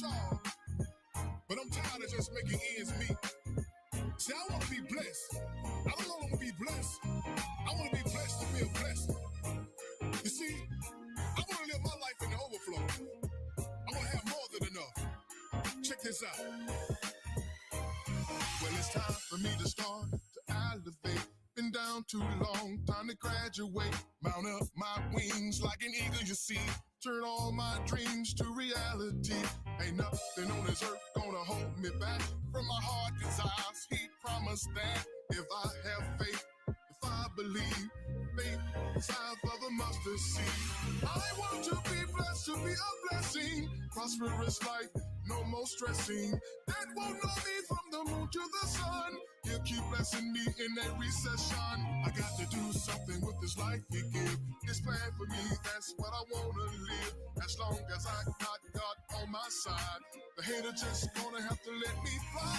hard, but I'm tired of just making ends meet. See, I want to be blessed. I don't want to be blessed. I want to be blessed to feel blessed. You see, I want to live my life in the overflow. I want to have more than enough. Check this out. Well, it's time for me to start to elevate. Been down too long, time to graduate. Mount up my wings like an eagle, you see. Turn all my dreams to reality. Ain't nothing on this earth gonna hold me back from my heart desires. He promised that if I have faith, if I believe, faith the size of a mustard seed. I want to be blessed, to be a blessing. Prosperous life, no more stressing. That won't know me from the moon to the sun. He'll keep blessing me in every session. I got to do something with this life he give. His plan for me, that's what I wanna live. As long as I got God on my side, the hater just gonna have to let me fly.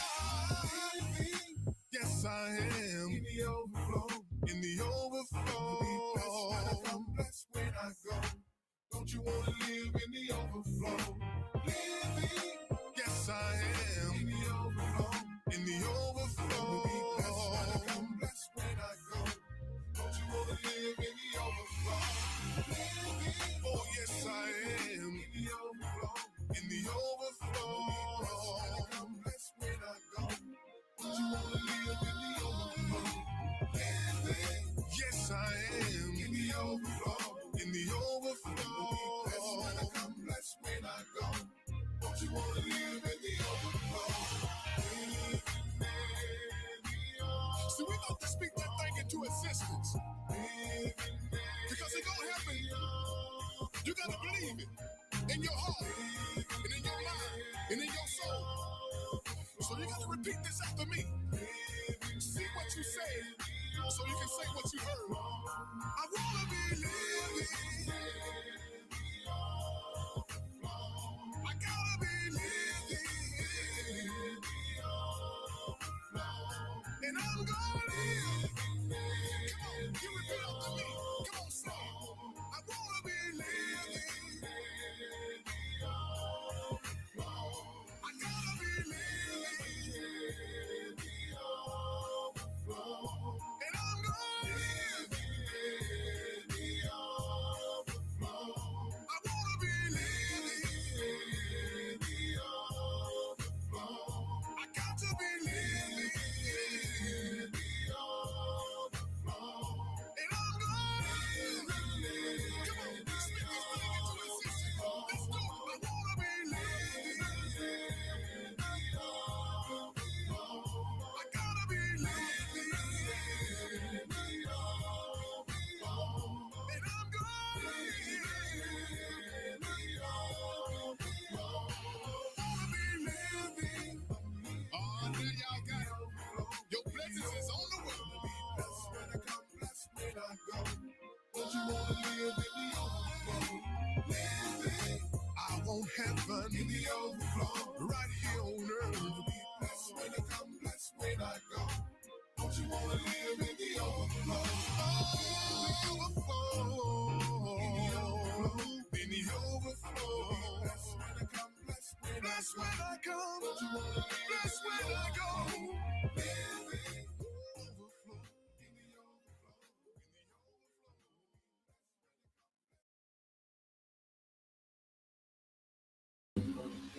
Yes, I am. In the overflow. In the overflow. I'm blessed when I go. Don't you wanna live in the overflow? Living. Yes, I am. In the overflow. In the overflow. I'm blessed when I go. Don't you wanna live in the overflow? Living. Oh, yes, I am. In the overflow. In the overflow. I'm blessed when I go. Don't you wanna live in the overflow? Living. Yes, I am. In the overflow. In the overflow. I'm blessed when I go. Don't you wanna live in the overflow? See, we got to speak that thing into existence. Because it's gonna happen. You gotta believe it in your heart, and in your mind, and in your soul. So you gotta repeat this after me. See what you say, so you can say what you heard. I wanna be living. I gotta be living. And I'm gonna live. Come on, you repeat after me. Come on, say it. I wanna be living. I gotta be living. And I'm gonna live. I wanna be living. I got to be living. And I'm gonna live. Come on, speak this thing into existence. Let's go. I wanna be living. I gotta be living. And I'm gonna live. Wanna be living. Oh, now y'all got it. Your blessings is on the way. Blessed when I come, blessed when I go. Don't you wanna live in the overflow? Living. I want heaven in the overflow. Right here on earth. Blessed when I come, blessed when I go. Don't you wanna live in the overflow? Overflow. In the overflow. In the overflow. Blessed when I come, blessed when blessed when I come. Don't you wanna live blessed when I go? Living. Overflow. In the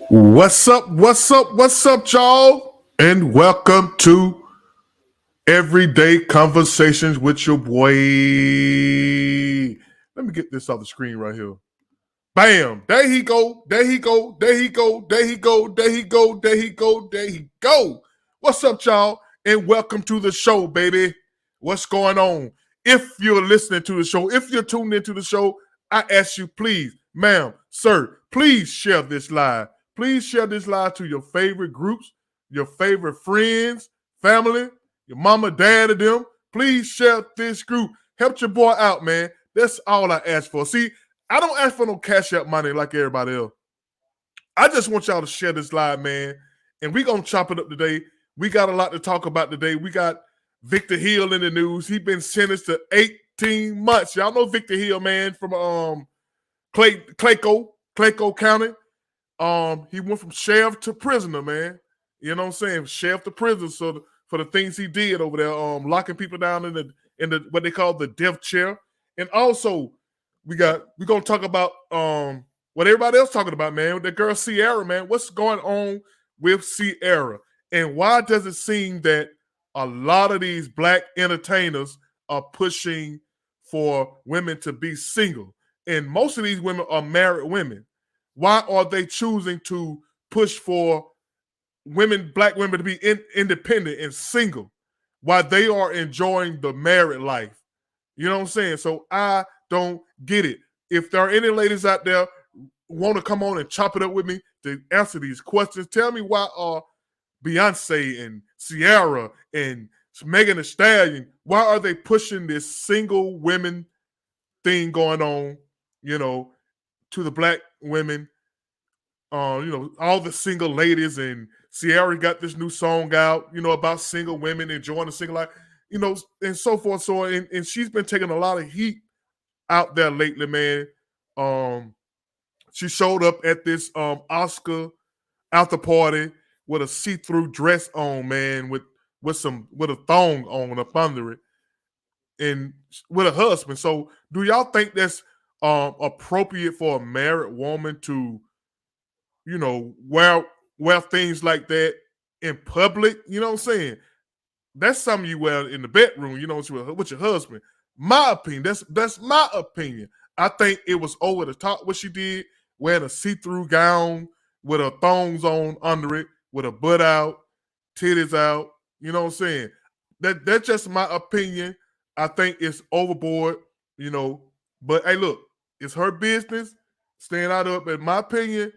overflow. What's up? What's up? What's up, y'all? And welcome to Everyday Conversations with your boy. Let me get this off the screen right here. Bam! There he go. There he go. There he go. There he go. There he go. There he go. There he go. What's up, y'all? And welcome to the show, baby. What's going on? If you're listening to the show, if you're tuned into the show, I ask you, please, ma'am, sir, please share this live. Please share this live to your favorite groups, your favorite friends, family, your mama, dad, and them. Please share this group. Help your boy out, man. That's all I ask for. See, I don't ask for no cash out money like everybody else. I just want y'all to share this live, man. And we're going to chop it up today. We got a lot to talk about today. We got Victor Hill in the news. He's been sentenced to 18 months. Y'all know Victor Hill, man, from Clayco County. he went from sheriff to prisoner, man. You know what I'm saying? Sheriff to prisoner. So for the things he did over there, locking people down in the what they call the death chair. And also we're gonna talk about what everybody else talking about, man. With the girl Sierra, man. What's going on with Sierra? And why does it seem that a lot of these black entertainers are pushing for women to be single? And most of these women are married women. Why are they choosing to push for black women to be independent and single while they are enjoying the married life? You know what I'm saying? So I don't get it. If there are any ladies out there want to come on and chop it up with me to answer these questions, tell me why are Beyonce and Ciara and Megan Thee Stallion, why are they pushing this single women thing going on, you know, to the black women? All the single ladies, and Ciara got this new song out, about single women enjoying the single life, and so forth. So, and she's been taking a lot of heat out there lately, man. She showed up at this Oscar after party with a see-through dress on, man, with a thong on up under it, and with a husband. So, do y'all think that's appropriate for a married woman to, wear things like that in public? You know what I'm saying? That's something you wear in the bedroom, with your husband. My opinion. That's my opinion. I think it was over the top what she did, wearing a see-through gown with her thongs on under it, with her butt out, titties out. You know what I'm saying? That's just my opinion. I think it's overboard, But hey, look, it's her business. Staying out of it. In my opinion,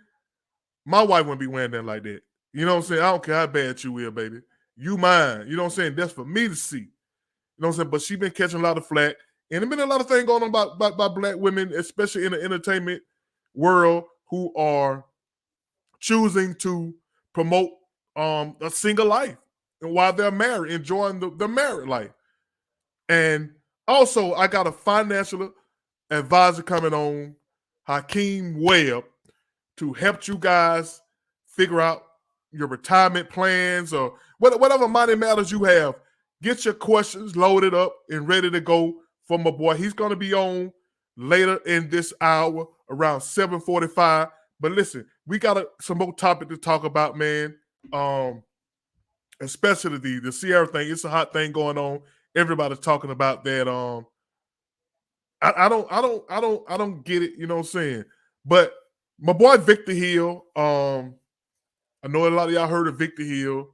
my wife wouldn't be wearing that like that. You know what I'm saying? I don't care how bad you will, baby. You mine. You know what I'm saying? That's for me to see. You know what I'm saying? But she been catching a lot of flack. And there's been a lot of things going on about black women, especially in the entertainment world, who are choosing to promote a single life and while they're married, enjoying the married life. And also, I got a financial advisor coming on, Hakeem Webb, to help you guys figure out your retirement plans or whatever money matters you have. Get your questions loaded up and ready to go for my boy. He's going to be on later in this hour around 7:45. But listen, we got some more topic to talk about, man. Especially the Sierra thing. It's a hot thing going on. Everybody's talking about that. I don't get it. You know what I'm saying? But my boy Victor Hill. I know a lot of y'all heard of Victor Hill.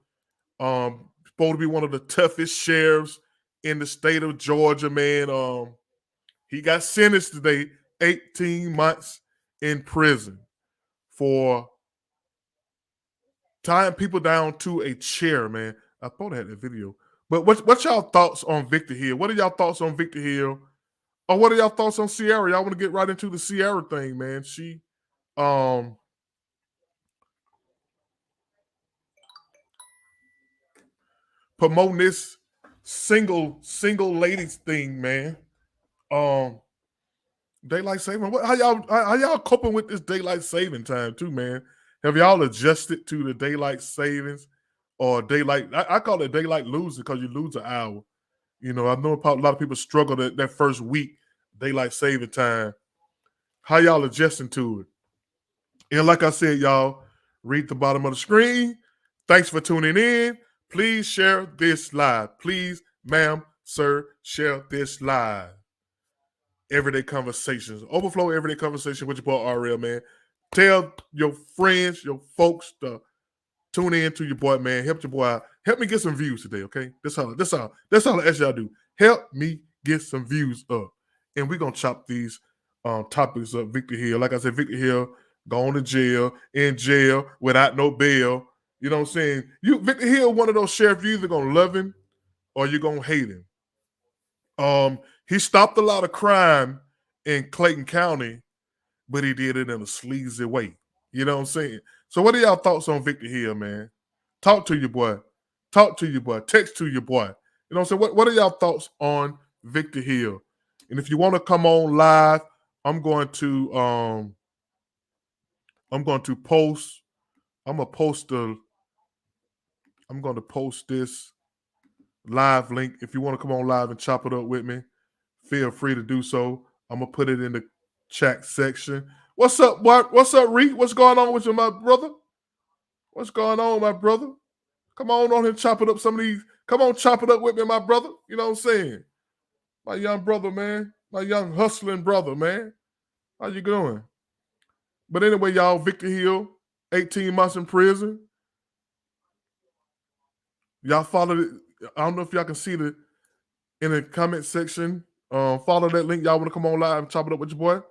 Supposed to be one of the toughest sheriffs in the state of Georgia, man. He got sentenced today, 18 months in prison for tying people down to a chair, man. I thought I had that video. But what's y'all thoughts on Victor Hill? What are y'all thoughts on Victor Hill? Or what are y'all thoughts on Sierra? Y'all want to get right into the Sierra thing, man. She promoting this single ladies thing, man. Daylight saving. How y'all coping with this daylight saving time too, man? Have y'all adjusted to the daylight savings or daylight? I call it daylight losing because you lose an hour. I know a lot of people struggle that first week daylight saving time. How y'all adjusting to it? And like I said, y'all, read the bottom of the screen. Thanks for tuning in. Please share this live. Please, ma'am, sir, share this live. Everyday conversations. Overflow everyday conversation with your boy RL, man. Tell your friends, your folks to tune in to your boy, man. Help your boy out. Help me get some views today, okay? That's all I ask y'all to do. Help me get some views up. And we're gonna chop these topics up. Victor Hill. Like I said, Victor Hill going to jail, in jail, without no bail. You know what I'm saying? Victor Hill, one of those sheriffs, you either gonna love him or you're gonna hate him. He stopped a lot of crime in Clayton County, but he did it in a sleazy way. You know what I'm saying? So what are y'all thoughts on Victor Hill, man? Talk to your boy. Talk to your boy. Text to your boy. You know what I'm saying? What are y'all thoughts on Victor Hill? And if you want to come on live, I'm going to I'm going to post. I'm going to post this live link. If you want to come on live and chop it up with me, feel free to do so. I'm gonna put it in the chat section. What's up, what? What's up, Reed? What's going on with you, my brother? What's going on, my brother? Come on here and chop it up. Some of these. Come on, chop it up with me, my brother. You know what I'm saying? My young brother, man. My young hustling brother, man. How you doing? But anyway, y'all, Victor Hill, 18 months in prison. Y'all followed it. I don't know if y'all can see the in the comment section. Follow that link. Y'all want to come on live and chop it up with your boy?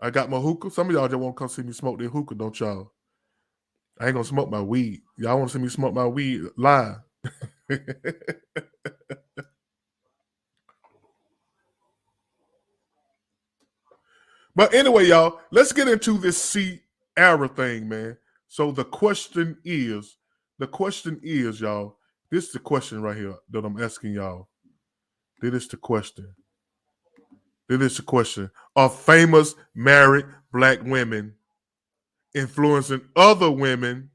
I got my hookah. Some of y'all just want to come see me smoke their hookah, don't y'all? I ain't gonna smoke my weed. Y'all want to see me smoke my weed live? But anyway, y'all, let's get into this Ciara thing, man. So the question is, y'all, this is the question right here that I'm asking y'all. This is the question. Are famous married black women influencing other women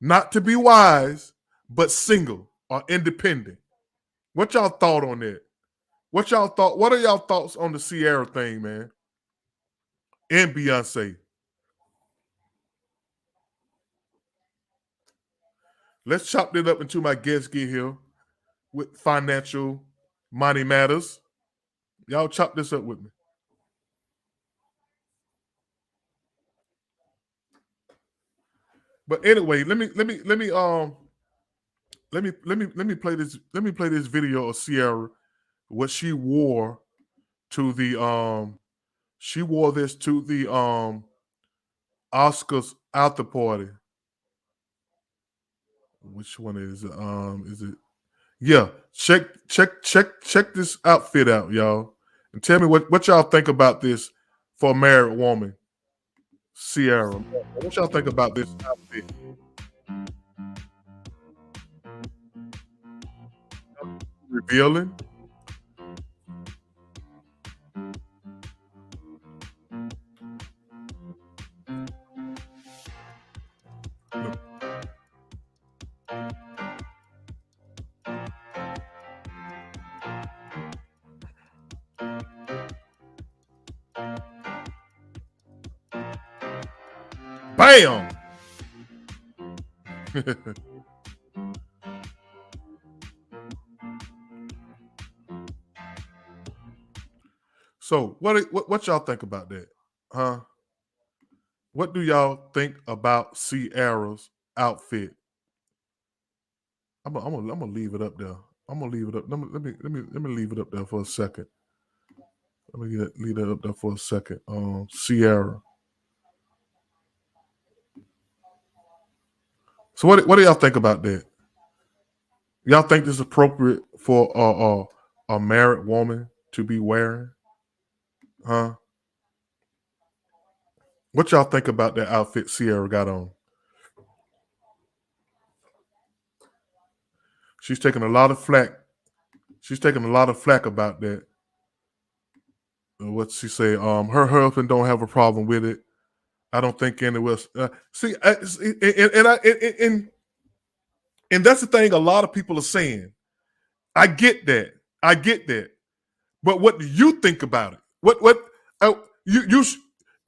not to be wise, but single or independent? What y'all thought on that? What are y'all thoughts on the Ciara thing, man? And Beyonce. Let's chop that up until my guests get here with financial money matters. Y'all chop this up with me. But anyway, let me play this video of Ciara, what she wore to the she wore this to the Oscars after party. Which one is it? Is it? Yeah, check this outfit out, y'all, and tell me what y'all think about this for a married woman, Ciara. What y'all think about this outfit? Revealing. Bam. So what y'all think about that? Huh? What do y'all think about Ciara's outfit? I'm gonna leave it up there. I'm gonna leave it up. Let me leave it up there for a second. Let me leave it up there for a second. Ciara. So what do y'all think about that? Y'all think this is appropriate for a married woman to be wearing? Huh? What y'all think about that outfit Ciara got on? She's taking a lot of flack. She's taking a lot of flack about that. What she say? Her husband don't have a problem with it. I don't think anyone else. And that's the thing. A lot of people are saying. I get that. But what do you think about it? You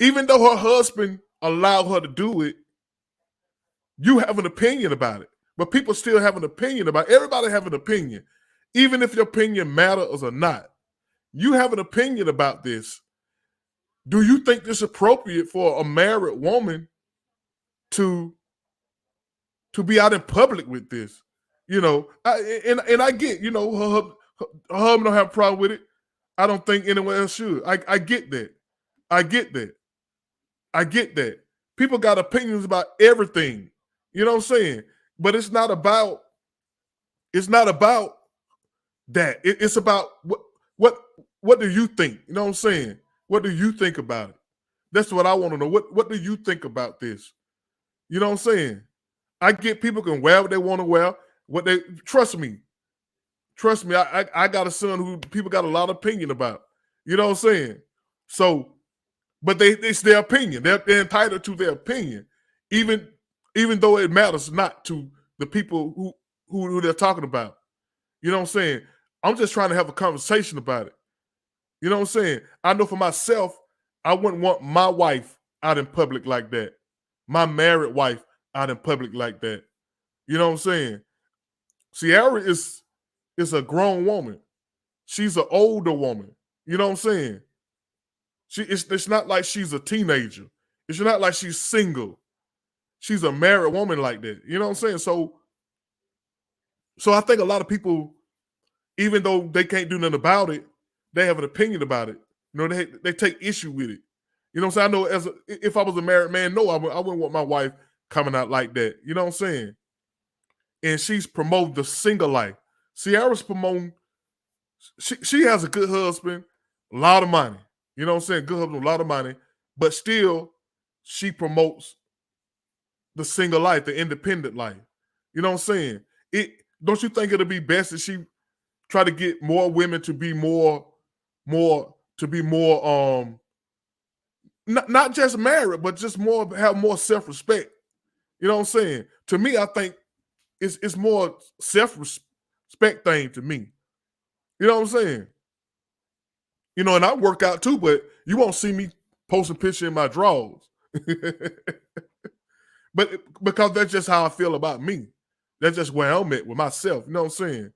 even though her husband allowed her to do it, you have an opinion about it. But people still have an opinion about it. Everybody have an opinion, even if your opinion matters or not. You have an opinion about this. Do you think this is appropriate for a married woman to be out in public with this? You know, and I get, you know, her husband don't have a problem with it. I don't think anyone else should. I get that. I get that. People got opinions about everything. You know what I'm saying? But it's not about that. It's about what do you think? You know what I'm saying? What do you think about it? That's what I want to know. What do you think about this? You know what I'm saying? I get people can wear what they want to wear. Trust me. I got a son who people got a lot of opinion about. You know what I'm saying? So, but it's their opinion. They're entitled to their opinion, even though it matters not to the people who they're talking about. You know what I'm saying? I'm just trying to have a conversation about it. You know what I'm saying? I know for myself, I wouldn't want my wife out in public like that. My married wife out in public like that. You know what I'm saying? Sierra is a grown woman. She's an older woman. You know what I'm saying? It's not like she's a teenager. It's not like she's single. She's a married woman like that. You know what I'm saying? So I think a lot of people, even though they can't do nothing about it, they have an opinion about it. You know, they take issue with it. You know what I'm saying? I know if I was a married man, no, I wouldn't want my wife coming out like that. You know what I'm saying? And she's promoting the single life. Sierra's promoting, she has a good husband, a lot of money. You know what I'm saying? Good husband, a lot of money. But still, she promotes the single life, the independent life. You know what I'm saying? Don't you think it'll be best if she try to get more women to be more not just married, but just have more self-respect. You know what I'm saying? To me, I think it's more self-respect thing to me. You know what I'm saying? You know, and I work out too, but you won't see me posting picture in my drawers. But because that's just how I feel about me. That's just where I'm at with myself. You know what I'm saying?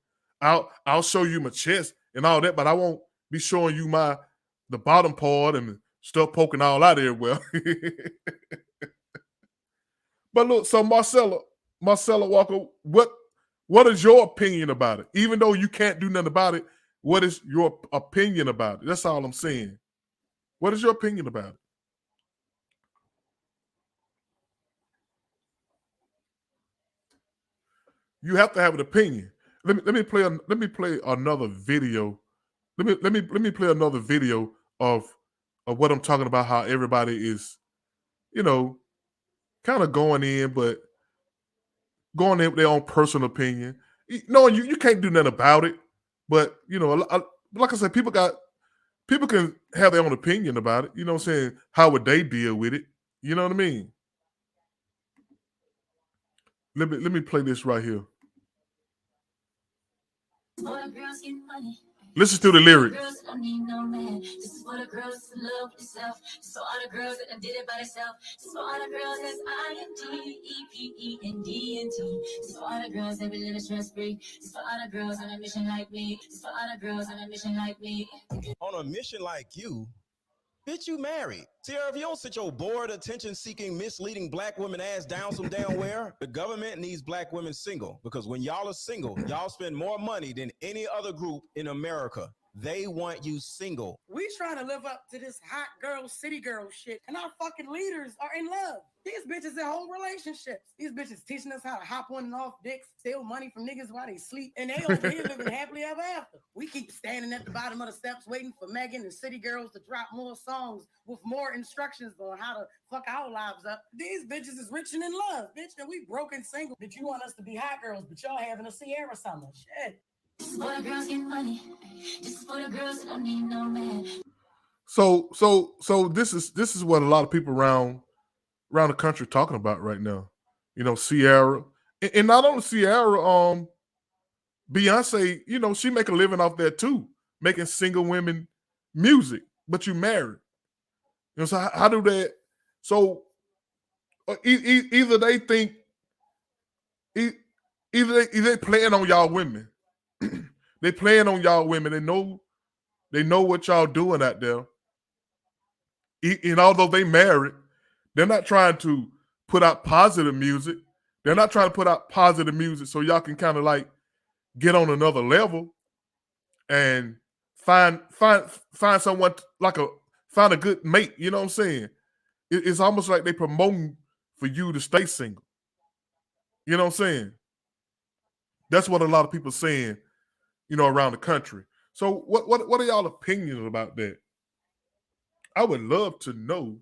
I'll show you my chest and all that, but I won't be showing you the bottom part and stuff poking all out everywhere. But look, so Marcella Walker, what is your opinion about it? Even though you can't do nothing about it, what is your opinion about it? That's all I'm saying. What is your opinion about it? You have to have an opinion. Let me play another video. Let me play another video of what I'm talking about. How everybody is, you know, kind of going in, but going in with their own personal opinion. No, you can't do nothing about it. But you know, like I said, people can have their own opinion about it. You know what I'm saying? How would they deal with it? You know what I mean? Let me play this right here. Listen to the lyrics. Girls don't need no man. This is for the girls who love themselves. This is for all the girls that did it by themselves. This is for all the girls that's INTEPENDENT. This is for all the girls that be living stress free. This is for all the girls on a mission like me. This is for all the girls on a mission like me. On a mission like you? Bitch, you married. Sierra, if you don't sit your bored, attention-seeking, misleading black women ass down some damn where, the government needs black women single. Because when y'all are single, y'all spend more money than any other group in America. They want you single. We trying to live up to this hot girl, city girl shit, and our fucking leaders are in love. These bitches in whole relationships. These bitches teaching us how to hop on and off dicks, steal money from niggas while they sleep, and they over here living happily ever after. We keep standing at the bottom of the steps waiting for Megan and city girls to drop more songs with more instructions on how to fuck our lives up. These bitches is rich and in love, bitch, and we broke and single. Bitch, you want us to be hot girls, but y'all having a Sierra summer. Shit. This is for the girls getting money. This is for the girls that don't need no man. So this is what a lot of people around the country talking about right now. You know, Sierra, and not only Sierra, Beyonce. You know, she make a living off that too, making single women music. But you married. You know, so how do that? So either they think, either they playing on y'all women. They playing on y'all women. They know what y'all doing out there. And although they married, they're not trying to put out positive music. They're not trying to put out positive music so y'all can kind of like get on another level and find someone find a good mate. You know what I'm saying? It's almost like they promoting for you to stay single. You know what I'm saying? That's what a lot of people are saying, you know, around the country. So what are y'all opinions about that? I would love to know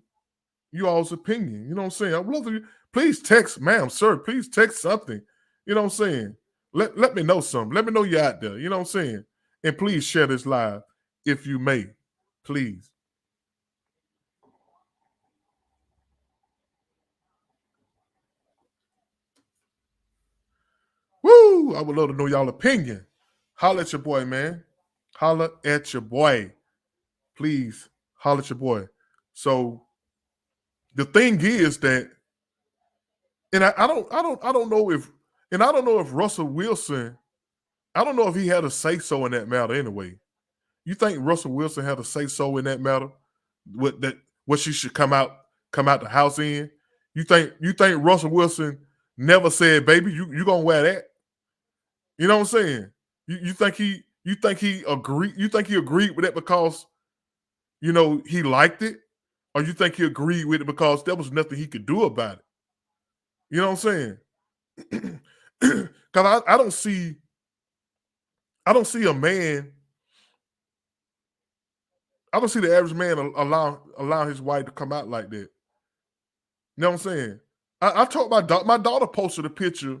you all's opinion. You know what I'm saying? I would love to. Please text, ma'am, sir. Please text something. You know what I'm saying? Let me know something. Let me know you're out there. You know what I'm saying? And please share this live if you may. Please. Woo! I would love to know y'all opinion. Holla at your boy, man. Holla at your boy. Please holla at your boy. So the thing is that, and I don't know if, and I don't know if Russell Wilson, I don't know if he had a say so in that matter anyway. You think Russell Wilson had a say so in that matter? What she should come out the house in? You think Russell Wilson never said, baby, you gonna wear that? You know what I'm saying? You think he agreed with it because he liked it, or you think he agreed with it because there was nothing he could do about it? You know what I'm saying? Because I don't see a man. I don't see the average man allow his wife to come out like that. You know what I'm saying? I told my daughter posted a picture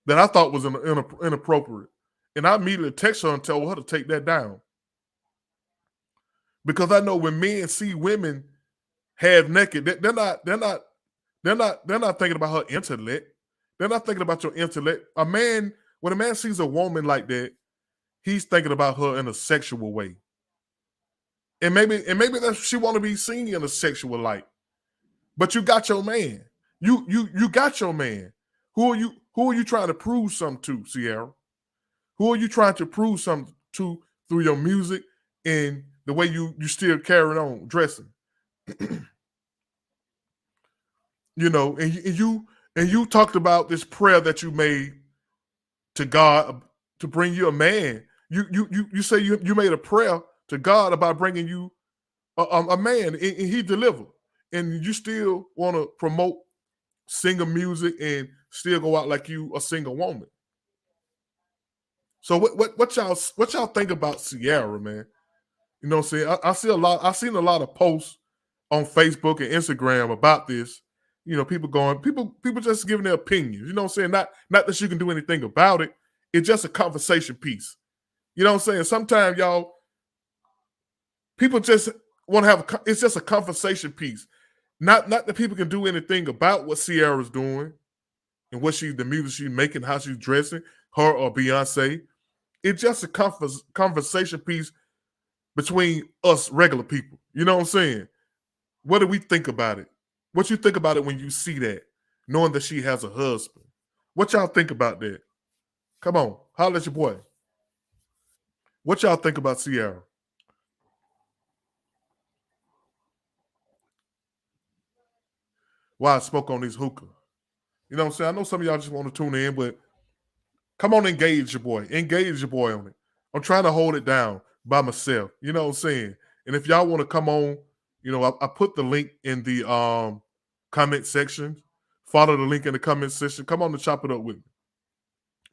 that I thought was inappropriate, and I immediately texted her and told her to take that down, because I know when men see women half naked, they're not thinking about her intellect. They're not thinking about your intellect. When a man sees a woman like that, he's thinking about her in a sexual way. And maybe that she want to be seen in a sexual light. But you got your man. You got your man. Who are you trying to prove something to, Sierra? Who are you trying to prove something to through your music and the way you still carrying on dressing? And you talked about this prayer that you made to God to bring you a man. You say you made a prayer to God about bringing you a man, and he delivered. And you still want to promote single music and still go out like you a single woman. So what y'all think about Sierra, man? You know what I'm saying? I've seen a lot of posts on Facebook and Instagram about this. People just giving their opinions. You know what I'm saying? Not that you can do anything about it. It's just a conversation piece. You know what I'm saying? Sometimes people just want to have it's just a conversation piece. Not that people can do anything about what Sierra's doing and the music she's making, how she's dressing, her or Beyonce. It's just a conversation piece between us regular people. You know what I'm saying? What do we think about it? What you think about it when you see that, knowing that she has a husband? What y'all think about that? Come on, holla at your boy. What y'all think about Sierra? Why I smoke on this hookah? You know what I'm saying? I know some of y'all just want to tune in, but come on, engage your boy. Engage your boy on it. I'm trying to hold it down by myself. You know what I'm saying? And if y'all want to come on, I put the link in the comment section. Follow the link in the comment section. Come on and chop it up with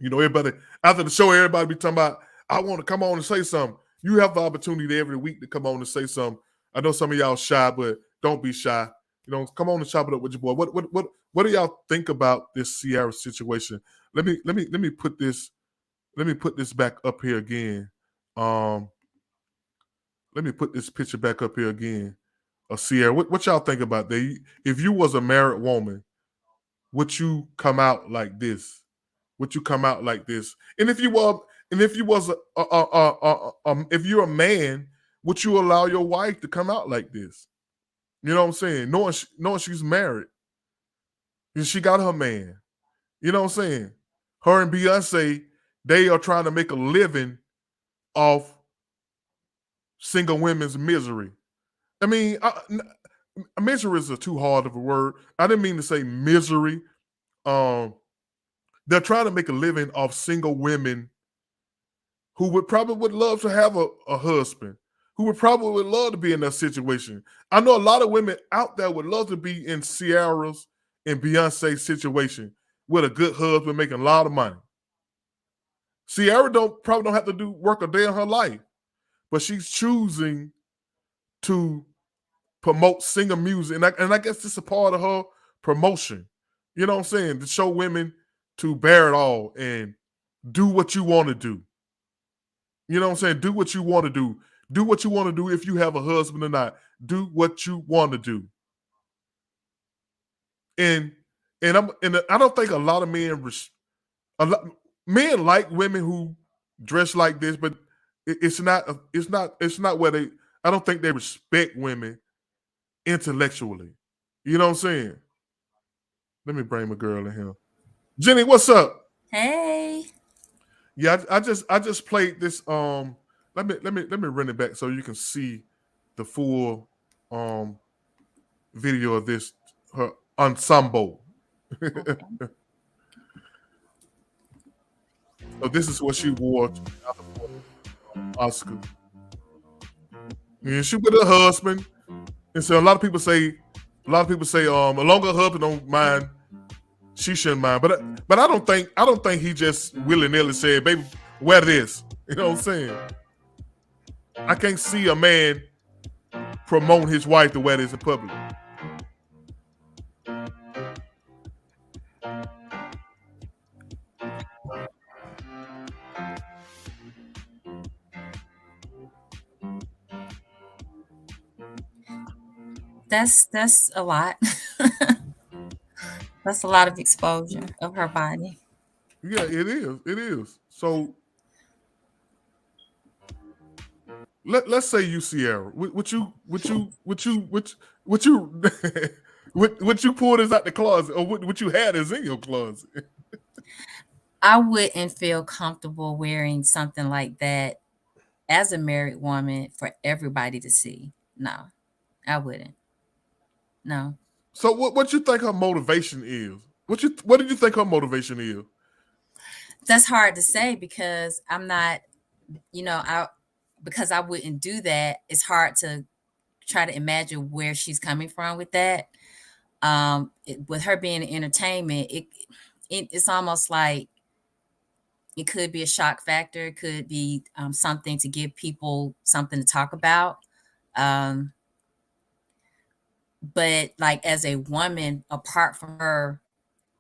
me. Everybody, after the show, everybody be talking about, I want to come on and say something. You have the opportunity every week to come on and say something. I know some of y'all shy, but don't be shy. Come on and chop it up with your boy. What do y'all think about this Sierra situation? Let me put this back up here again. Let me put this picture back up here again of Sierra. What y'all think about that? If you was a married woman, would you come out like this? Would you come out like this? And if you was if you're a man, would you allow your wife to come out like this? You know what I'm saying? Knowing she's married, and she got her man. You know what I'm saying? Her and Beyonce, they are trying to make a living off single women's misery. I mean, misery is too hard of a word. I didn't mean to say misery. They're trying to make a living off single women who would love to have a husband, who would love to be in that situation. I know a lot of women out there would love to be in Sierra's and Beyonce's situation with a good husband making a lot of money. Sierra probably don't have to work a day in her life, but she's choosing to promote singer music. And I guess this is a part of her promotion. You know what I'm saying? To show women to bear it all and do what you want to do. You know what I'm saying? Do what you want to do. Do what you want to do if you have a husband or not. Do what you want to do. And I don't think a lot of men like women who dress like this, but it's not where they. I don't think they respect women intellectually. You know what I'm saying? Let me bring my girl in here. Jenny, what's up? Hey. Yeah, I just played this. Let me run it back so you can see the full video of this her ensemble. Okay. So this is what she wore to the Oscar. And she with her husband. And so a lot of people say, as long as her husband don't mind, she shouldn't mind. But I don't think he just willy-nilly said, baby, wear this. You know what I'm saying? I can't see a man promote his wife to wear this in public. That's a lot. That's a lot of exposure of her body. Yeah, it is. It is. So let's say you, Sierra. Would you pull this out the closet, or would you have this in your closet? I wouldn't feel comfortable wearing something like that as a married woman for everybody to see. No, I wouldn't. No. So what you think her motivation is? What did you think her motivation is? That's hard to say because I'm not, because I wouldn't do that. It's hard to try to imagine where she's coming from with that. With her being in entertainment, it's almost like it could be a shock factor. It could be something to give people something to talk about. But like as a woman, apart from her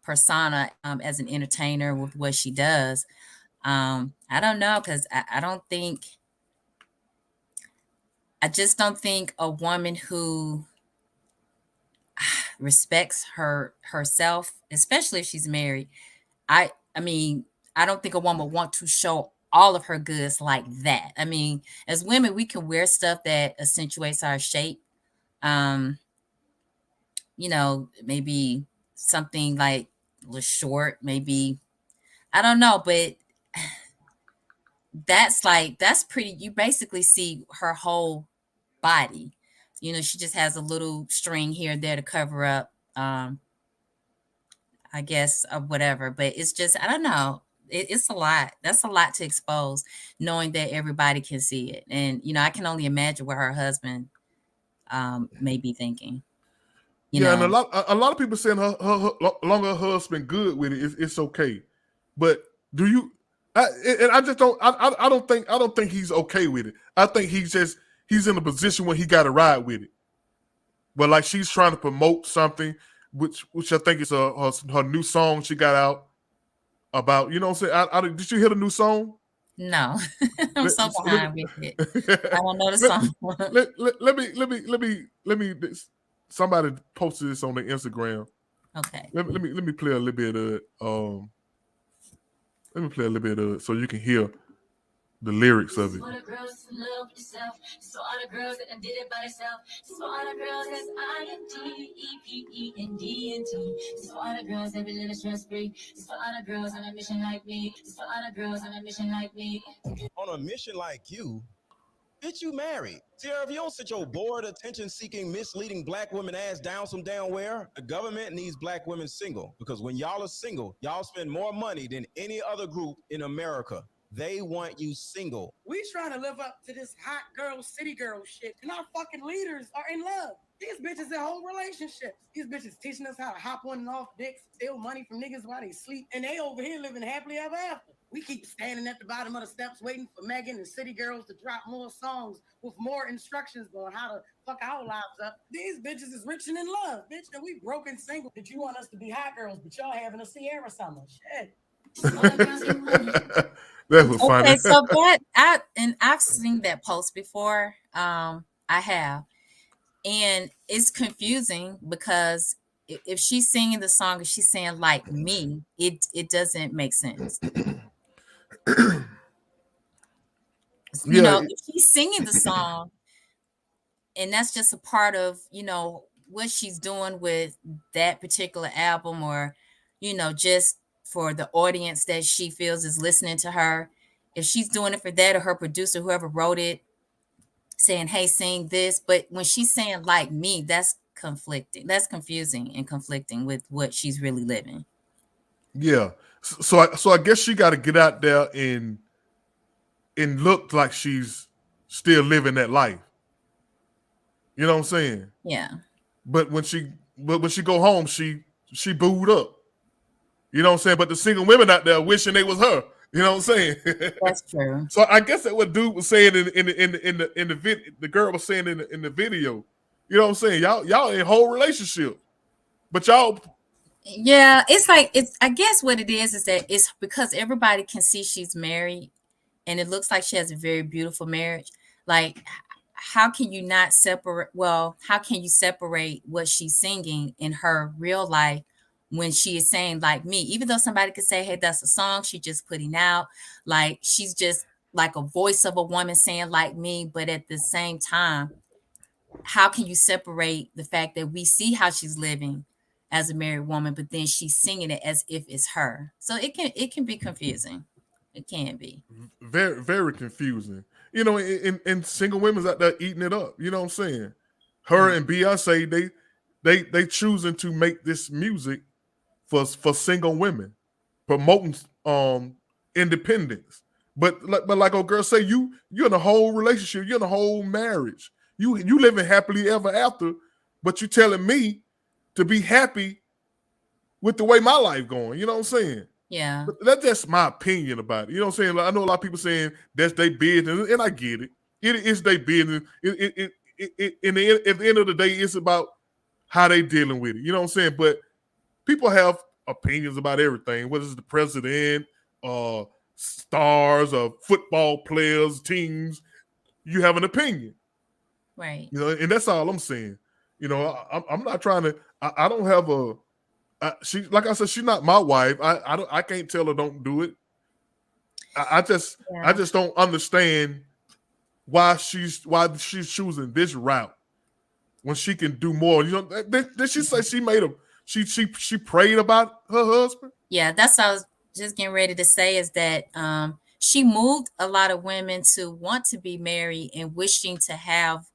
persona as an entertainer with what she does, I don't know, because I just don't think a woman who respects herself, especially if she's married, I mean, I don't think a woman would want to show all of her goods like that. I mean, as women, we can wear stuff that accentuates our shape. Maybe something like a little short, maybe, I don't know, but that's pretty. You basically see her whole body. She just has a little string here and there to cover up, I guess, or whatever. But it's just, I don't know. It's a lot. That's a lot to expose, knowing that everybody can see it. And, I can only imagine what her husband may be thinking. And a lot of people saying her long her husband good with it. It's okay. But do you? I just don't. I don't think he's okay with it. I think he's in a position where he got to ride with it. But like she's trying to promote something, which I think is her new song she got out about. You know what I'm saying? Did you hear the new song? No, I'm so behind with it. I don't know the song. Let me. Somebody posted this on their Instagram. Okay. Let me play a little bit of it. Let me play a little bit of it so you can hear the lyrics of it. For the girls who love yourself, for all the girls that did it by themselves, for all the girls that's INDEPENDENT, for all the girls that be living stress free, for all the girls on a mission like me, for all the girls on a mission like me. On a mission like you? Bitch, you married. Sierra, if you don't sit your bored, attention-seeking, misleading black women ass down some damn where, the government needs black women single. Because when y'all are single, y'all spend more money than any other group in America. They want you single. We trying to live up to this hot girl, city girl shit, and our fucking leaders are in love. These bitches in whole relationships. These bitches teaching us how to hop on and off dicks, steal money from niggas while they sleep, and they over here living happily ever after. We keep standing at the bottom of the steps waiting for Megan and City Girls to drop more songs with more instructions on how to fuck our lives up. These bitches is rich and in love, bitch, and we broken single. Did you want us to be hot girls, but y'all having a Sierra summer? Shit. That was funny. Okay, so I've seen that post before. I have, and it's confusing because if she's singing the song, if she's saying like me, it doesn't make sense. You Yeah, know, if she's singing the song, and that's just a part of what she's doing with that particular album, or just for the audience that she feels is listening to her. If she's doing it for that, or her producer, whoever wrote it, saying, hey, sing this. But when she's saying like me, that's conflicting, that's confusing and conflicting with what she's really living. yeah. So I guess she got to get out there and look like she's still living that life. You know what I'm saying? Yeah, But when she go home, she booed up. You know what I'm saying? But the single women out there wishing they was her. You know what I'm saying? that's true. So I guess that what dude was saying in the video, the girl was saying in the video. You know what I'm saying? Y'all in whole relationship, but y'all. Yeah, it's like, it's, I guess what it is that it's because everybody can see she's married, and it looks like she has a very beautiful marriage. Like, how can you not separate? Well, how can you separate what she's singing in her real life when she is saying like me? Even though somebody could say, hey, that's a song she just putting out, like she's just like a voice of a woman saying like me. But at the same time, how can you separate the fact that we see how she's living as a married woman, but then she's singing it as if it's her? So it can be confusing. It can be. Very, very confusing. You know, and single women's out there eating it up. You know what I'm saying? Her Yeah. and Beyonce, they choosing to make this music for single women, promoting independence. But like old girl say, you're in a whole relationship, you're in a whole marriage. You living happily ever after, but you telling me to be happy with the way my life going. You know what I'm saying? Yeah. But that's just my opinion about it. You know what I'm saying? Like, I know a lot of people saying that's their business, and I get it. It is their business. At the end of the day, it's about how they dealing with it. You know what I'm saying? But people have opinions about everything, whether it's the president, stars, or football players, teams. You have an opinion, Right. you know, and that's all I'm saying. You know, I'm not trying to. I don't have a. She, like I said, she's not my wife. I can't tell her don't do it. I Yeah. just don't understand why she's choosing this route when she can do more. You know, did she say she made a she prayed about her husband? Yeah, that's what I was just getting ready to say, is that she moved a lot of women to want to be married and wishing to have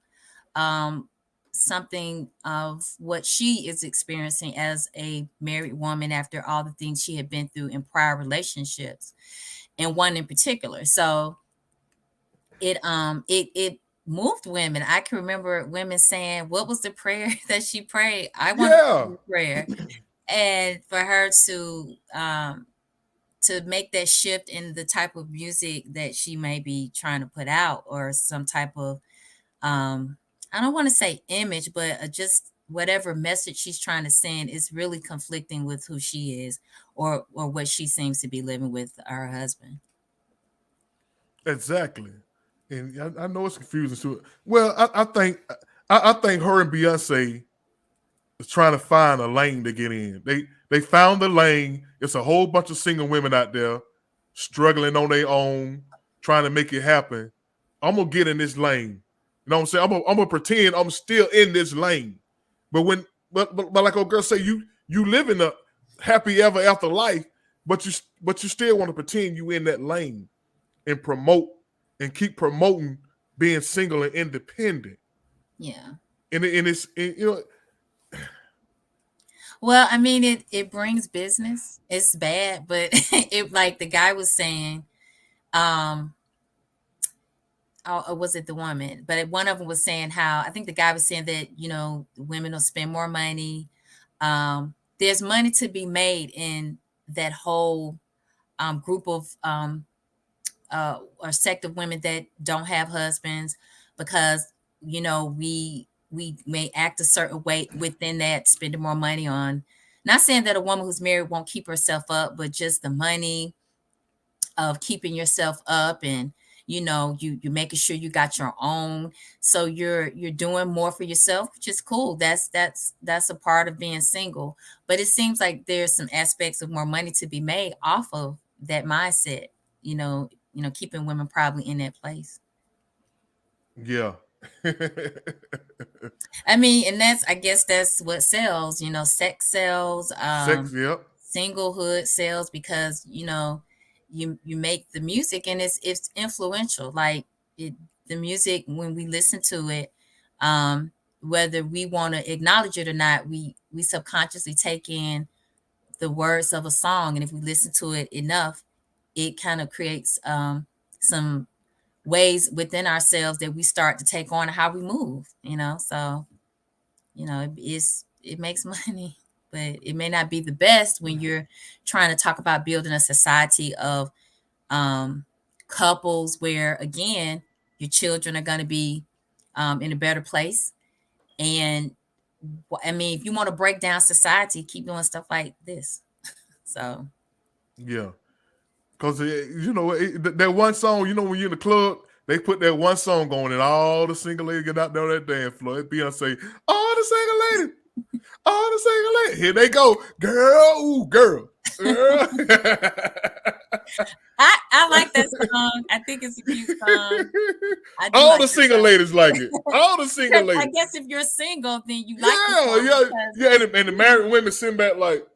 um, something of what she is experiencing as a married woman after all the things she had been through in prior relationships, and one in particular. So it moved women. I can remember women saying, what was the prayer that she prayed? I want Yeah, to prayer. And for her to make that shift in the type of music that she may be trying to put out, or some type of I don't want to say image, but just whatever message she's trying to send is really conflicting with who she is, or what she seems to be living with her husband. exactly. And I know it's confusing too. Well, I think her and Beyonce is trying to find a lane to get in. They found the lane. It's a whole bunch of single women out there struggling on their own, trying to make it happen. I'm gonna get in this lane. You know what I'm saying? I'm gonna pretend I'm still in this lane. But when but like old girl say, you live in a happy ever after life, but you still want to pretend you in that lane and promote and keep promoting being single and independent. Yeah. And it's you know. Well, I mean, it brings business. It's bad, but it, like the guy was saying, um, or was it the woman? But one of them was saying how, I think the guy was saying that women will spend more money. There's money to be made in that whole group of or sect of women that don't have husbands, because we may act a certain way within that, spending more money on, not saying that a woman who's married won't keep herself up, but just the money, of keeping yourself up, and you're making sure you got your own, so you're doing more for yourself, which is cool. That's a part of being single. But it seems like there's some aspects of more money to be made off of that mindset, keeping women probably in that place. Yeah. I mean, and I guess that's what sells, sex sells, Sex, yep. singlehood sells, because you make the music, and it's influential. Like the music, when we listen to it, whether we want to acknowledge it or not, we subconsciously take in the words of a song, and if we listen to it enough, it kind of creates some ways within ourselves that we start to take on how we move. So it makes money, but it may not be the best when you're trying to talk about building a society of couples where, again, your children are going to be in a better place. And I mean, if you want to break down society, keep doing stuff like this. So yeah, because that one song, when you're in the club, they put that one song on, and all the single ladies get out there on that dance floor. It Beyonce, all the single ladies, all the single ladies, here they go, girl, ooh, girl. I like that song. I think it's a cute song. All like the single ladies like it. All the single ladies. I guess if you're single, then you like And the married women sitting back like,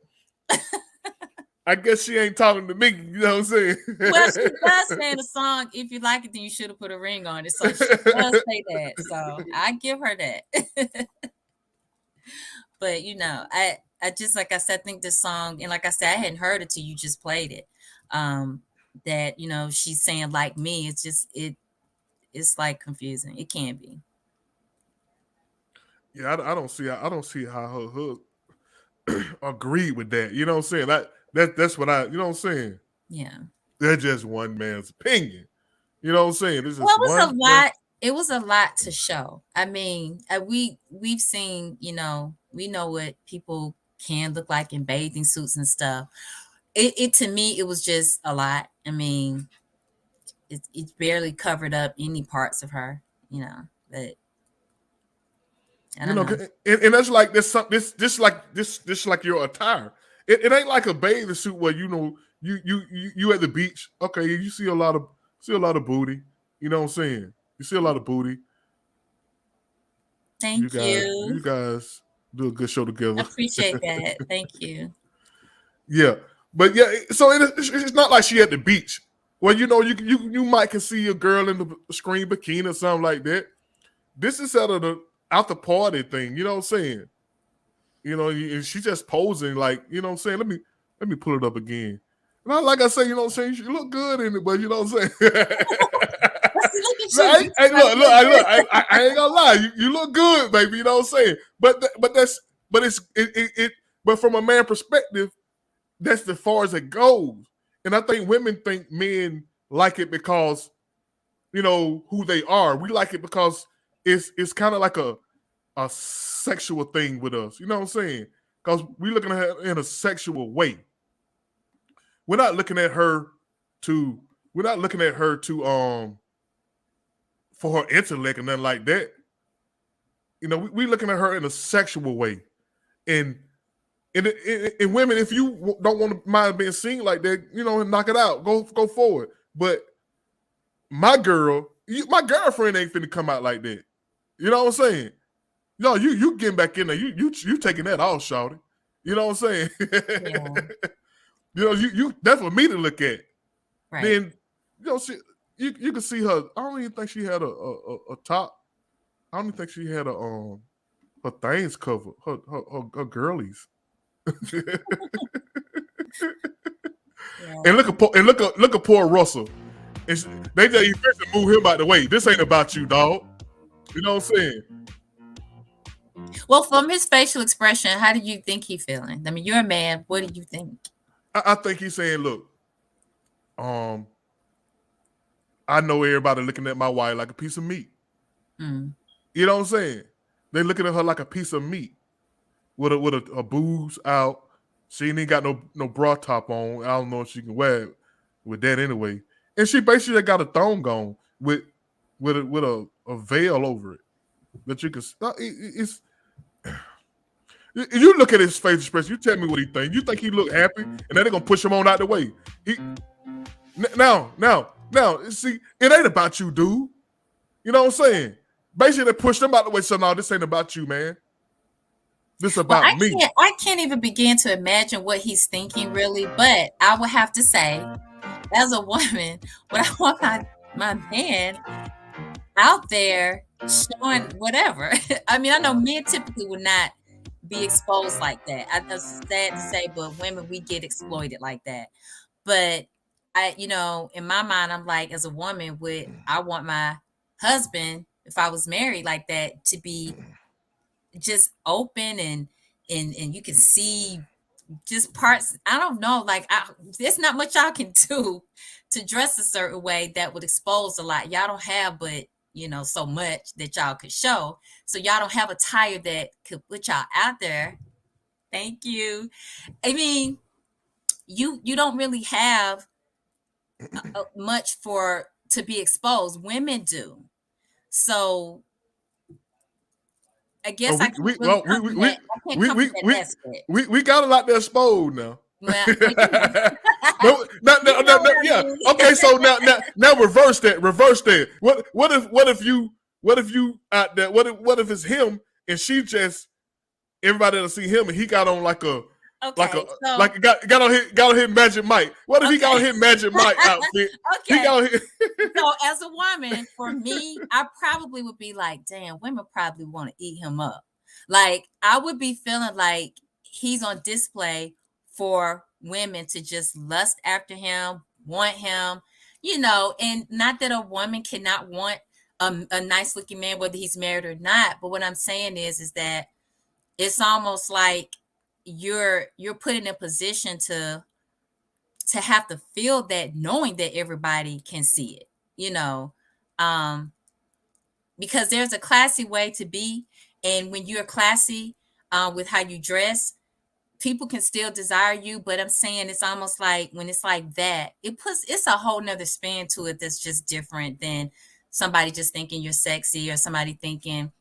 I guess she ain't talking to me. You know what I'm saying? Well, she does say in the song, if you like it, then you should have put a ring on it. So she does say that. So I give her that. But I just, like I said, I think this song, and like I said, I hadn't heard it till you just played it. That she's saying like me. It's just it's like confusing. It can be. Yeah, I don't see how her hook agreed with that. You know what I'm saying? That's what you know what I'm saying? Yeah. That's just one man's opinion. You know what I'm saying? This is well, it was a lot. It was a lot to show. I mean, we've seen, we know what people can look like in bathing suits and stuff. It to me, it was just a lot. I mean, it barely covered up any parts of her, but I don't know. And that's like this like your attire. It ain't like a bathing suit where you at the beach. Okay, you see a lot of booty. You know what I'm saying? You see a lot of booty. Thank you. You guys do a good show together. I appreciate that. Thank you. Yeah, but yeah, so it's not like she at the beach. Well, you might can see a girl in the screen bikini or something like that. This is out the party thing. You know what I'm saying? And she just posing like, you know what I'm saying? Let me pull it up again. And like I say, you know what I'm saying? You look good in it, but you know what I'm saying? Look, I ain't gonna lie. You look good, baby. You know what I'm saying? But from a man perspective, that's as far as it goes. And I think women think men like it because, who they are. We like it because it's kind of like a sexual thing with us. You know what I'm saying? Because we're looking at her in a sexual way. We're not looking at her to for her intellect and nothing like that. We're looking at her in a sexual way. And women, if you don't want to mind being seen like that, knock it out. Go forward. But my girlfriend ain't finna come out like that. You know what I'm saying? No, you getting back in there. You taking that off, shawty. You know what I'm saying? Yeah. That's for me to look at. Right. Then you can see her. I don't even think she had a top. I don't even think she had her things covered. Her girlies. Yeah. And look at poor Russell. They just eventually move him out the way. This ain't about you, dog. You know what I'm saying? Well, from his facial expression, how do you think he's feeling? I mean, you're a man. What do you think? I think he's saying, look, I know everybody looking at my wife like a piece of meat. Mm. You know what I'm saying? They looking at her like a piece of meat with a boobs out. She ain't got no bra top on. I don't know if she can wear it. with that anyway. And she basically got a thong on with a veil over it that you can. It's you look at his face expression. You tell me what he think. You think he look happy, and then they're gonna push him on out the way. Now. See, it ain't about you, dude. You know what I'm saying? Basically, they pushed him out the way. So no, this ain't about you, man. This is about me. I can't even begin to imagine what he's thinking, really. But I would have to say, as a woman, when I want my man out there showing whatever. I mean, I know men typically would not be exposed like that. It's sad to say, but women, we get exploited like that. But in my mind, I'm like, as a woman, I want my husband, if I was married like that, to be just open and you can see just parts. I don't know, like there's not much y'all can do to dress a certain way that would expose a lot. Y'all don't have, but so much that y'all could show. So y'all don't have attire that could put y'all out there. Thank you. I mean, you don't really have much to be exposed. Women do. So I guess we got a lot to expose now. Well, yeah. Okay, so now reverse that. What if you out there? What if it's him and she just everybody that'll see him and he got on got on his Magic Mike. What if he got on his Magic Mike outfit? Okay. So as a woman, for me, I probably would be like, damn, women probably want to eat him up. Like I would be feeling like he's on display for women to just lust after him, want him, and not that a woman cannot want a nice looking man, whether he's married or not. But what I'm saying is that it's almost like you're put in a position to have to feel that, knowing that everybody can see it, because there's a classy way to be. And when you're classy with how you dress, people can still desire you. But I'm saying it's almost like when it's like that, it's a whole nother spin to it that's just different than somebody just thinking you're sexy or somebody thinking,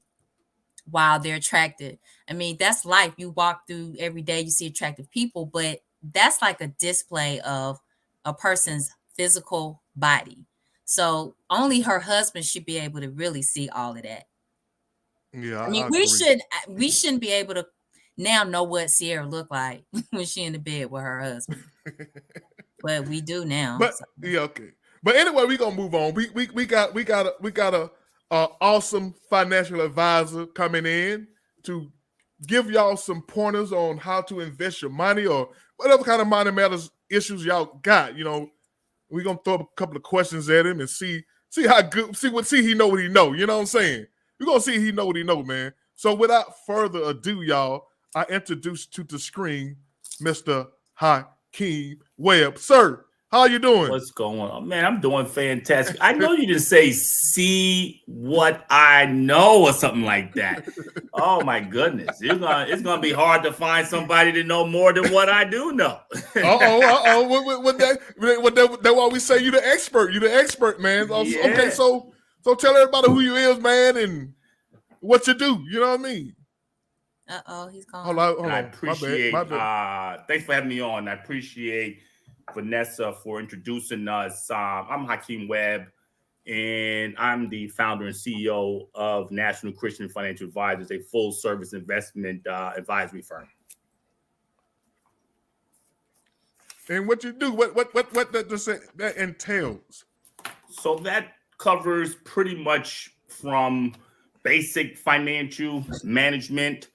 wow, they're attractive. I mean, that's life. You walk through every day, you see attractive people, but that's like a display of a person's physical body. So only her husband should be able to really see all of that. Yeah, I mean, we shouldn't be able to now know what Sierra looked like when she in the bed with her husband, but we do now. But yeah, okay. But anyway, we gonna move on. We got a awesome financial advisor coming in to give y'all some pointers on how to invest your money or whatever kind of money matters issues y'all got. We're gonna throw a couple of questions at him and see how good he know what he know. You know what I'm saying? We're gonna see he know what he know, man. So without further ado, y'all, I introduce to the screen Mr. Hakeem Webb. Sir, how you doing? What's going on? Man, I'm doing fantastic. I know you didn't say see what I know or something like that. Oh my goodness. It's gonna be hard to find somebody to know more than what I do know. That's why we say you the expert. You the expert, man. Yeah. Okay, so tell everybody who you is, man, and what you do. You know what I mean? He's gone. Hold on. I appreciate my bad. Thanks for having me on. I appreciate Vanessa for introducing us. I'm Hakeem Webb, and I'm the founder and CEO of National Christian Financial Advisors, a full-service investment advisory firm. And what you do? What that entails? So that covers pretty much from basic financial management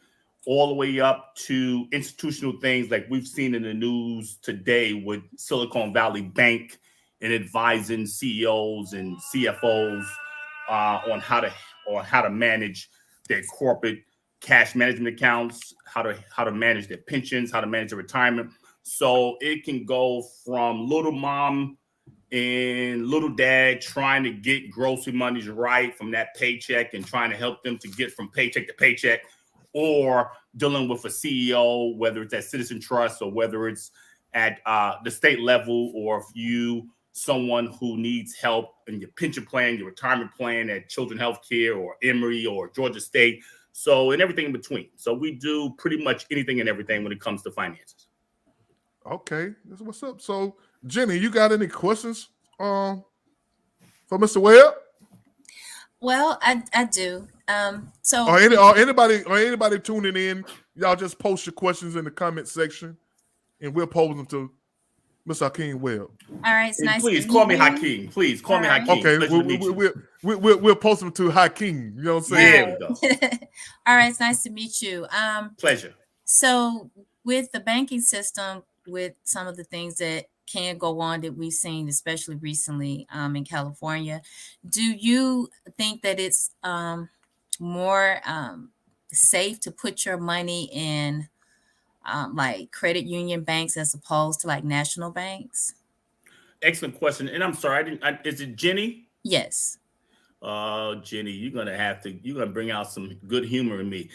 all the way up to institutional things like we've seen in the news today with Silicon Valley Bank and advising CEOs and CFOs on how to manage their corporate cash management accounts, how to manage their pensions, how to manage their retirement. So it can go from little mom and little dad trying to get grocery monies right from that paycheck and trying to help them to get from paycheck to paycheck, or dealing with a CEO, whether it's at Citizen Trust or whether it's at the state level, or if you someone who needs help in your pension plan, your retirement plan at Children Healthcare or Emory or Georgia State. So, and everything in between. So we do pretty much anything and everything when it comes to finances. Okay, that's what's up. So, Jenny, you got any questions for Mr. Webb? Well, I do. So Or anybody tuning in, y'all just post your questions in the comment section, and we'll pose them to Mr. Hakeem Webb. all right, it's And nice. please to call meet me you. Hakeem. Please call me All right. Hakeem. Okay, Pleasure to meet you. we'll post them to Hakeem. You know what I'm saying? There we go. All right, it's nice to meet you. Pleasure. So with the banking system, with some of the things that can go on that we've seen, especially recently in California, do you think that it's more safe to put your money in like credit union banks as opposed to like national banks? Excellent question. And I'm sorry, is it Jenny? Yes. Jenny, you're gonna bring out some good humor in me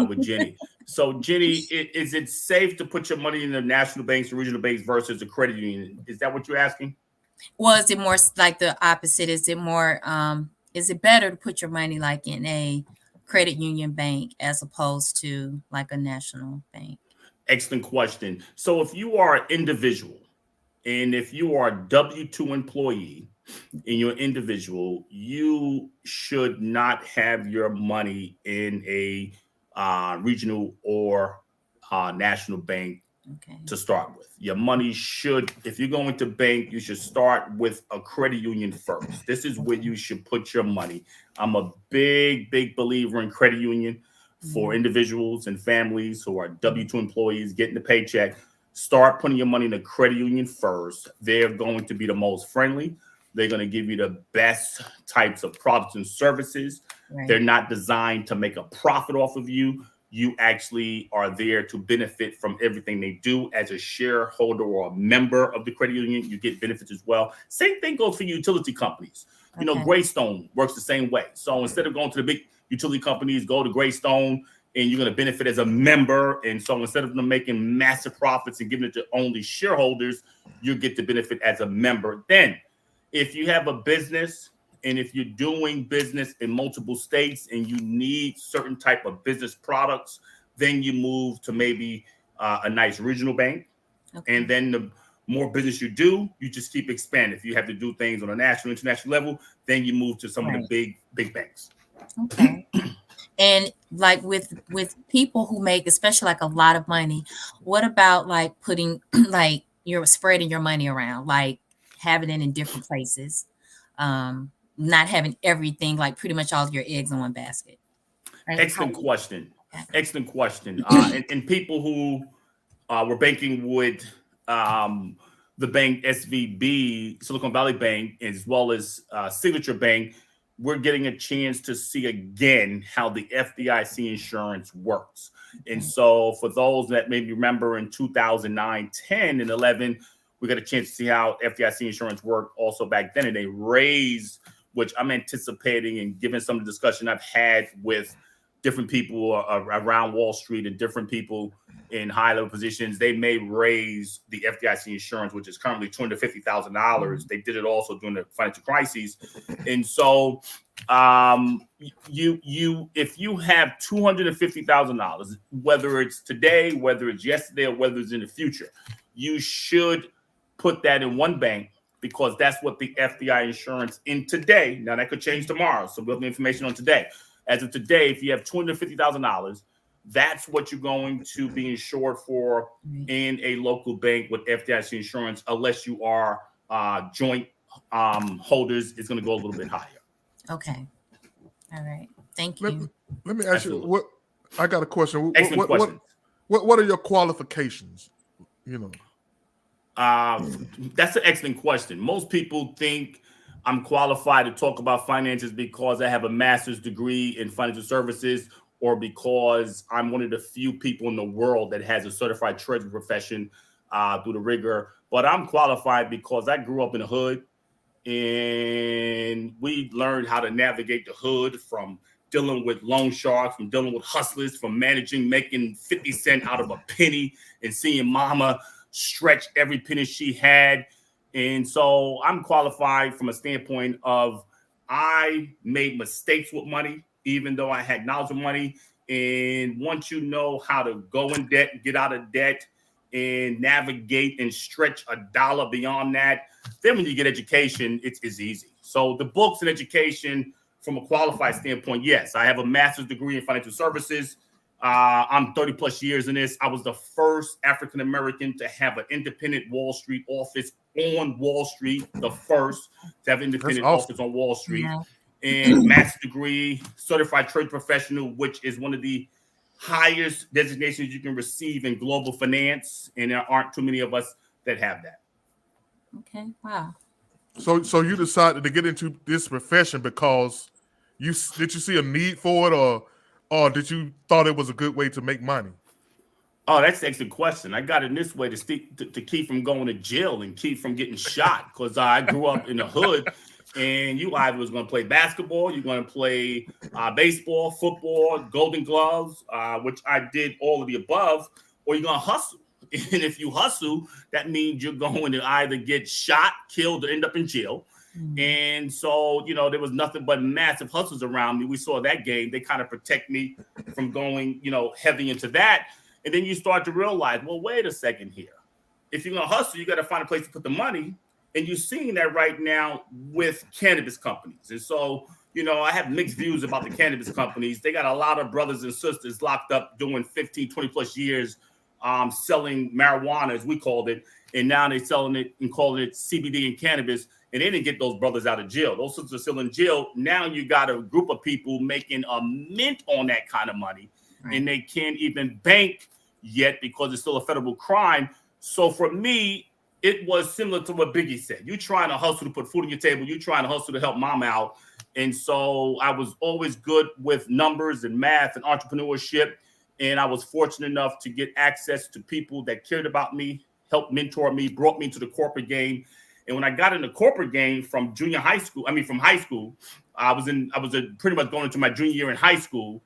with Jenny. So, Jenny, is it safe to put your money in the national banks, the regional banks versus the credit union? Is that what you're asking? Well, is it more like the opposite? Is it better to put your money like in a credit union bank as opposed to like a national bank? Excellent question. So if you are an individual and if you are a W-2 employee and you're an individual, you should not have your money in a regional or national bank Okay. to start with. Your money should, if you're going to bank, you should start with a credit union first. This is where you should put your money. I'm a big believer in credit union for individuals and families who are W-2 employees getting the paycheck. Start putting your money in a credit union first. They're going to be the most friendly. They're going to give you the best types of products and services. Right. They're not designed to make a profit off of you. You actually are there to benefit from everything they do. As a shareholder or a member of the credit union, you get benefits as well. Same thing goes for utility companies. You know, Greystone works the same way. So instead of going to the big utility companies, go to Greystone and you're going to benefit as a member. And so instead of them making massive profits and giving it to only shareholders, you get the benefit as a member. Then if you have a business and if you're doing business in multiple states and you need certain type of business products, then you move to maybe a nice regional bank. Okay. And then the more business you do, you just keep expanding. If you have to do things on a national, international level, then you move to some of the big banks. Okay. And like with people who make, especially like a lot of money, what about like putting like you're spreading your money around, like having it in different places? Not having everything, like pretty much all of your eggs in one basket. Right? Excellent question. Excellent question. And people who were banking with the bank SVB, Silicon Valley Bank, as well as Signature Bank, we're getting a chance to see again how the FDIC insurance works. And so for those that maybe remember in 2009, 10, and 11, we got a chance to see how FDIC insurance worked also back then. And they raised, which I'm anticipating and given some of the discussion I've had with different people around Wall Street and different people in high-level positions, they may raise the FDIC insurance, which is currently $250,000. They did it also during the financial crisis. And so if you have $250,000, whether it's today, whether it's yesterday, or whether it's in the future, you should put that in one bank because that's what the FDIC insurance in today. Now that could change tomorrow. So we'll have the information on today. As of today, if you have $250,000, that's what you're going to be insured for in a local bank with FDIC insurance, unless you are joint holders. It's going to go a little bit higher. Okay. All right. Thank you. Let me ask you what. I got a question. Excellent question. What are your qualifications? You know. That's an excellent question. Most people think I'm qualified to talk about finances because I have a master's degree in financial services or because I'm one of the few people in the world that has a certified treasury profession through the rigor. But I'm qualified because I grew up in the hood and we learned how to navigate the hood, from dealing with loan sharks, from dealing with hustlers, from making 50 cents out of a penny and seeing mama stretch every penny she had. And so I'm qualified from a standpoint of I made mistakes with money, even though I had knowledge of money. And once you know how to go in debt, get out of debt, and navigate and stretch a dollar beyond that, then when you get education, it's easy. So the books and education from a qualified standpoint, yes, I have a master's degree in financial services. I'm 30 plus years in this. I was the first African-American to have an independent Wall Street office on Wall Street, the first to have independent office on Wall Street. Yeah. And master's degree, certified trade professional, which is one of the highest designations you can receive in global finance. And there aren't too many of us that have that. Okay. Wow. So you decided to get into this profession because did you see a need for it, or did you thought it was a good way to make money? Oh, that's an excellent question. I got in this way to keep from going to jail and keep from getting shot, because I grew up in the hood, and you either was going to play basketball, you're going to play baseball, football, Golden Gloves, which I did all of the above, or you're going to hustle. And if you hustle, that means you're going to either get shot, killed, or end up in jail. And so, there was nothing but massive hustles around me. We saw that game. They kind of protect me from going, heavy into that. And then you start to realize, well, wait a second here. If you're going to hustle, you got to find a place to put the money. And you're seeing that right now with cannabis companies. And so, I have mixed views about the cannabis companies. They got a lot of brothers and sisters locked up doing 15, 20 plus years selling marijuana, as we called it. And now they're selling it and calling it CBD and cannabis. And they didn't get those brothers out of jail. Those sisters are still in jail. Now you got a group of people making a mint on that kind of money. Right. And they can't even bank yet because it's still a federal crime. So for me, it was similar to what Biggie said. You're trying to hustle to put food on your table. You're trying to hustle to help mom out. And so I was always good with numbers and math and entrepreneurship. And I was fortunate enough to get access to people that cared about me, helped mentor me, brought me to the corporate game. And when I got in the corporate game from high school, I was pretty much going into my junior year in high school.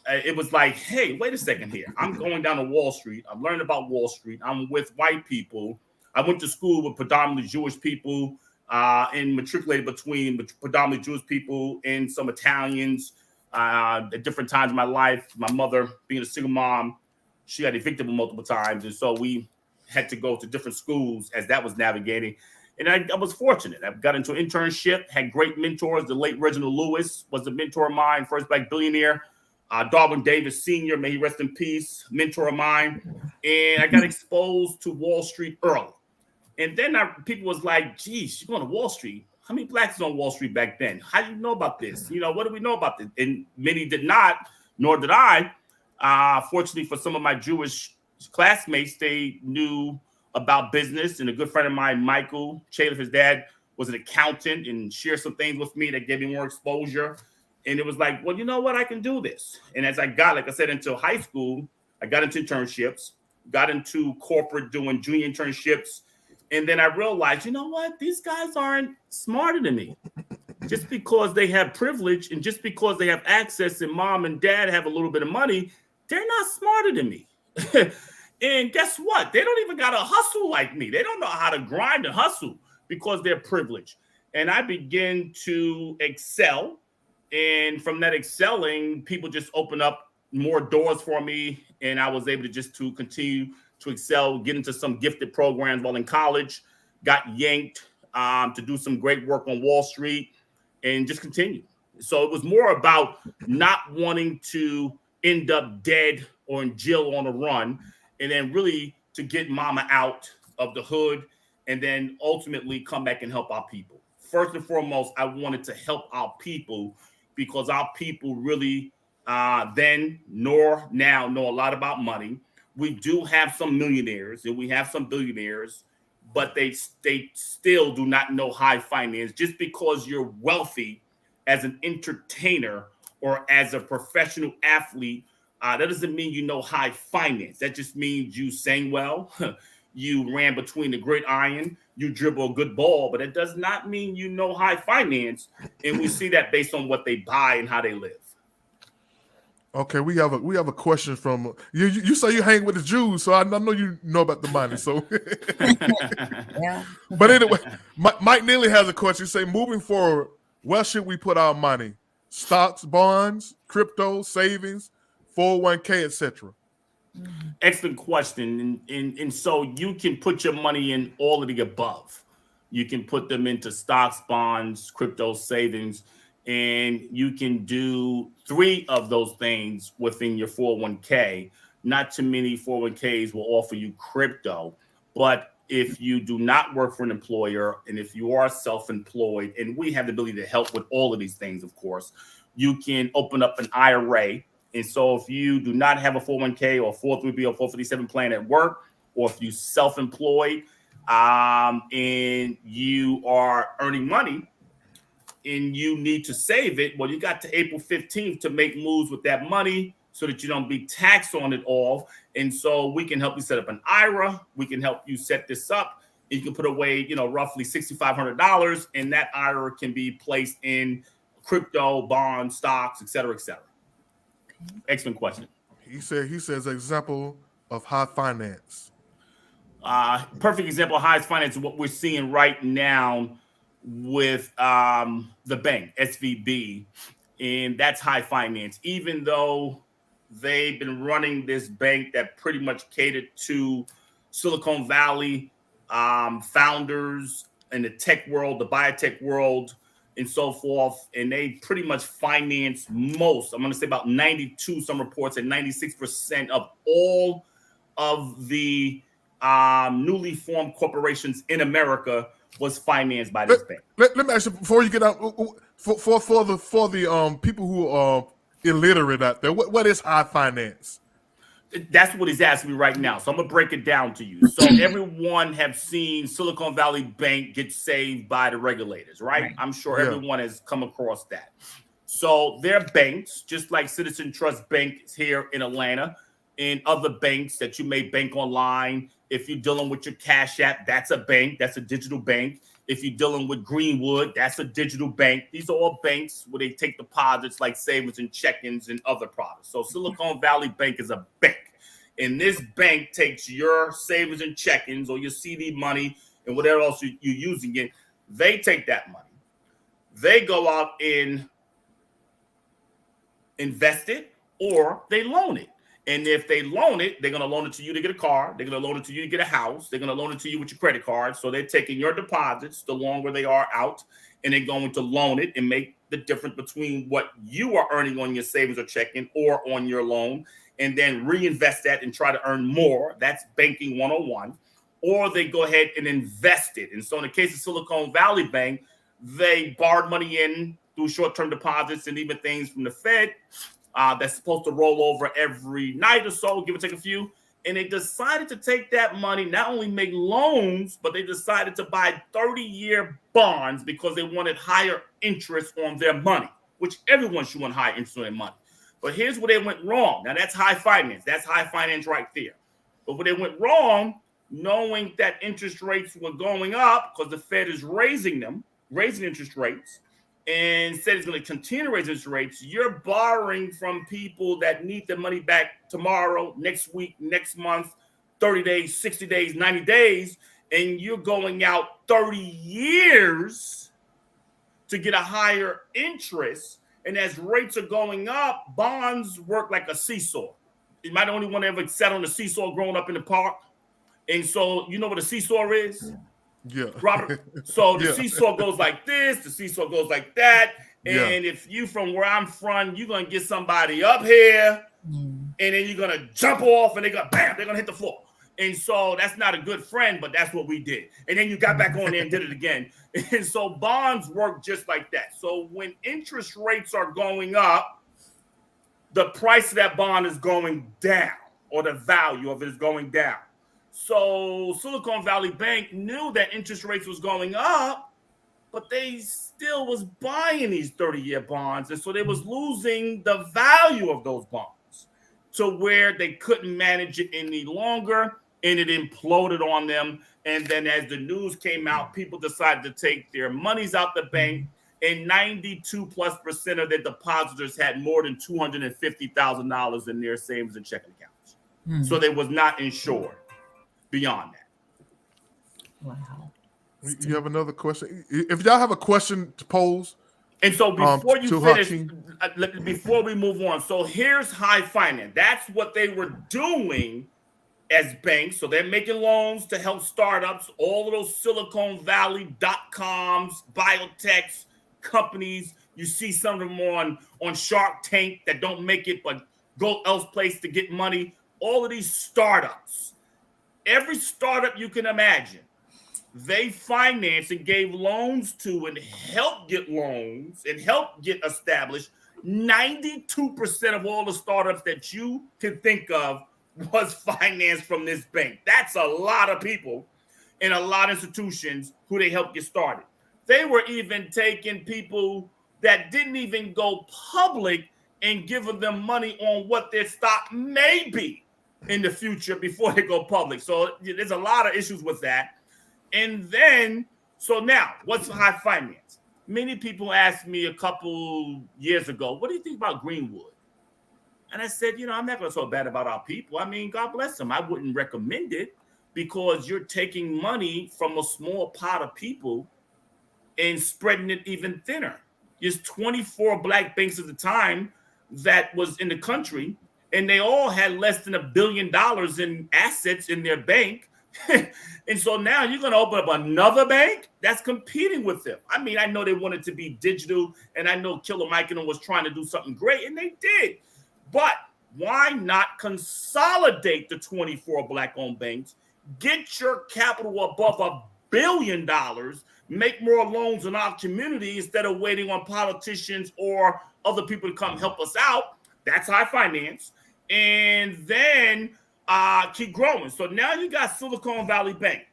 It was like, hey, wait a second here. I'm going down to Wall Street. I'm learning about Wall Street. I'm with white people. I went to school with predominantly Jewish people and matriculated between predominantly Jewish people and some Italians at different times in my life. My mother, being a single mom, she got evicted multiple times. And so we had to go to different schools as that was navigating. And I was fortunate. I got into an internship, had great mentors. The late Reginald Lewis was a mentor of mine, first black billionaire. Darwin Davis Sr., may he rest in peace, mentor of mine. And I got exposed to Wall Street early. And then people was like, geez, you're going to Wall Street. How many blacks on Wall Street back then? How do you know about this? What do we know about this? And many did not, nor did I. Fortunately for some of my Jewish classmates, they knew about business. And a good friend of mine, Michael Chalif, his dad, was an accountant and shared some things with me that gave me more exposure. And it was like, well, you know what? I can do this. And as I got, like I said, into high school, I got into internships, got into corporate doing junior internships. And then I realized, you know what? These guys aren't smarter than me. Just because they have privilege and just because they have access and mom and dad have a little bit of money, they're not smarter than me. And guess what? They don't even got to hustle like me. They don't know how to grind and hustle because they're privileged. And I began to excel. And from that excelling, people just opened up more doors for me. And I was able to continue to excel, get into some gifted programs while in college, got yanked to do some great work on Wall Street and just continue. So it was more about not wanting to end up dead or in jail on a run, and then really to get mama out of the hood and then ultimately come back and help our people. First and foremost, I wanted to help our people because our people really then nor now know a lot about money. We do have some millionaires and we have some billionaires, but they still do not know high finance. Just because you're wealthy as an entertainer or as a professional athlete, that doesn't mean you know high finance. That just means you sang well, you ran between the gridiron, you dribble a good ball, but it does not mean you know high finance. And we see that based on what they buy and how they live. Okay, we have a question from you. You say you hang with the Jews, so I know you know about the money. So, Yeah. but anyway, Mike Neely has a question. He say, moving forward, where should we put our money? Stocks, bonds, crypto, savings, 401k, etc. Excellent question. And so you can put your money in all of the above. You can put them into stocks, bonds, crypto, savings, and you can do 3 of those things within your 401k. Not too many 401ks will offer you crypto, but if you do not work for an employer and if you are self-employed, and we have the ability to help with all of these things, of course, you can open up an IRA. And so if you do not have a 401k or 403b or 457 plan at work, or if you self-employed and you are earning money and you need to save it, well, you got to April 15th to make moves with that money so that you don't be taxed on it all. And so we can help you set up an IRA. We can help you set this up. And you can put away, roughly $6,500, and that IRA can be placed in crypto, bonds, stocks, et cetera, et cetera. Excellent question. He says example of high finance. Perfect example of highest finance is what we're seeing right now with the bank, SVB, and that's high finance. Even though they've been running this bank that pretty much catered to Silicon Valley founders in the tech world, the biotech world, and so forth, and they pretty much finance most, I'm going to say about 92, some reports at 96% of all of the newly formed corporations in America was financed by this bank. Let me ask you before you get out, for the people who are illiterate out there, what is high finance? That's what he's asking me right now. So I'm going to break it down to you. So everyone have seen Silicon Valley Bank get saved by the regulators, right? I'm sure everyone has come across that. So they're banks, just like Citizen Trust Bank is here in Atlanta, and other banks that you may bank online. If you're dealing with your Cash App, that's a bank. That's a digital bank. If you're dealing with Greenwood, that's a digital bank. These are all banks where they take deposits like savings and check-ins and other products. So Silicon Valley Bank is a bank. And this bank takes your savings and check-ins or your CD money and whatever else you're using it. They take that money. They go out and invest it or they loan it. And if they loan it, they're going to loan it to you to get a car. They're going to loan it to you to get a house. They're going to loan it to you with your credit card. So they're taking your deposits the longer they are out, and they're going to loan it and make the difference between what you are earning on your savings or checking or on your loan, and then reinvest that and try to earn more. That's banking 101. Or they go ahead and invest it. And so in the case of Silicon Valley Bank, they borrowed money in through short-term deposits and even things from the Fed that's supposed to roll over every night or so, give or take a few. And they decided to take that money, not only make loans, but they decided to buy 30-year bonds because they wanted higher interest on their money, which everyone should want high interest on their money. But here's where they went wrong. Now, that's high finance. That's high finance right there. But where they went wrong, knowing that interest rates were going up because the Fed is raising interest rates, and said it's going to continue to raise interest rates, you're borrowing from people that need their money back tomorrow, next week, next month, 30 days, 60 days, 90 days, and you're going out 30 years to get a higher interest. And as rates are going up, bonds work like a seesaw. You might only want to ever sat on the seesaw growing up in the park. And so you know what a seesaw is? Yeah. Robert. So the seesaw goes like this, the seesaw goes like that. And if you from where I'm from, you're going to get somebody up here and then you're going to jump off and they're going to hit the floor. And so that's not a good friend, but that's what we did. And then you got back on there and did it again. And so bonds work just like that. So when interest rates are going up, the price of that bond is going down, or the value of it is going down. So Silicon Valley Bank knew that interest rates was going up, but they still was buying these 30-year bonds. And so they was losing the value of those bonds to where they couldn't manage it any longer, and it imploded on them. And then as the news came out, people decided to take their monies out the bank and 92+% of their depositors had more than $250,000 in their savings and checking accounts. So they was not insured beyond that. Wow. You have another question? If y'all have a question to pose. And so before you finish, Hakeem, before we move on, so here's high finance. That's what they were doing as banks. So they're making loans to help startups, all of those Silicon Valley .coms, biotechs, companies. You see some of them on Shark Tank that don't make it but go else place to get money. All of these startups, every startup you can imagine, they financed and gave loans to and helped get loans and helped get established. 92% of all the startups that you can think of was financed from this bank. That's a lot of people and a lot of institutions who they helped get started. They were even taking people that didn't even go public and giving them money on what their stock may be in the future before they go public. So there's a lot of issues with that. And then, so now, what's high finance? Many people asked me a couple years ago, what do you think about Greenwood? And I said, I'm not going to talk bad about our people. I mean, God bless them. I wouldn't recommend it because you're taking money from a small pot of people and spreading it even thinner. There's 24 black banks at the time that was in the country, and they all had less than $1 billion in assets in their bank. And so now you're going to open up another bank that's competing with them. I mean, I know they wanted to be digital, and I know Killer Mike and them was trying to do something great, and they did. But why not consolidate the 24 black-owned banks, get your capital above $1 billion, make more loans in our community instead of waiting on politicians or other people to come help us out? That's high finance. And then keep growing. So now you got Silicon Valley Bank.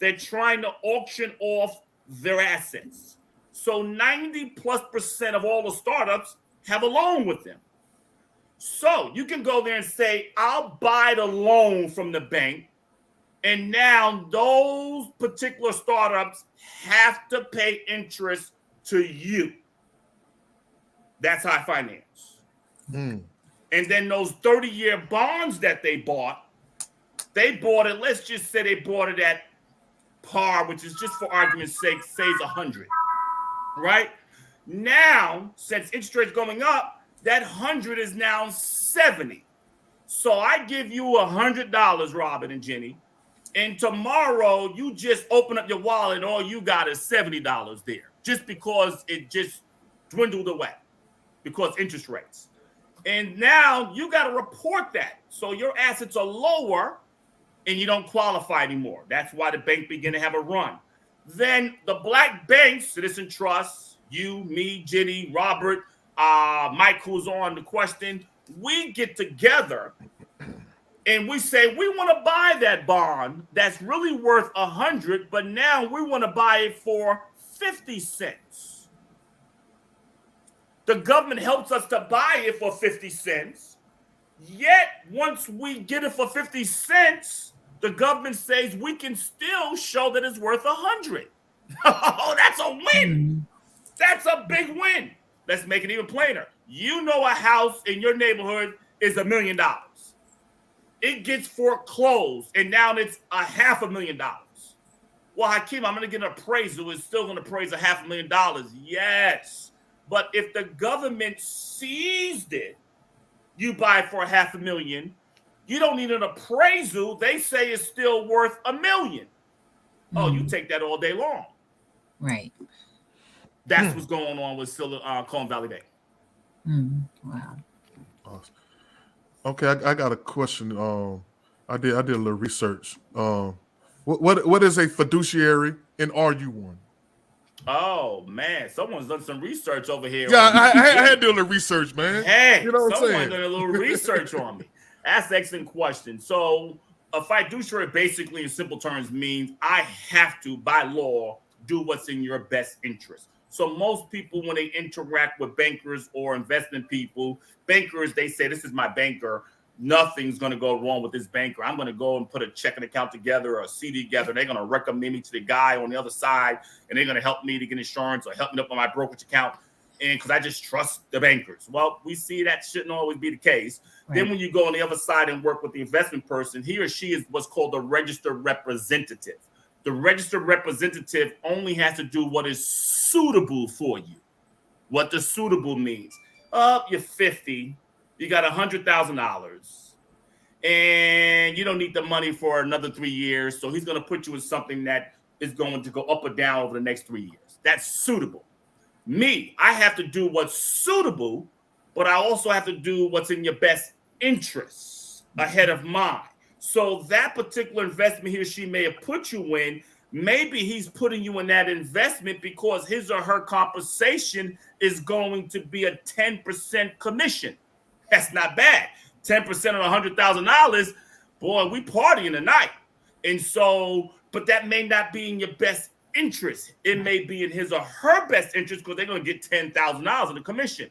They're trying to auction off their assets. So 90+% of all the startups have a loan with them. So you can go there and say, I'll buy the loan from the bank. And now those particular startups have to pay interest to you. That's high finance. And then those 30-year bonds that they bought it, let's just say they bought it at par, which is just for argument's sake, says 100, right? Now, since interest rates going up, that 100 is now 70. So I give you $100, Robin and Jenny, and tomorrow you just open up your wallet and all you got is $70 there, just because it just dwindled away because interest rates. And now you got to report that. So your assets are lower and you don't qualify anymore. That's why the bank began to have a run. Then the black banks, Citizen Trust, you, me, Jenny, Robert, Mike, who's on the question, we get together and we say, we want to buy that bond that's really worth 100, but now we want to buy it for 50 cents. The government helps us to buy it for 50 cents. Yet, once we get it for 50 cents, the government says we can still show that it's worth 100. Oh, that's a win. That's a big win. Let's make it even plainer. You know a house in your neighborhood is $1 million. It gets foreclosed, and now it's $500,000. Well, Hakeem, I'm going to get an appraisal. It's still going to appraise $500,000. Yes. But if the government seized it, you buy it for $500,000. You don't need an appraisal. They say it's still worth $1 million. Oh, you take that all day long. Right. That's what's going on with Silicon Valley Bank. Wow. Awesome. Okay, I got a question. I did a little research. What is a fiduciary, and are you one? Oh man, someone's done some research over here. Yeah, I had to do a little research, man. Hey, you know what I'm saying? Done a little research on me. That's an excellent question. So a fiduciary basically in simple terms means I have to, by law, do what's in your best interest. So most people, when they interact with bankers or investment people, bankers, they say, this is my banker. nothing's going to go wrong with this banker. I'm going to go and put a checking account together or a CD together. They're going to recommend me to the guy on the other side, and they're going to help me to get insurance or help me up on my brokerage account. And because I just trust the bankers. Well, we see that shouldn't always be the case. Right. Then when you go on the other side and work with the investment person, he or she is what's called a registered representative. The registered representative only has to do what is suitable for you. What the suitable means. You're 50. You got $100,000 and you don't need the money for another 3 years. So he's going to put you in something that is going to go up or down over the next 3 years. That's suitable. Me, I have to do what's suitable, but I also have to do what's in your best interests ahead of mine. So that particular investment he or she may have put you in, maybe he's putting you in that investment because his or her compensation is going to be a 10% commission. That's not bad. 10% on $100,000, boy, we partying tonight. And so, but that may not be in your best interest. It may be in his or her best interest because they're going to get $10,000 in the commission.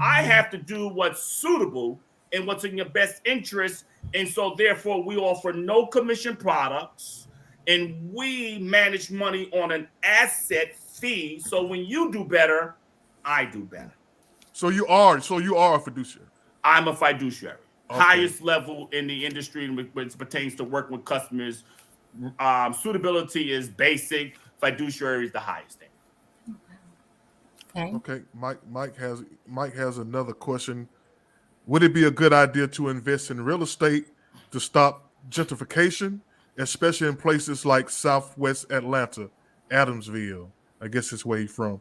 I have to do what's suitable and what's in your best interest. And so therefore we offer no commission products and we manage money on an asset fee. So when you do better, I do better. So you are a fiduciary. I'm a fiduciary. Okay. Highest level in the industry which pertains to working with customers. Suitability is basic. Fiduciary is the highest thing. Okay. Mike has another question. Would it be a good idea to invest in real estate to stop gentrification, especially in places like Southwest Atlanta, Adamsville? I guess it's where he's from.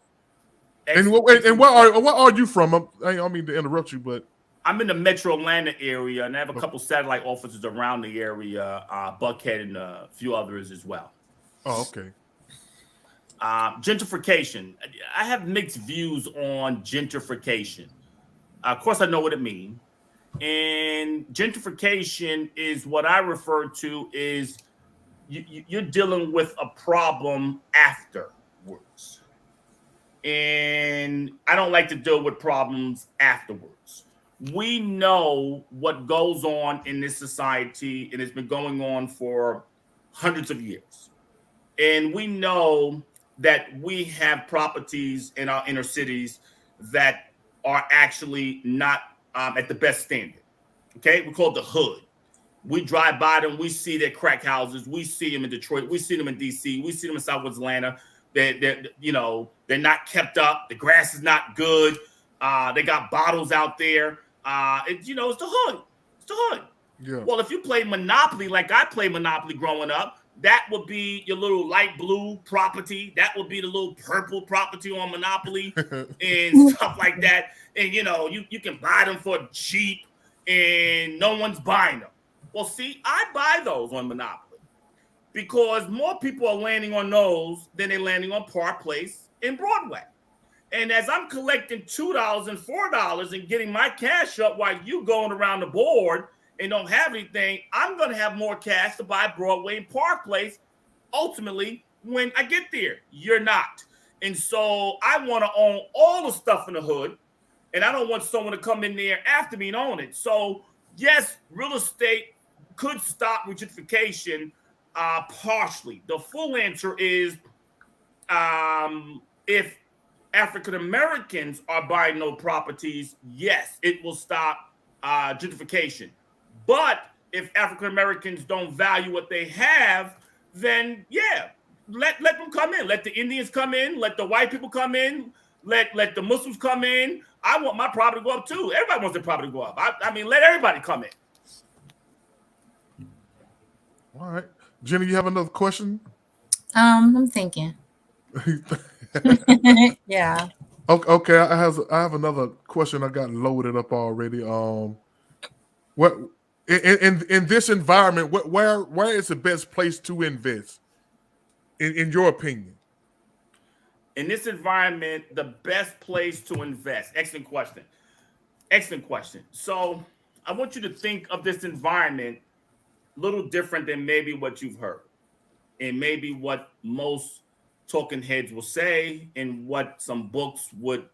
And where are you from? I don't mean to interrupt you, but I'm in the Metro Atlanta area, and I have a couple satellite offices around the area, Buckhead and a few others as well. Oh, okay. Gentrification. I have mixed views on gentrification. Of course, I know what it means. And gentrification is what I refer to is you're dealing with a problem afterwards. And I don't like to deal with problems afterwards. We know what goes on in this society, and it's been going on for hundreds of years. And we know that we have properties in our inner cities that are actually not at the best standard. Okay, we call it the hood. We drive by them, we see their crack houses, we see them in Detroit, we see them in DC, we see them in Southwest Atlanta. They're not kept up. The grass is not good. They got bottles out there. It's the hood. It's the hood. Yeah. Well, if you play Monopoly like I played Monopoly growing up, that would be your little light blue property. That would be the little purple property on Monopoly and stuff like that. And, you can buy them for cheap and no one's buying them. Well, see, I buy those on Monopoly because more people are landing on those than they're landing on Park Place and Broadway. And as I'm collecting $2 and $4 and getting my cash up while you going around the board and don't have anything, I'm going to have more cash to buy Broadway and Park Place ultimately when I get there. You're not. And so I want to own all the stuff in the hood, and I don't want someone to come in there after me and own it. So, yes, real estate could stop gentrification partially. The full answer is if African Americans are buying no properties, yes, it will stop gentrification. But if African Americans don't value what they have, then yeah, let them come in. Let the Indians come in. Let the white people come in. Let the Muslims come in. I want my property to go up too. Everybody wants their property to go up. I mean, let everybody come in. All right, Jenny, you have another question? I'm thinking. Yeah. Okay, I have another question. I got loaded up already. What in this environment? Where is the best place to invest? In your opinion? In this environment, the best place to invest. Excellent question. Excellent question. So I want you to think of this environment a little different than maybe what you've heard, and maybe what most talking heads will say, and what some books would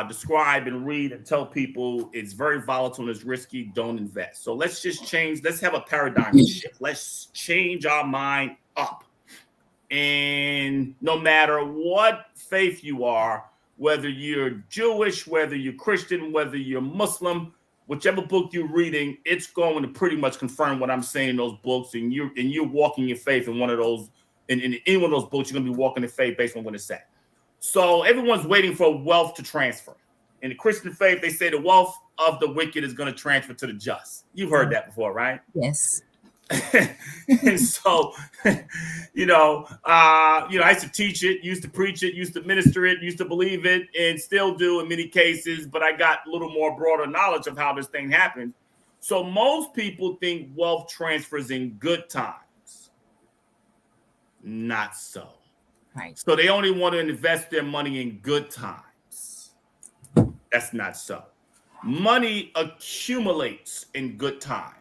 describe and read and tell people it's very volatile and it's risky, don't invest. So let's just change. Let's have a paradigm shift. Let's change our mind up. And no matter what faith you are, whether you're Jewish, whether you're Christian, whether you're Muslim, whichever book you're reading, it's going to pretty much confirm what I'm saying in those books. And you're walking your faith in one of those, in any one of those books, you're going to be walking in faith based on what it said. So everyone's waiting for wealth to transfer. In the Christian faith, they say the wealth of the wicked is going to transfer to the just. You've heard that before, right? Yes. And so, I used to teach it, used to preach it, used to minister it, used to believe it, and still do in many cases, but I got a little more broader knowledge of how this thing happens. So most people think wealth transfers in good times. Not so. Right. So they only want to invest their money in good times. That's not so. Money accumulates in good times.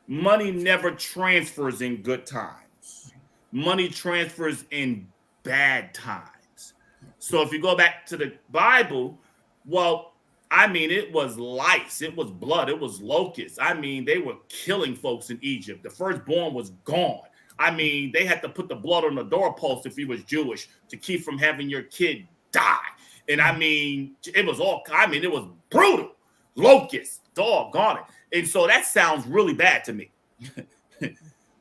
Money never transfers in good times. Money transfers in bad times. So if you go back to the Bible, well, I mean, it was lice, it was blood, it was locusts. I mean, they were killing folks in Egypt. The firstborn was gone. I mean, they had to put the blood on the doorpost if he was Jewish to keep from having your kid die. And I mean, it was brutal. Locusts, doggone it. And so that sounds really bad to me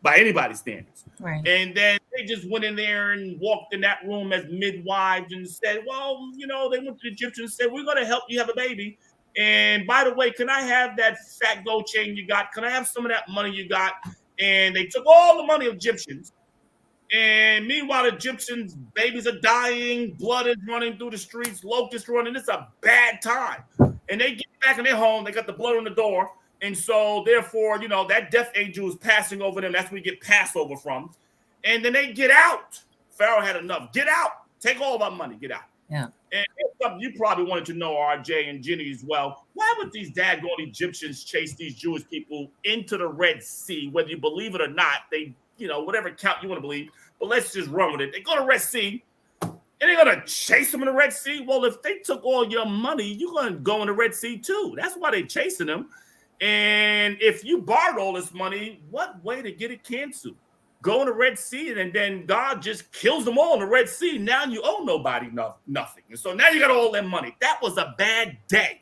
by anybody's standards. Right. And then they just went in there and walked in that room as midwives and said, well, they went to the Egyptians and said, we're going to help you have a baby. And by the way, can I have that fat gold chain you got? Can I have some of that money you got? And they took all the money of Egyptians. And meanwhile, Egyptians, babies are dying, blood is running through the streets, locusts running. It's a bad time. And they get back in their home. They got the blood on the door. And so, therefore, that death angel is passing over them. That's where we get Passover from. And then they get out. Pharaoh had enough. Get out. Take all of our money. Get out. Yeah. And it's something you probably wanted to know, RJ and Jenny as well. Why would these daggone Egyptians chase these Jewish people into the Red Sea? Whether you believe it or not, they, whatever count you want to believe, but let's just run with it. They go to the Red Sea, and they're going to chase them in the Red Sea. Well, if they took all your money, you're going to go in the Red Sea too. That's why they're chasing them. And if you borrowed all this money, what way to get it canceled? Go in the Red Sea, and then God just kills them all in the Red Sea. Now you owe nobody nothing. And so now you got all that money. That was a bad day.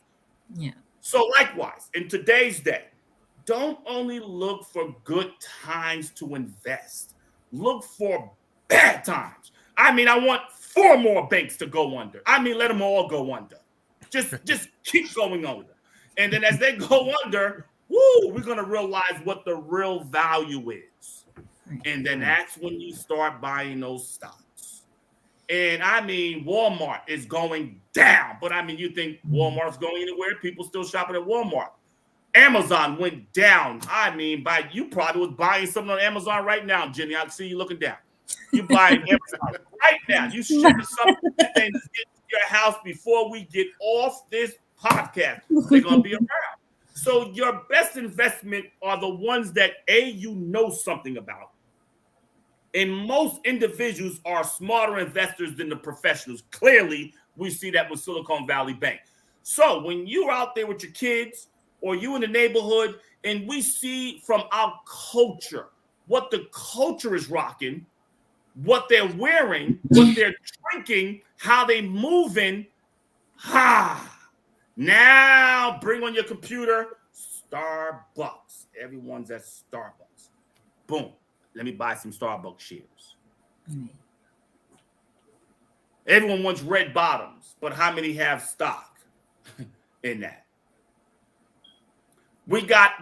Yeah. So likewise, in today's day, don't only look for good times to invest. Look for bad times. I mean, I want 4 more banks to go under. I mean, let them all go under. Just keep going under. And then as they go under, we're going to realize what the real value is. And then that's when you start buying those stocks. And I mean, Walmart is going down. But I mean, you think Walmart's going anywhere? People still shopping at Walmart. Amazon went down. I mean, you probably was buying something on Amazon right now, Jenny. I see you looking down. You buying Amazon right now. You shipping something to your house before we get off this podcast. They're going to be around. So your best investment are the ones that, you know something about. And most individuals are smarter investors than the professionals. Clearly, we see that with Silicon Valley Bank. So when you're out there with your kids or you in the neighborhood and we see from our culture what the culture is rocking, what they're wearing, what they're drinking, how they moving, now bring on your computer, Starbucks. Everyone's at Starbucks. Boom. Let me buy some Starbucks shares. Everyone wants red bottoms, but how many have stock in that? We got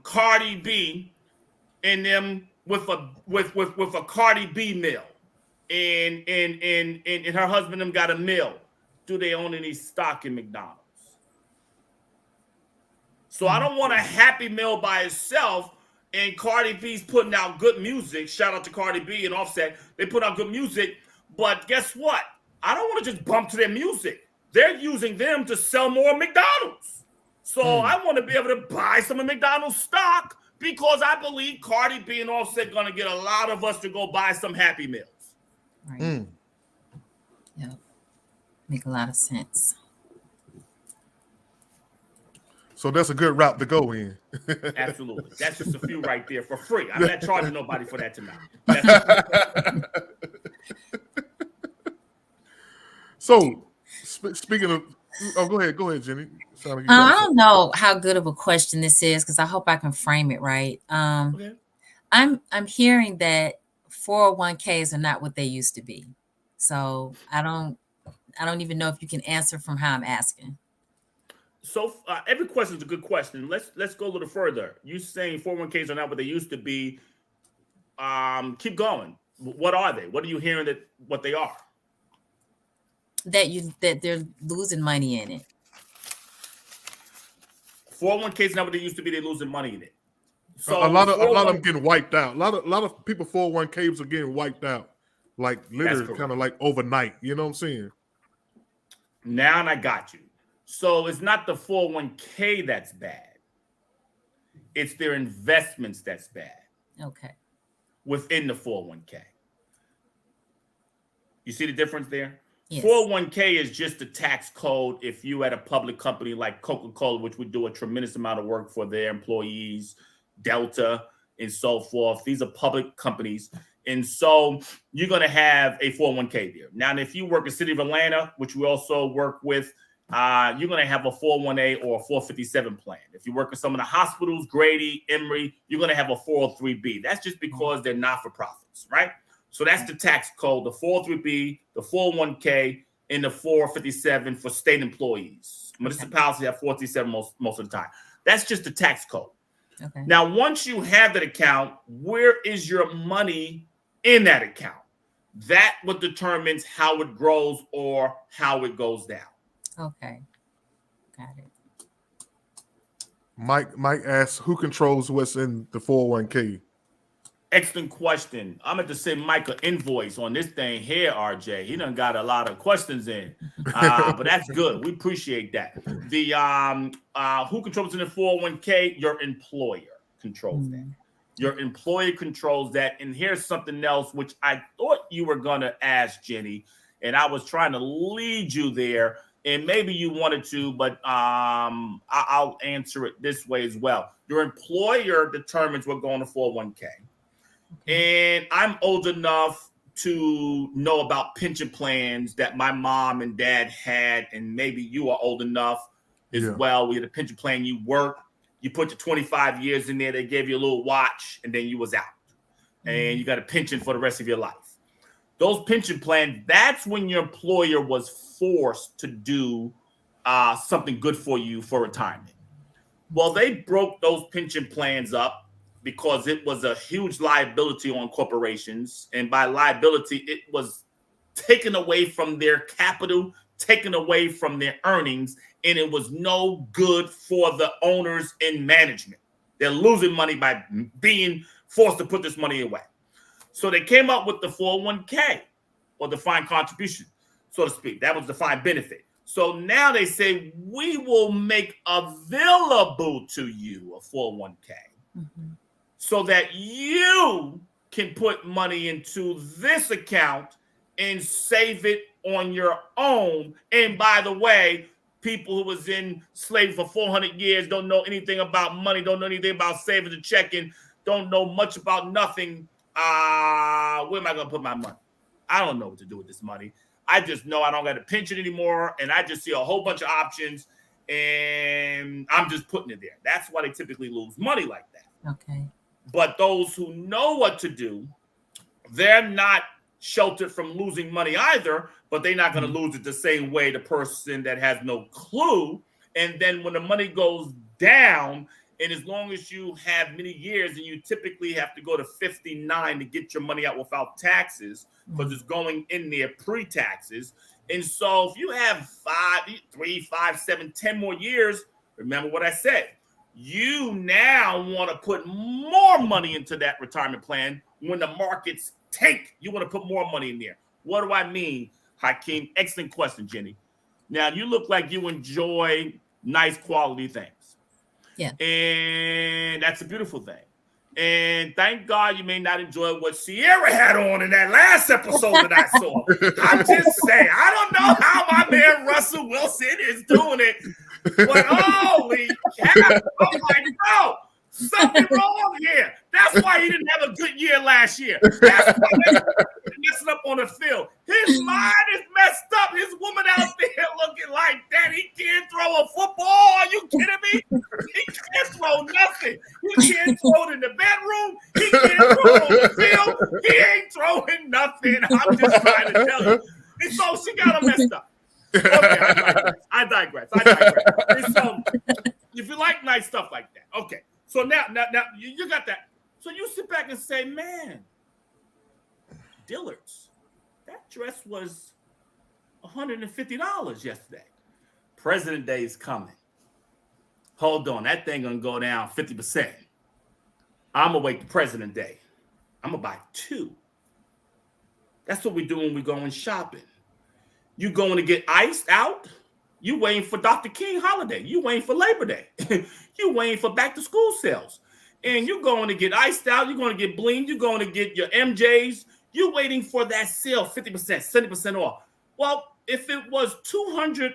Cardi B in them with a Cardi B mill, and her husband them got a mill. Do they own any stock in McDonald's? So I don't want a Happy Meal by itself. And Cardi B's putting out good music. Shout out to Cardi B and Offset. They put out good music. But guess what? I don't want to just bump to their music. They're using them to sell more McDonald's. So I want to be able to buy some of McDonald's stock because I believe Cardi B and Offset going to get a lot of us to go buy some Happy Meals. Right. Yeah. Make a lot of sense. So that's a good route to go in. Absolutely. That's just a few right there for free. I'm not charging nobody for that tonight. So speaking of, go ahead, Jenny. I don't know how good of a question this is because I hope I can frame it right. Okay. I'm hearing that 401ks are not what they used to be. So I don't even know if you can answer from how I'm asking. So every question is a good question. Let's go a little further. You saying 401ks are not what they used to be. Keep going. What are they? What are you hearing that what they are? That they're losing money in it. 401ks is not what they used to be. They're losing money in it. So a lot of them getting wiped out. A lot of people 401ks are getting wiped out, like literally kind of like overnight. You know what I'm saying? Now I got you. So it's not the 401k that's bad. It's their investments that's bad. Okay. Within the 401k. You see the difference there? Yes. 401k is just a tax code if you at a public company like Coca-Cola, which would do a tremendous amount of work for their employees, Delta, and so forth. These are public companies. And so you're going to have a 401k there. Now, if you work in the city of Atlanta, which we also work with, you're going to have a 401a or a 457 plan. If you work in some of the hospitals, Grady, Emory, you're going to have a 403b. That's just because they're not-for-profits, right? So that's the tax code, the 403b, the 401k, and the 457 for state employees. Municipalities have 437 most of the time. That's just the tax code. Okay. Now, once you have that account, where is your money in that account? That what determines how it grows or how it goes down. Okay. Got it. Mike asks, who controls what's in the 401k? Excellent question. I'm at to send Mike an invoice on this thing here, RJ. He done got a lot of questions in, but that's good. We appreciate that. The who controls in the 401k? Your employer controls that. Your employer controls that. And here's something else which I thought you were gonna ask, Jenny, and I was trying to lead you there, and maybe you wanted to, but I'll answer it this way as well. Your employer determines what going to 401k. And I'm old enough to know about pension plans that my mom and dad had, and maybe you are old enough as well. We had a pension plan. You work, you put your 25 years in there. They gave you a little watch, and then you was out, and you got a pension for the rest of your life. Those pension plans, that's when your employer was forced to do something good for you for retirement. Well, they broke those pension plans up because it was a huge liability on corporations. And by liability, it was taken away from their capital, taken away from their earnings, and it was no good for the owners and management. They're losing money by being forced to put this money away. So they came up with the 401k, or defined contribution, so to speak. That was the defined benefit. So now they say, we will make available to you a 401k. So that you can put money into this account and save it on your own. And by the way, people who was in slavery for 400 years don't know anything about money, don't know anything about saving and checking, don't know much about nothing. Where am I going to put my money? I don't know what to do with this money. I just know I don't got a pension anymore, and I just see a whole bunch of options, and I'm just putting it there. That's why they typically lose money like that. Okay. But those who know what to do, they're not sheltered from losing money either, but they're not going to lose it the same way the person that has no clue. And then when the money goes down, and as long as you have many years, and you typically have to go to 59 to get your money out without taxes, because it's going in there pre-taxes. And so if you have 3, 5, 7, 10 more years, remember what I said. You now want to put more money into that retirement plan when the markets tank. You want to put more money in there. What do I mean, Hakeem? Excellent question, Jenny. Now, you look like you enjoy nice quality things. Yeah. And that's a beautiful thing. And thank God you may not enjoy what Sierra had on in that last episode that I saw. I'm just saying, I don't know how my man Russell Wilson is doing it, but holy cow, I'm like, no, something wrong here. That's why he didn't have a good year last year. That's why he's messing up on the field. His mind is messed up. His woman out there looking like that. He can't throw a football. Are you kidding me? He can't throw nothing. He can't throw it in the bedroom. He can't throw it on the field. He ain't throwing nothing. I'm just trying to tell you. And so she got him messed up. Okay, I digress. And so if you like nice stuff like that, okay. So now you got that. So you sit back and say, man, Dillard's, that dress was $150 yesterday. President Day is coming. Hold on, that thing gonna go down 50%. I'm gonna wait to President Day. I'm gonna buy 2. That's what we do when we going shopping. You going to get iced out? You waiting for Dr. King holiday. You waiting for Labor Day. You waiting for back to school sales. And you're going to get iced out. You're going to get bling. You're going to get your MJs. You're waiting for that sale, 50%, 70% off. Well, if it was $200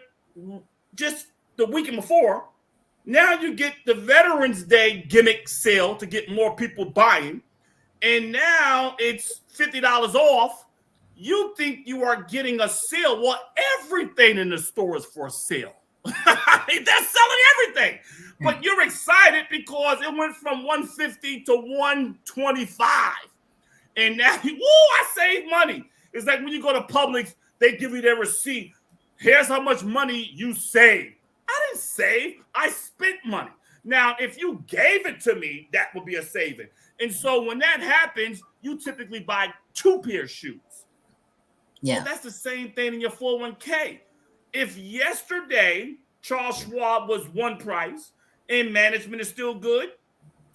just the weekend before, now you get the Veterans Day gimmick sale to get more people buying. And now it's $50 off. You think you are getting a sale. Well, everything in the store is for sale. They're selling everything. But you're excited because it went from $150 to $125. And now, I saved money. It's like when you go to Publix, they give you their receipt. Here's how much money you saved. I didn't save. I spent money. Now, if you gave it to me, that would be a saving. And so when that happens, you typically buy 2 pair of shoes. Yeah. Well, that's the same thing in your 401k. If yesterday Charles Schwab was one price and management is still good,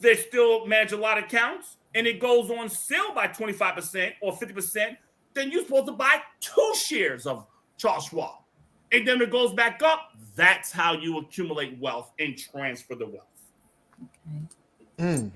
they still manage a lot of accounts, and it goes on sale by 25% or 50%, then you're supposed to buy 2 shares of Charles Schwab. And then it goes back up. That's how you accumulate wealth and transfer the wealth. Okay.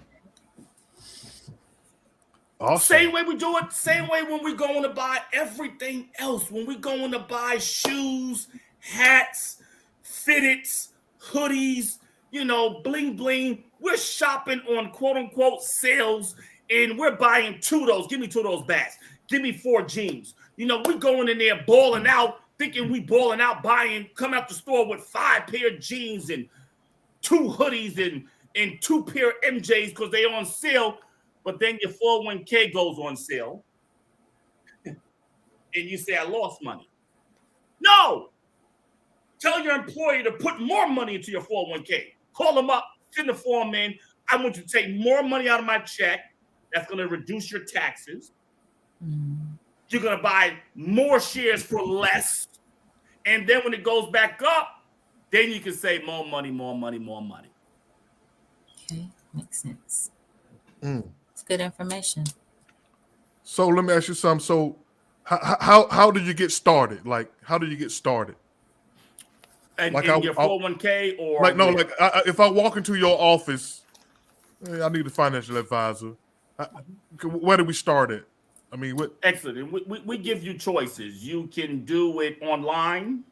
Awesome. Same way we do it. Same way when we're going to buy everything else. When we're going to buy shoes, hats, fitteds, hoodies, bling bling. We're shopping on quote unquote sales, and we're buying 2 of those. Give me 2 of those bats. Give me 4 jeans. We're going in there balling out, thinking we balling out, come out the store with 5 pair of jeans and 2 hoodies and 2 pair of MJs because they're on sale. But then your 401k goes on sale, and you say, I lost money. No! Tell your employer to put more money into your 401k. Call them up, send the form in. I want you to take more money out of my check. That's going to reduce your taxes. You're going to buy more shares for less. And then when it goes back up, then you can say more money, more money, more money. Okay, makes sense. It's good information. So let me ask you something. So how did you get started? Like, how did you get started? And like in your 401k or if I walk into your office, I need a financial advisor. Where do we start at? I mean, what? Excellent. We give you choices. You can do it online,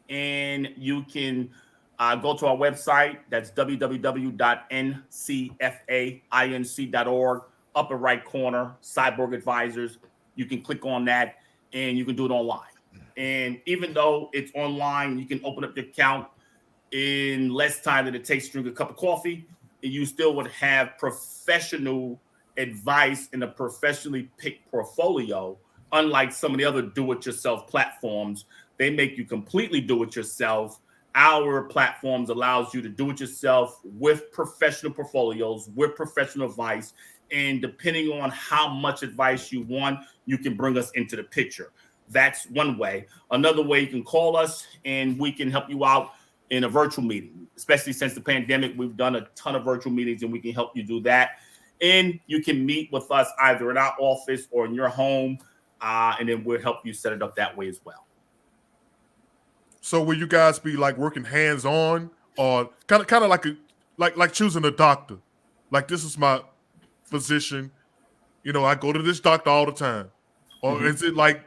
and you can go to our website. That's www.ncfainc.org. Upper right corner, Cyborg Advisors. You can click on that, and you can do it online. And even though it's online, you can open up your account in less time than it takes to drink a cup of coffee. And you still would have professional advice in a professionally picked portfolio, unlike some of the other do-it-yourself platforms. They make you completely do-it-yourself. Our platforms allows you to do it yourself with professional portfolios, with professional advice. And depending on how much advice you want, you can bring us into the picture. That's one way. Another way, you can call us and we can help you out in a virtual meeting. Especially since the pandemic, we've done a ton of virtual meetings and we can help you do that. And you can meet with us either in our office or in your home, and then we'll help you set it up that way as well. So will you guys be like working hands-on, or kind of like choosing a doctor? Like, this is my physician? You know, I go to this doctor all the time. Or is it like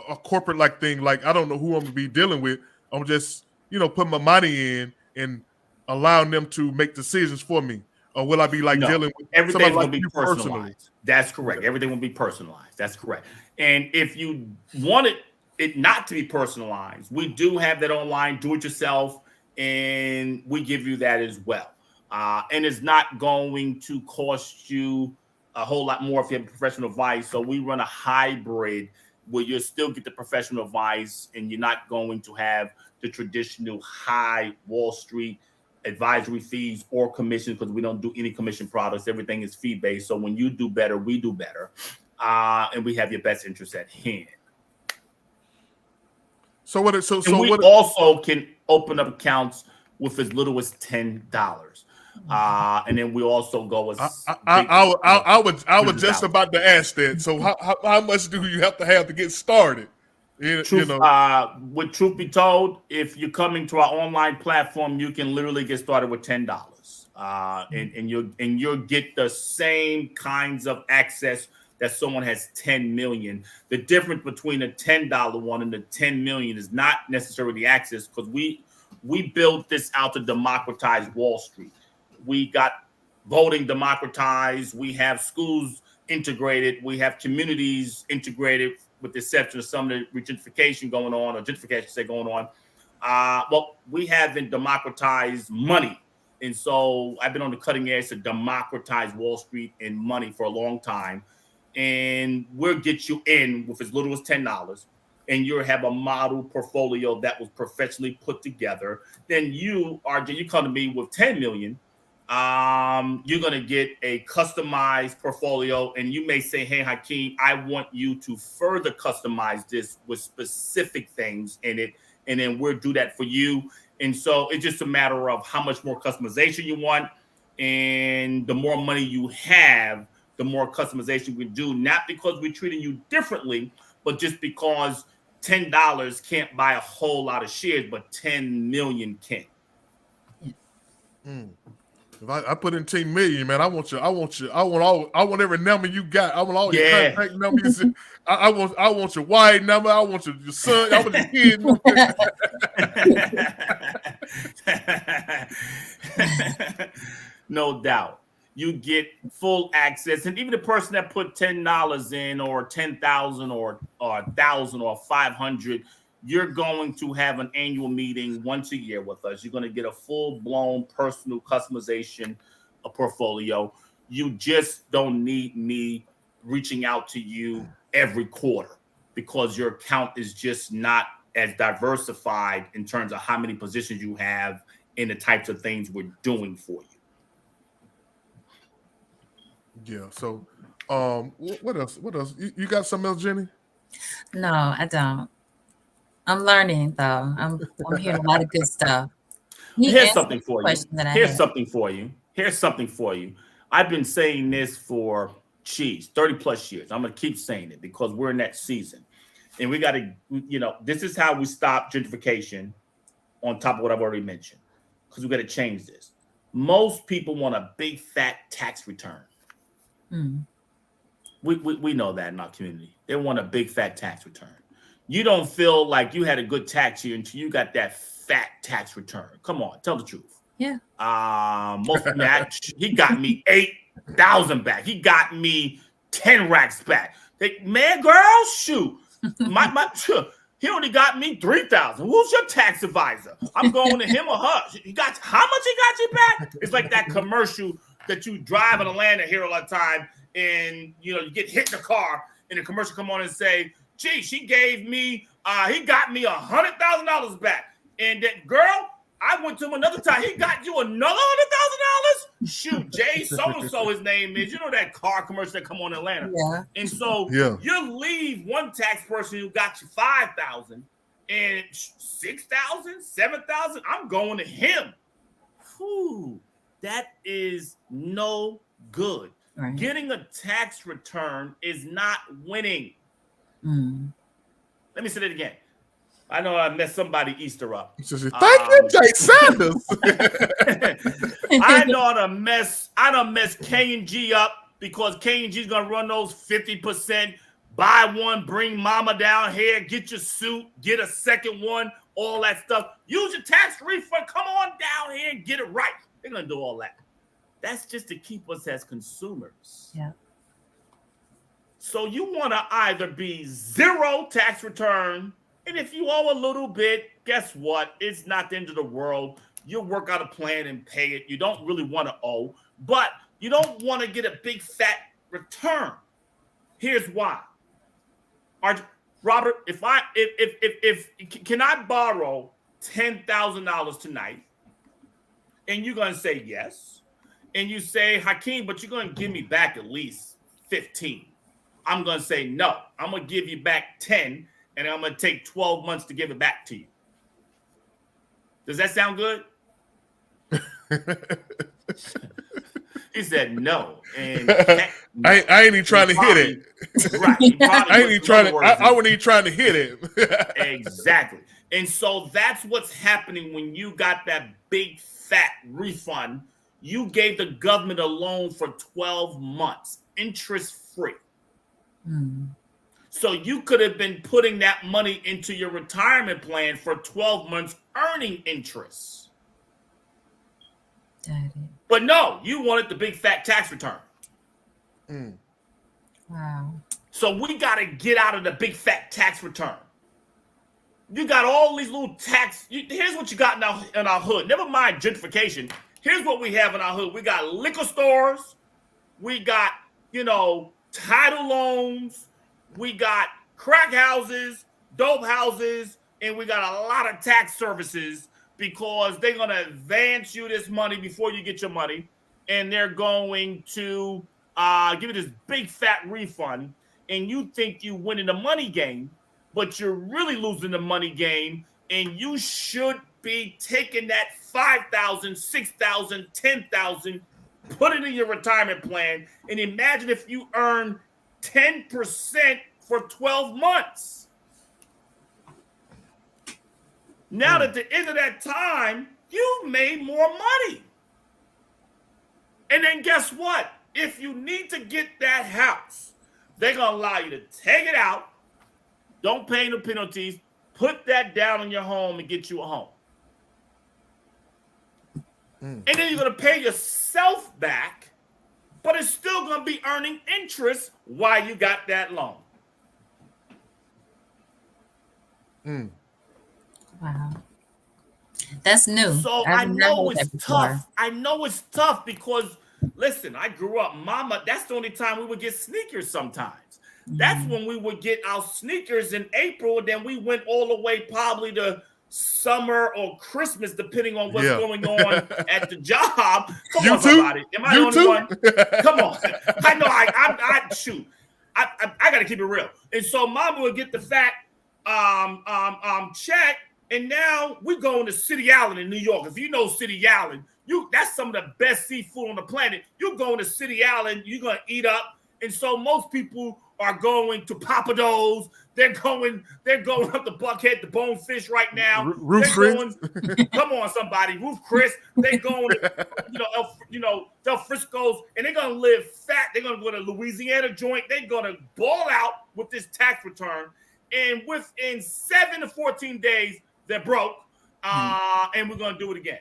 a corporate like thing? Like, I don't know who I'm gonna be dealing with. I'm just, you know, putting my money in and allowing them to make decisions for me. Or will I be like dealing with everything's like gonna be personalized? Personally? That's correct. Everything will be personalized. That's correct. And if you wanted it not to be personalized, we do have that online do-it-yourself, and we give you that as well. And it's not going to cost you a whole lot more if you have professional advice. So we run a hybrid where you'll still get the professional advice, and you're not going to have the traditional high Wall Street advisory fees or commissions, because we don't do any commission products. Everything is fee-based. So when you do better, we do better. And we have your best interest at hand. So what? We also can open up accounts with as little as $10. And then we also go as I was just about to ask that. So how much do you have to get started? With truth be told, if you're coming to our online platform, you can literally get started with $10, and you'll get the same kinds of access that someone has 10 million. The difference between a $10 one and the 10 million is not necessarily the access, because we built this out to democratize Wall Street. We got voting democratized. We have schools integrated. We have communities integrated, with the exception of some of the gentrification going on, or gentrification going on. Well, we haven't democratized money. And so I've been on the cutting edge to democratize Wall Street and money for a long time. And we'll get you in with as little as $10, and you'll have a model portfolio that was professionally put together. Then you come to me with 10 million. You're going to get a customized portfolio, and you may say, hey, Hakeem, I want you to further customize this with specific things in it, and then we'll do that for you. And so it's just a matter of how much more customization you want, and the more money you have, the more customization we do, not because we're treating you differently, but just because $10 can't buy a whole lot of shares, but 10 million can. If I put in 10 million, man, I want every number you got. I want all your contact numbers. I want your wife number. I want your son. I want your kid number. No doubt. You get full access, and even the person that put $10 in, or 10,000, or 1,000, or 500, you're going to have an annual meeting once a year with us. You're going to get a full-blown personal customization portfolio. You just don't need me reaching out to you every quarter, because your account is just not as diversified in terms of how many positions you have and the types of things we're doing for you. Yeah. So, what else? You got something else, Jenny? No, I don't. I'm learning though. I'm hearing a lot of good stuff. Here's something for you. I've been saying this for 30 plus years. I'm gonna keep saying it because we're in that season, and we got to, this is how we stop gentrification. On top of what I've already mentioned, because we got to change this. Most people want a big fat tax return. We know that in our community. They want a big fat tax return. You don't feel like you had a good tax year until you got that fat tax return. Come on, tell the truth. Yeah. He got me 8,000 back. He got me 10 racks back. Girl, shoot. He only got me 3,000. Who's your tax advisor? I'm going to him or her. How much he got you back? It's like that commercial that you drive in Atlanta here all the time, and you get hit in the car, and the commercial come on and say, gee, he got me $100,000 back. And that girl, I went to him another time. He got you another $100,000? Shoot, Jay so-and-so his name is. You know that car commercial that come on in Atlanta. Yeah. And so you leave one tax person who got you 5,000 and 6,000, 7,000. I'm going to him. Whew, that is no good. Right. Getting a tax return is not winning. Let me say that again. I know I messed somebody Easter up. Thank you, Jay Sanders. I done mess K&G up because K&G's gonna run those 50%. Buy one, bring mama down here, get your suit, get a second one, all that stuff. Use your tax refund. Come on down here and get it right. They're gonna do all that. That's just to keep us as consumers. Yeah. So you want to either be zero tax return, and if you owe a little bit, guess what? It's not the end of the world. You'll work out a plan and pay it. You don't really want to owe, but you don't want to get a big fat return. Here's why. Robert, if can I borrow $10,000 tonight? And you're gonna say yes, and you say, Hakeem, but you're gonna give me back at least 15. I'm gonna say no. I'm gonna give you back 10, and I'm gonna take 12 months to give it back to you. Does that sound good? He said no, and I ain't even trying to hit it. Right? I ain't even trying to. I wasn't even trying to hit it. Exactly. And so that's what's happening when you got that big fat refund. You gave the government a loan for 12 months, interest free. So you could have been putting that money into your retirement plan for 12 months, earning interest. But no, you wanted the big fat tax return. Wow. So we got to get out of the big fat tax return. You got all these little tax. Here's what you got in our hood. Never mind gentrification. Here's what we have in our hood. We got liquor stores. We got, title loans. We got crack houses, dope houses, and we got a lot of tax services because they're going to advance you this money before you get your money. And they're going to give you this big fat refund. And you think you winning the money game, but you're really losing the money game. And you should be taking that $5,000, $6,000, $10,000, put it in your retirement plan. And imagine if you earn 10% for 12 months. Now at the end of that time, you made more money. And then guess what? If you need to get that house, they're going to allow you to take it out. Don't pay no penalties. Put that down in your home and get you a home. And then you're going to pay yourself back, but it's still going to be earning interest while you got that loan. Wow. That's new. So I know it's tough. I know it's tough because, listen, I grew up, mama, that's the only time we would get sneakers sometimes. That's when we would get our sneakers in April. Then we went all the way probably to summer or Christmas, depending on what's going on at the job. Come on, somebody. Am I the only one? Come on. I know. I shoot. I got to keep it real. And so mama would get the fat check. And now we're going to City Island in New York. If you know City Island, that's some of the best seafood on the planet. You're going to City Island, you're going to eat up. And so most people are going to Papados. They're going up to Buckhead, the Bonefish right now. Roof Chris. Come on, somebody. Roof Chris. They're going to, Del Frisco's, and they're going to live fat. They're going to go to Louisiana joint. They're going to ball out with this tax return. And within 7 to 14 days, they're broke, and we're going to do it again.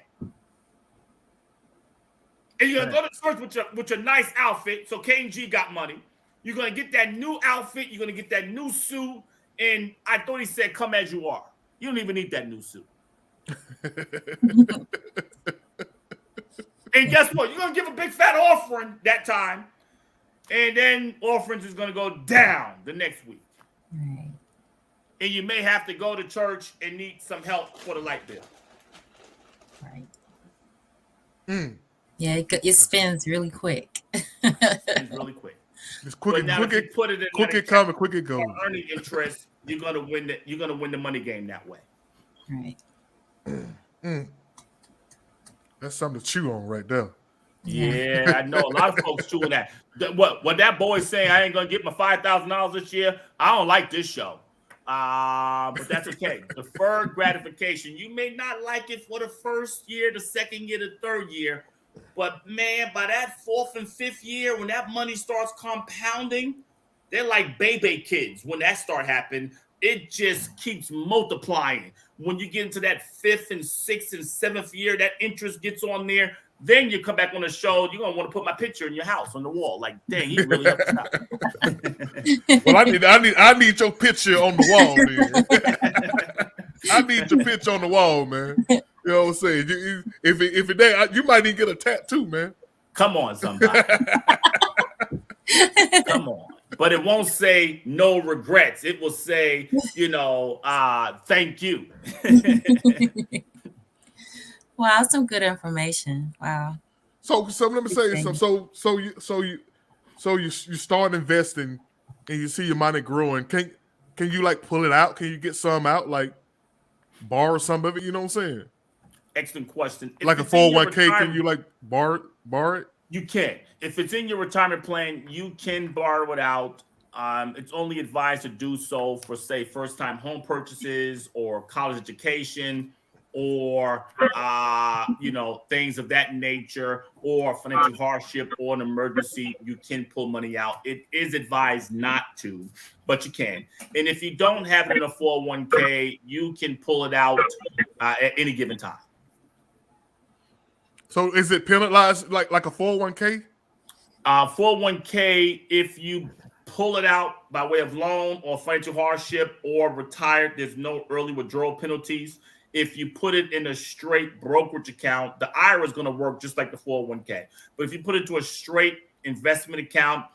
And you're going to go to church with your nice outfit, so K&G got money. You're going to get that new outfit. You're going to get that new suit. And I thought he said, come as you are. You don't even need that new suit. And guess what? You're going to give a big fat offering that time. And then offerings is going to go down the next week. Right. And you may have to go to church and need some help for the light bill. Right. Yeah, it spins really quick. It's really quick. It's quick it come, quick it goes. Earning interest, you're gonna win the money game that way. Right. That's something to chew on right there. Yeah, I know a lot of folks chewing that. What that boy saying? I ain't gonna get my $5,000 this year. I don't like this show. But that's okay. Deferred gratification. You may not like it for the first year, the second year, the third year, But man, by that 4th and 5th year, when that money starts compounding, they're like baby kids. When that start happening, it just keeps multiplying. When you get into that 5th and 6th and 7th year, that interest gets on there. Then you come back on the show, you're gonna want to put my picture in your house on the wall. Like, dang, he really helped us out. Well, I need your picture on the wall, man. I need your picture on the wall, man. You know what I'm saying? If it ain't, you might even get a tattoo, man. Come on, somebody. Come on. But it won't say no regrets. It will say, thank you. Wow, some good information. Wow. So let me say something. So you start investing and you see your money growing. Can you like pull it out? Can you get some out, like borrow some of it? You know what I'm saying? Excellent question. Like a 401k, can you like borrow it? You can. If it's in your retirement plan, you can borrow it out. It's only advised to do so for, say, first-time home purchases or college education, or things of that nature, or financial hardship or an emergency. You can pull money out. It is advised not to, but you can. And if you don't have it in a 401k, you can pull it out at any given time. So is it penalized like a 401k? 401k, if you pull it out by way of loan or financial hardship or retired, there's no early withdrawal penalties. If you put it in a straight brokerage account, the IRA is going to work just like the 401k. But if you put it to a straight investment account,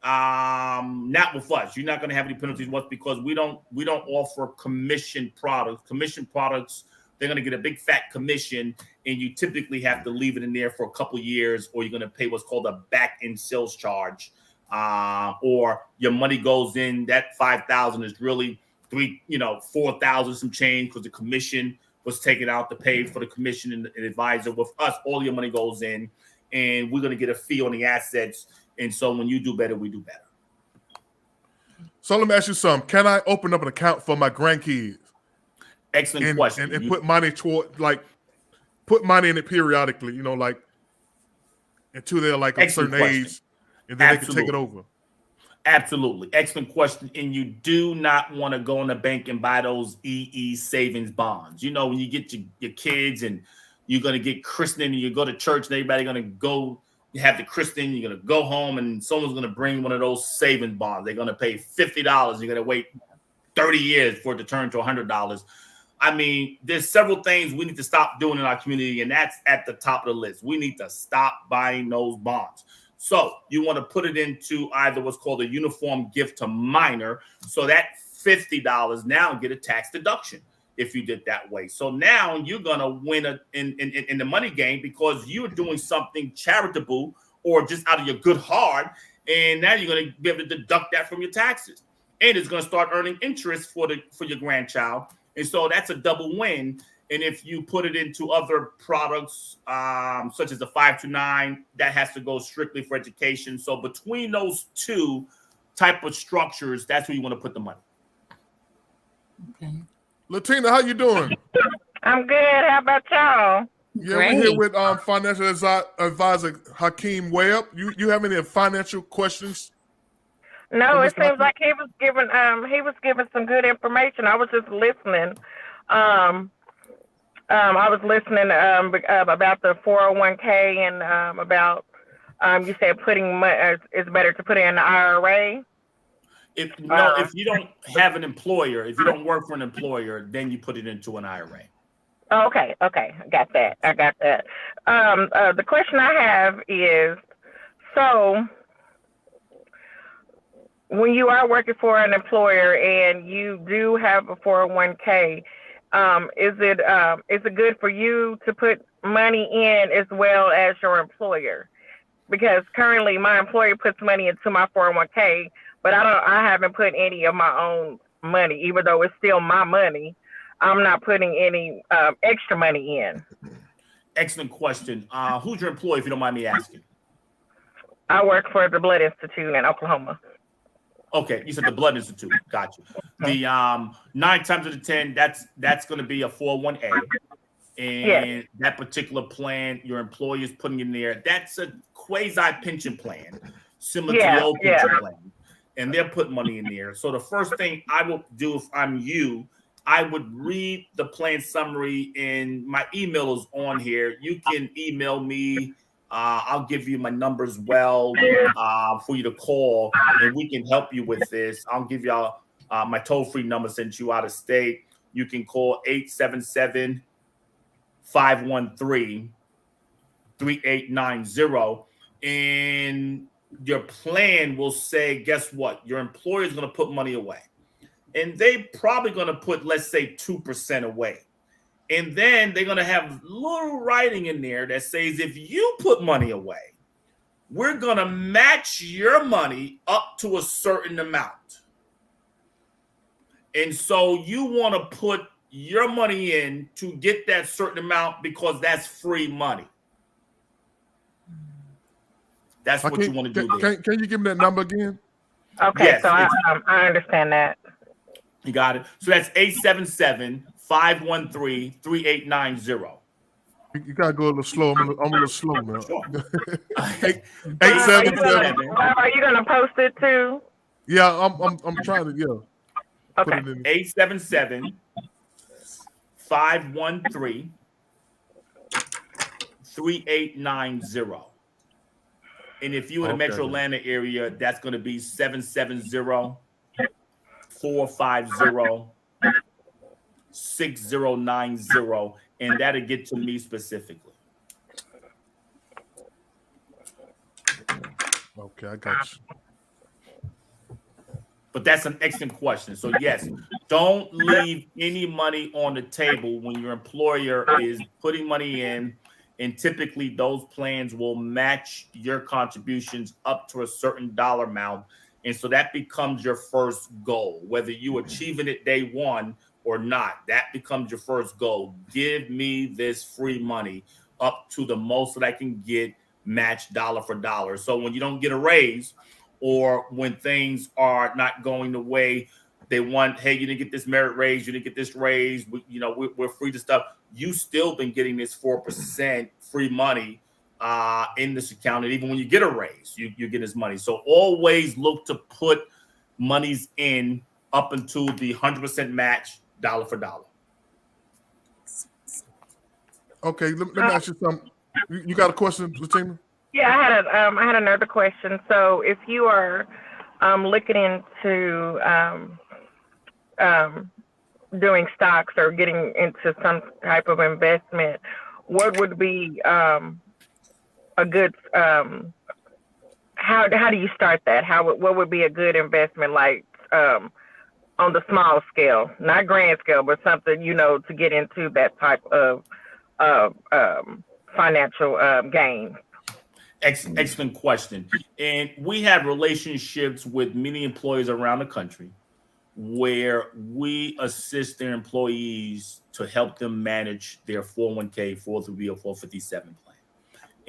not with us, you're not going to have any penalties once, because we don't offer commission products. Commission products, they're going to get a big fat commission, and you typically have to leave it in there for a couple years, or you're going to pay what's called a back-end sales charge, or your money goes in. That $5,000 is really $4,000 some change, because the commission was taken out to pay for the commission and advisor. With us, all your money goes in, and we're going to get a fee on the assets. And so when you do better, we do better. So let me ask you something. Can I open up an account for my grandkids? Excellent question. And put money put money in it periodically, like until they're like a certain age, and then they can take it over. Absolutely. Excellent question. And you do not want to go in the bank and buy those EE savings bonds. When you get your kids and you're going to get christening, and you go to church and everybody going to go have the christening, you're going to go home and someone's going to bring one of those savings bonds. They're going to pay $50. You're going to wait 30 years for it to turn to $100. I mean, there's several things we need to stop doing in our community, and that's at the top of the list. We need to stop buying those bonds. So you want to put it into either what's called a uniform gift to minor. So that $50 now get a tax deduction if you did that way. So now you're going to win in the money game, because you're doing something charitable or just out of your good heart. And now you're going to be able to deduct that from your taxes. And it's going to start earning interest for your grandchild. And so that's a double win. And if you put it into other products, such as the 529, that has to go strictly for education. So between those two type of structures, that's where you want to put the money. Okay. Latina, how you doing? I'm good. How about y'all? Yeah, Great. we're here with Financial Advisor Hakeem Webb. You have any financial questions? No, it seems like he was giving some good information. I was just listening. I was listening about the 401k and about you said putting money, it's better to put it in the IRA. If you don't have an employer, if you don't work for an employer, then you put it into an IRA. Okay, I got that. The question I have is, so when you are working for an employer and you do have a 401k, is it good for you to put money in as well as your employer? Because currently my employer puts money into my 401k, but I haven't put any of my own money, even though it's still my money. I'm not putting any extra money in. Excellent question. Who's your employer, if you don't mind me asking? I work for the Blood Institute in Oklahoma. Okay, you said the Blood Institute. Got you. The 9 times out of 10, that's going to be a 401a. and that particular plan your employer is putting in there, that's a quasi pension plan, similar to the old pension plan, and they're putting money in there. So the first thing I will do if I'm you, I would read the plan summary, and my email is on here. You can email me. I'll give you my number as well for you to call, and we can help you with this. I'll give y'all my toll-free number since you out of state. You can call 877-513-3890, and your plan will say, guess what? Your employer is going to put money away. And they probably going to put, let's say, 2% away. And then they're going to have little writing in there that says, if you put money away, we're going to match your money up to a certain amount. And so you want to put your money in to get that certain amount because that's free money. That's what you want to do there. Can you give me that number again? Okay, yes, so I understand that. You got it. So that's 877-513-3890. You gotta go a little slow. I'm a little slow now. Sure. 877. Are you gonna post it too? Yeah, I'm trying to. Yeah. Okay. 877-513-3890. And if you're in the Metro Atlanta area, that's going to be 770-450-6090, and that'll get to me specifically. Okay, I got you. But that's an excellent question. So yes, don't leave any money on the table when your employer is putting money in. And typically those plans will match your contributions up to a certain dollar amount. And so that becomes your first goal, whether you achieving it day one or not. That becomes your first goal. Give me this free money up to the most that I can get, matched dollar for dollar. So when you don't get a raise, or when things are not going the way they want, hey, you didn't get this merit raise, you didn't get this raise, we're free to stuff. You still been getting this 4% free money in this account, and even when you get a raise, you get this money. So always look to put monies in up until the 100% match, dollar for dollar. Okay, let me ask you something. You got a question, Latina? Yeah, I had another question. So if you are looking into doing stocks or getting into some type of investment, what would be a good how do you start that? What would be a good investment, like on the small scale, not grand scale, but something to get into that type of financial gain? Excellent question. And we have relationships with many employers around the country where we assist their employees to help them manage their 401k, 403b, or 457 plan.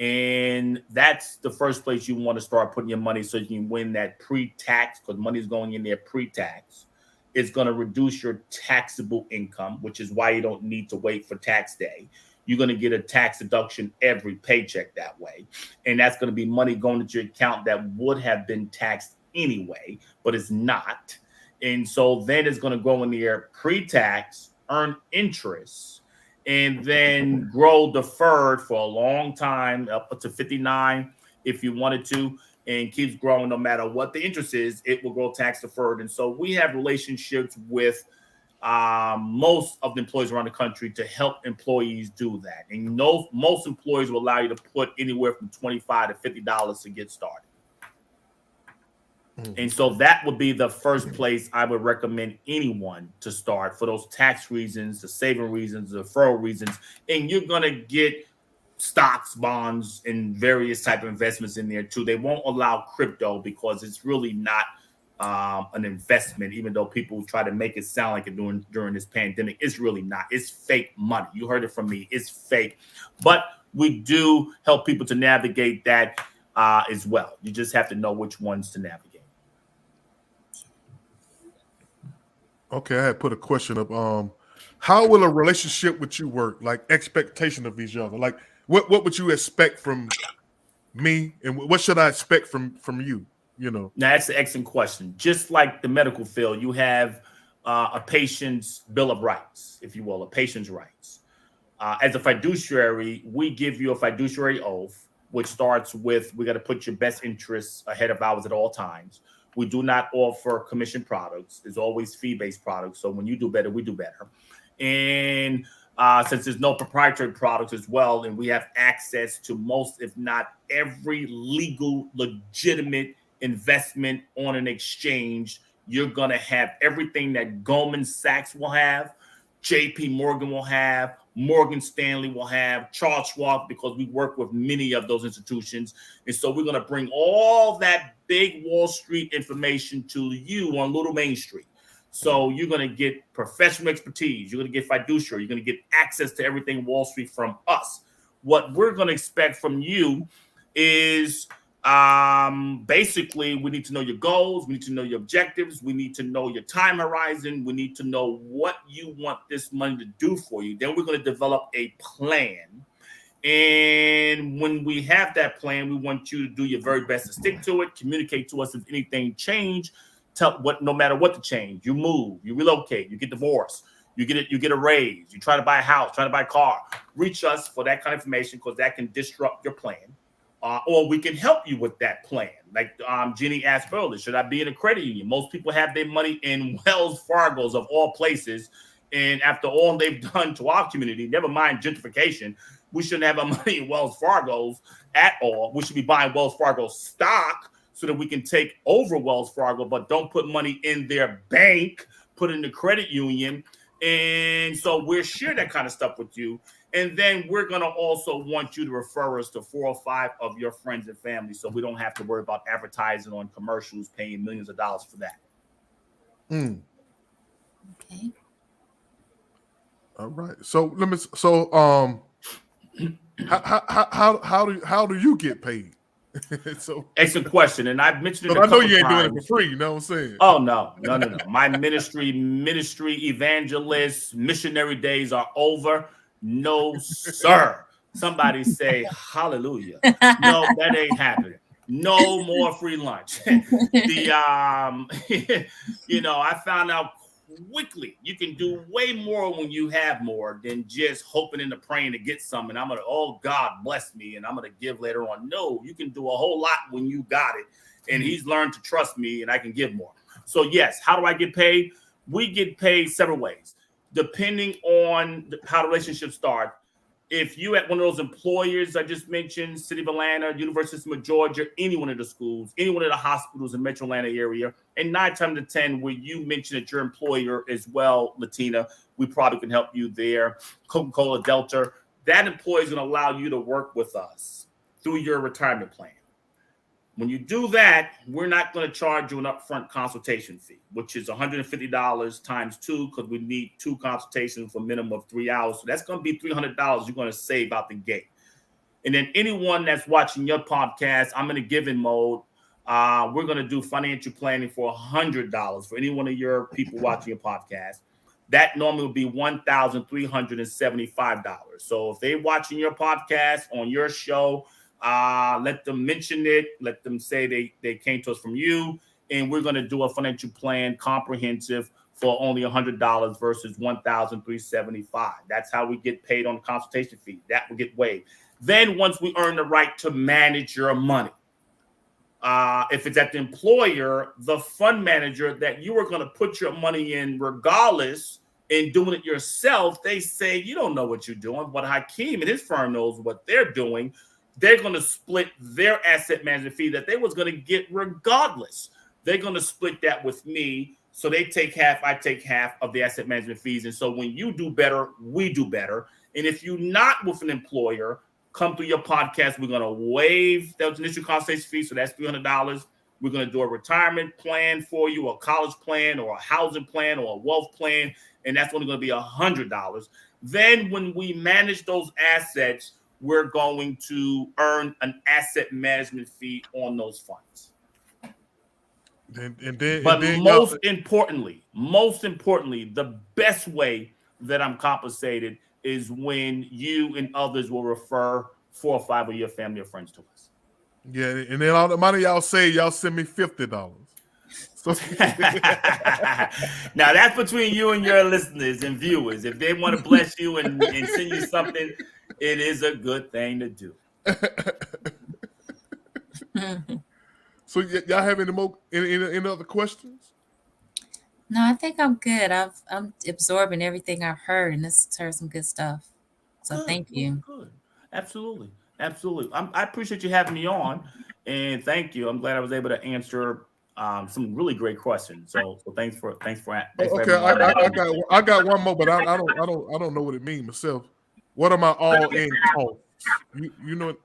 And that's the first place you want to start putting your money so you can win that pre-tax, because money's going in there pre-tax. It's going to reduce your taxable income, which is why you don't need to wait for tax day. You're going to get a tax deduction every paycheck that way. And that's going to be money going into your account that would have been taxed anyway, but it's not. And so then it's going to go in there pre-tax, earn interest, and then grow deferred for a long time, up to 59 if you wanted to, and keeps growing no matter what the interest is, it will grow tax deferred. And so we have relationships with most of the employees around the country to help employees do that. And most employers will allow you to put anywhere from $25 to $50 to get started. Mm-hmm. And so that would be the first place I would recommend anyone to start for those tax reasons, the saving reasons, the referral reasons. And you're going to get stocks, bonds, and various type of investments in there too. They won't allow crypto because it's really not an investment, even though people try to make it sound like it during this pandemic. It's really not. It's fake money. You heard it from me. It's fake. But we do help people to navigate that as well. You just have to know which ones to navigate. Okay, I had put a question up. how will a relationship with you work? Like expectation of each other. Like what would you expect from me, and what should I expect from you? You know. Now, that's an excellent question. Just like the medical field, you have a patient's bill of rights, if you will, a patient's rights. As a fiduciary, we give you a fiduciary oath, which starts with we got to put your best interests ahead of ours at all times. We do not offer commission products. It's always fee-based products. So when you do better, we do better. And since there's no proprietary products as well, and we have access to most, if not every legal, legitimate investment on an exchange, you're going to have everything that Goldman Sachs will have, JP Morgan will have, Morgan Stanley will have, Charles Schwab, because we work with many of those institutions. And so we're going to bring all that big Wall Street information to you on Little Main Street. So you're going to get professional expertise. You're going to get fiduciary. You're going to get access to everything Wall Street from us. What we're going to expect from you is basically we need to know your goals. We need to know your objectives. We need to know your time horizon. We need to know what you want this money to do for you. Then we're going to develop a plan. And when we have that plan, we want you to do your very best to stick to it, communicate to us if anything changed. No matter what the change, you move, you relocate, you get divorced, you get a raise, you try to buy a house, try to buy a car. Reach us for that kind of information because that can disrupt your plan, or we can help you with that plan. Like Jenny asked earlier, should I be in a credit union? Most people have their money in Wells Fargo's of all places, and after all they've done to our community, never mind gentrification, we shouldn't have our money in Wells Fargo's at all. We should be buying Wells Fargo stock, so that we can take over Wells Fargo, but don't put money in their bank, put in the credit union. And so we'll share that kind of stuff with you. And then we're going to also want you to refer us to 4 or 5 of your friends and family so we don't have to worry about advertising on commercials, paying millions of dollars for that. Okay. All right. So how do you get paid? So excellent question, and I've mentioned it. I know you ain't doing it for free. You know what I'm saying? Oh no. My ministry evangelist missionary days are over. No, sir. Somebody say hallelujah. No, that ain't happening. No more free lunch. I found out quickly you can do way more when you have more than just hoping and praying to get some. And I'm gonna, oh God bless me, and I'm gonna give later on. No, you can do a whole lot when you got it, and he's learned to trust me, and I can give more. So yes, how do I get paid? We get paid several ways, depending on how the relationship starts. If you at one of those employers I just mentioned, City of Atlanta, University of Georgia, any one of the schools, any one of the hospitals in Metro Atlanta area, and 9 times out of 10, where you mentioned that your employer as well, Latina, we probably can help you there. Coca-Cola, Delta, that employer is going to allow you to work with us through your retirement plan. When you do that, we're not going to charge you an upfront consultation fee, which is $150 times 2, because we need 2 consultations for a minimum of 3 hours. So that's going to be $300 you're going to save out the gate. And then anyone that's watching your podcast, I'm in a giving mode. We're going to do financial planning for $100 for any one of your people watching your podcast. That normally would be $1,375. So if they're watching your podcast on your show, let them mention it. Let them say they came to us from you, and we're going to do a financial plan comprehensive for only $100 versus $1,375. That's how we get paid on the consultation fee. That will get waived. Then once we earn the right to manage your money, if it's at the employer, the fund manager that you are going to put your money in regardless, and doing it yourself, they say, you don't know what you're doing. But Hakeem and his firm knows what they're doing. They're going to split their asset management fee that they was going to get regardless. They're going to split that with me. So they take half, I take half of the asset management fees. And so when you do better, we do better. And if you're not with an employer, come through your podcast. We're going to waive that initial consultation fee. So that's $300. We're going to do a retirement plan for you, a college plan, or a housing plan, or a wealth plan. And that's only going to be $100. Then when we manage those assets, we're going to earn an asset management fee on those funds. Most importantly, the best way that I'm compensated is when you and others will refer 4 or 5 of your family or friends to us. Yeah, and then all the money y'all say, y'all send me $50. So now that's between you and your listeners and viewers. If they want to bless you and send you something, it is a good thing to do. So y'all have any other questions? No, I think I'm good. I'm absorbing everything I've heard, and this heard some good stuff. So Good, thank you. Good. Absolutely. I appreciate you having me on, and thank you. I'm glad I was able to answer some really great questions. So thanks for Okay, I got one more, but I don't know what it means myself. What am I all in costs? You know.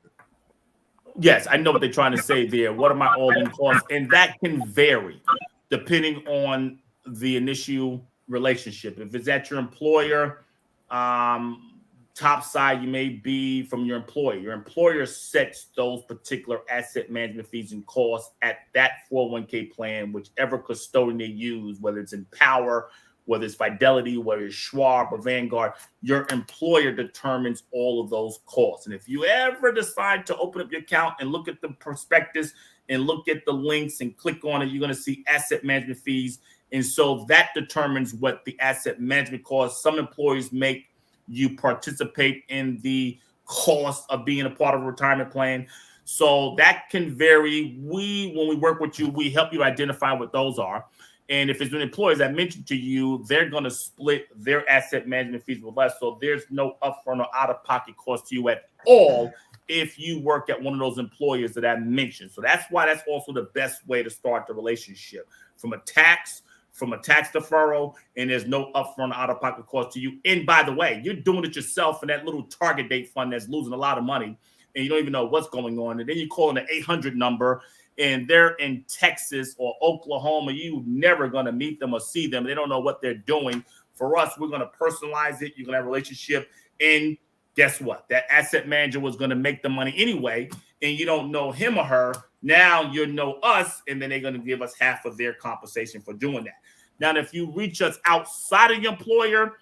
Yes, I know what they're trying to say there. What are my all-in costs? And that can vary depending on the initial relationship. If it's at your employer, top side, you may be from your employer. Your employer sets those particular asset management fees and costs at that 401k plan, whichever custodian they use, whether it's Empower, whether it's Fidelity, whether it's Schwab or Vanguard, your employer determines all of those costs. And if you ever decide to open up your account and look at the prospectus and look at the links and click on it, you're going to see asset management fees. And so that determines what the asset management costs. Some employers make you participate in the cost of being a part of a retirement plan. So that can vary. When we work with you, we help you identify what those are. And if it's an employer, as I mentioned to you, they're going to split their asset management fees with us. So there's no upfront or out-of-pocket cost to you at all if you work at one of those employers that I mentioned. So that's why that's also the best way to start the relationship from a tax deferral, and there's no upfront out-of-pocket cost to you. And by the way, you're doing it yourself in that little target date fund that's losing a lot of money, and you don't even know what's going on. And then you call in the 800 number, and they're in Texas or Oklahoma. You're never going to meet them or see them. They don't know what they're doing. For us, we're going to personalize it. You're going to have a relationship. And guess what? That asset manager was going to make the money anyway, and you don't know him or her. Now you know us, and then they're going to give us half of their compensation for doing that. Now, if you reach us outside of your employer,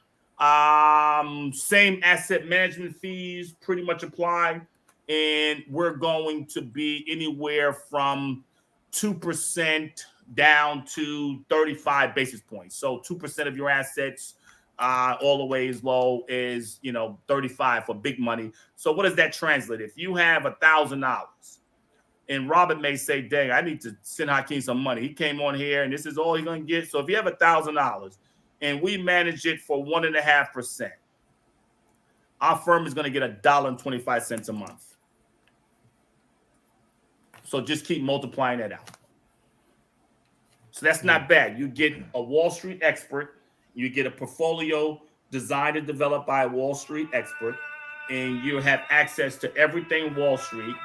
same asset management fees pretty much apply. And we're going to be anywhere from 2% down to 35 basis points. So 2% of your assets all the way as low as 35 for big money. So what does that translate? If you have $1,000, and Robert may say, dang, I need to send Hakeem some money. He came on here and this is all he's going to get. So if you have $1,000 and we manage it for 1.5%, our firm is going to get $1.25 a month. So just keep multiplying that out. So that's not bad. You get a Wall Street expert. You get a portfolio designed and developed by a Wall Street expert, and you have access to everything Wall Street.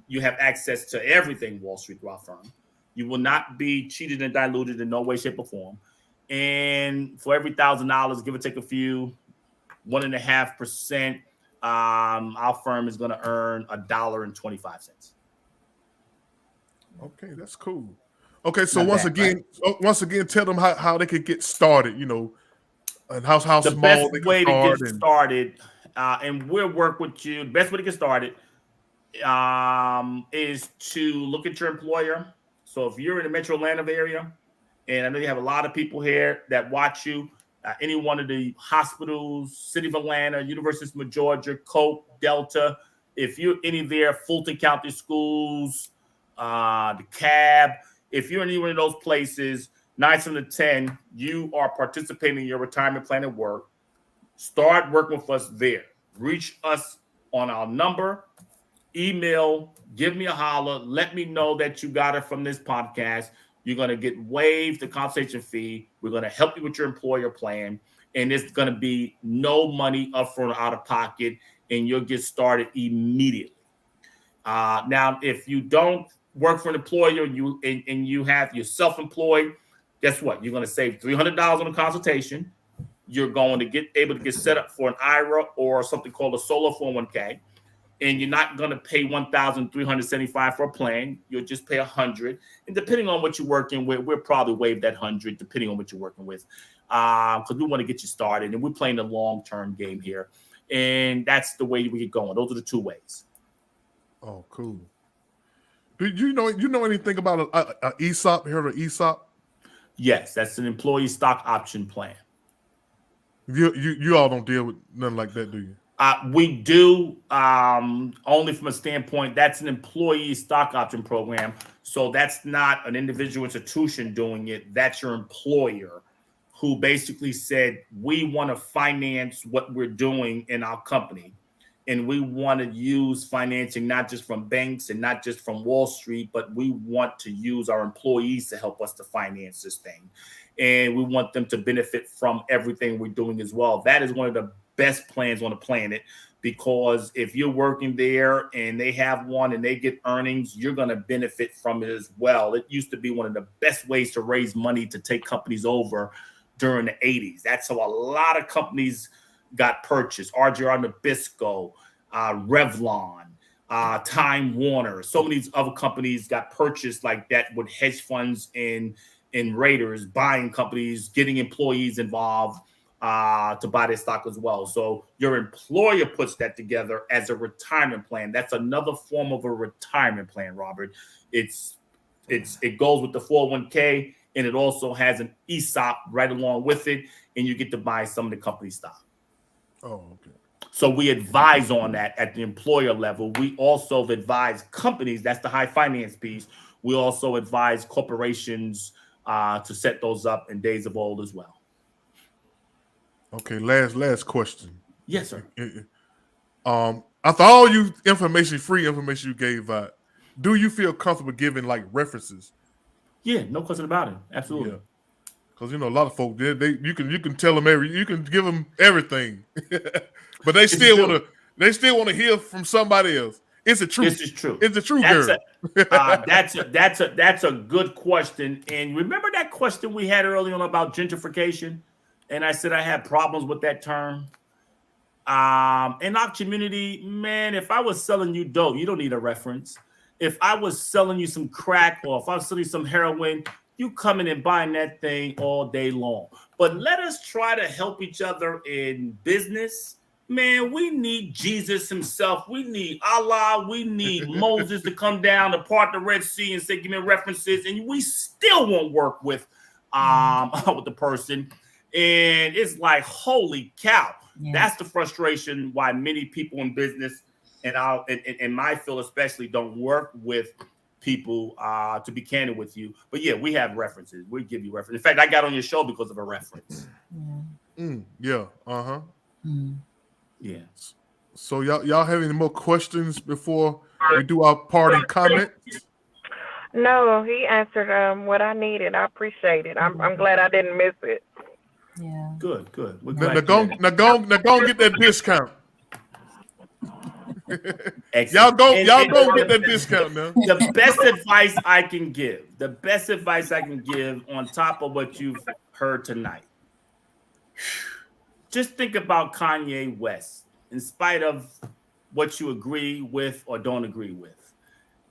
You have access to everything Wall Street through our firm. You will not be cheated and diluted in no way, shape, or form. And for every $1,000, give or take a few, 1.5%, our firm is going to earn $1.25. Okay, that's cool. Okay, so once again, tell them how they could get started, and how small the best they can way start to get started, and we'll work with you. The best way to get started is to look at your employer. So if you're in the Metro Atlanta area, and I know you have a lot of people here that watch you, any one of the hospitals, City of Atlanta, University of Georgia, Cope, Delta, if you're any of their Fulton County schools, the CAB, if you're in any one of those places, 9 to 10, you are participating in your retirement plan at work. Start working with us there. Reach us on our number, email, give me a holler. Let me know that you got it from this podcast. You're going to get waived the compensation fee. We're going to help you with your employer plan. And it's going to be no money upfront or out of pocket. And you'll get started immediately. Now, if you don't work for an employer and you're self-employed, guess what? You're going to save $300 on a consultation. You're going to get able to get set up for an IRA or something called a solo 401k. And you're not going to pay $1,375 for a plan. You'll just pay $100. And depending on what you're working with, we'll probably waive that $100, depending on what you're working with. because we want to get you started, and we're playing the long-term game here. And that's the way we get going. Those are the two ways. Oh, cool. Do you know anything about a ESOP? Heard of ESOP? Yes, that's an employee stock option plan. You all don't deal with nothing like that, do you? We do, only from a standpoint, that's an employee stock option program. So that's not an individual institution doing it. That's your employer who basically said, we want to finance what we're doing in our company. And we want to use financing, not just from banks and not just from Wall Street, but we want to use our employees to help us to finance this thing. And we want them to benefit from everything we're doing as well. That is one of the best plans on the planet, because if you're working there and they have one and they get earnings, you're going to benefit from it as well. It used to be one of the best ways to raise money to take companies over during the 80s. That's how a lot of companies got purchased. RJR Nabisco, Revlon, Time Warner. So many other companies got purchased like that with hedge funds and raiders buying companies, getting employees involved to buy their stock as well. So your employer puts that together as a retirement plan. That's another form of a retirement plan, Robert. It goes with the 401k, and it also has an ESOP right along with it, and you get to buy some of the company stock. Oh, okay. So we advise on that at the employer level. We also advise companies. That's the high finance piece. We also advise corporations to set those up in days of old as well. Okay, last question. Yes, sir. After all free information you gave out, do you feel comfortable giving like references? Yeah, no question about it. Absolutely. Yeah. Because a lot of folks, you can tell them you can give them everything, but they still want to hear from somebody else. It's the truth. This is true. It's the truth, girl. That's a good question. And remember that question we had earlier on about gentrification? And I said I had problems with that term. In our community, man, if I was selling you dope, you don't need a reference. If I was selling you some crack, or if I was selling you some heroin, you coming and buying that thing all day long. But let us try to help each other in business. Man, we need Jesus himself. We need Allah. We need Moses to come down to part the Red Sea and say, give me references. And we still won't work with the person. And it's like, holy cow. Yeah. That's the frustration why many people in business and my field especially don't work with people, to be candid with you. But yeah, we have references. We give you references. In fact, I got on your show because of a reference. Yeah. Uh-huh. Yeah. So y'all have any more questions before we do our parting comments? No, he answered what I needed. I appreciate it. I'm glad I didn't miss it. Yeah. Good. We're glad now go get that discount. Y'all go get that discount now. The best advice I can give on top of what you've heard tonight. Just think about Kanye West, in spite of what you agree with or don't agree with.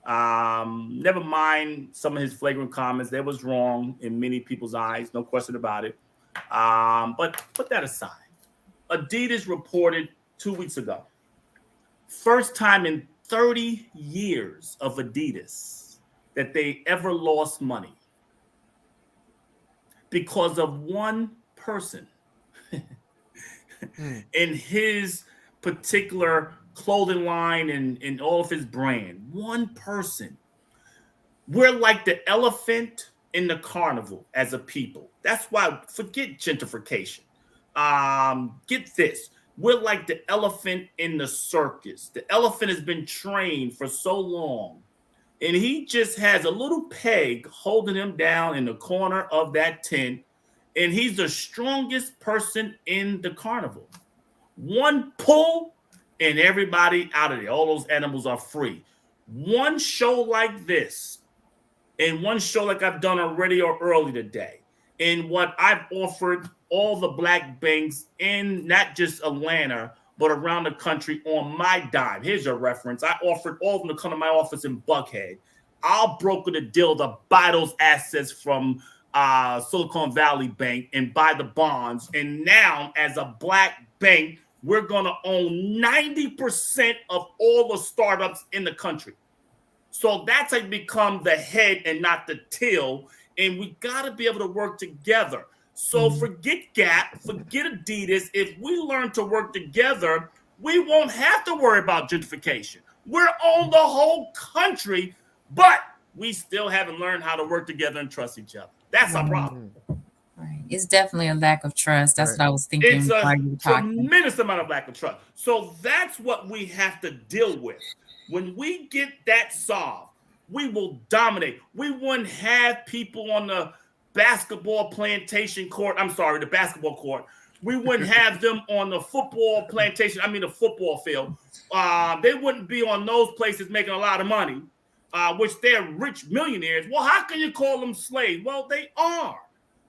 Never mind some of his flagrant comments. That was wrong in many people's eyes, no question about it. But put that aside. Adidas reported 2 weeks ago, first time in 30 years of Adidas that they ever lost money because of one person in his particular clothing line and all of his brand. One person. We're like the elephant in the carnival as a people. That's why, forget gentrification. Get this. We're like the elephant in the circus. The elephant has been trained for so long, and he just has a little peg holding him down in the corner of that tent, and he's the strongest person in the carnival. One pull, and everybody out of there. All those animals are free. One show like this, and one show like I've done on radio early today, and what I've offered all the black banks in not just Atlanta, but around the country on my dime. Here's a reference. I offered all of them to come to my office in Buckhead. I'll broker the deal to buy those assets from Silicon Valley Bank and buy the bonds. And now, as a black bank, we're going to own 90% of all the startups in the country. So that's how you become the head and not the tail. And we got to be able to work together. So forget Gap, forget Adidas. If we learn to work together, we won't have to worry about gentrification. We're on the whole country, but we still haven't learned how to work together and trust each other. That's our problem. Right. It's definitely a lack of trust. That's what I was thinking. It's a tremendous amount of lack of trust. So that's what we have to deal with. When we get that solved, we will dominate. We wouldn't have people on the basketball plantation court. I'm sorry, the basketball court. We wouldn't have them on the football plantation. I mean, the football field. They wouldn't be on those places making a lot of money, which they're rich millionaires. Well, how can you call them slaves? Well, they are,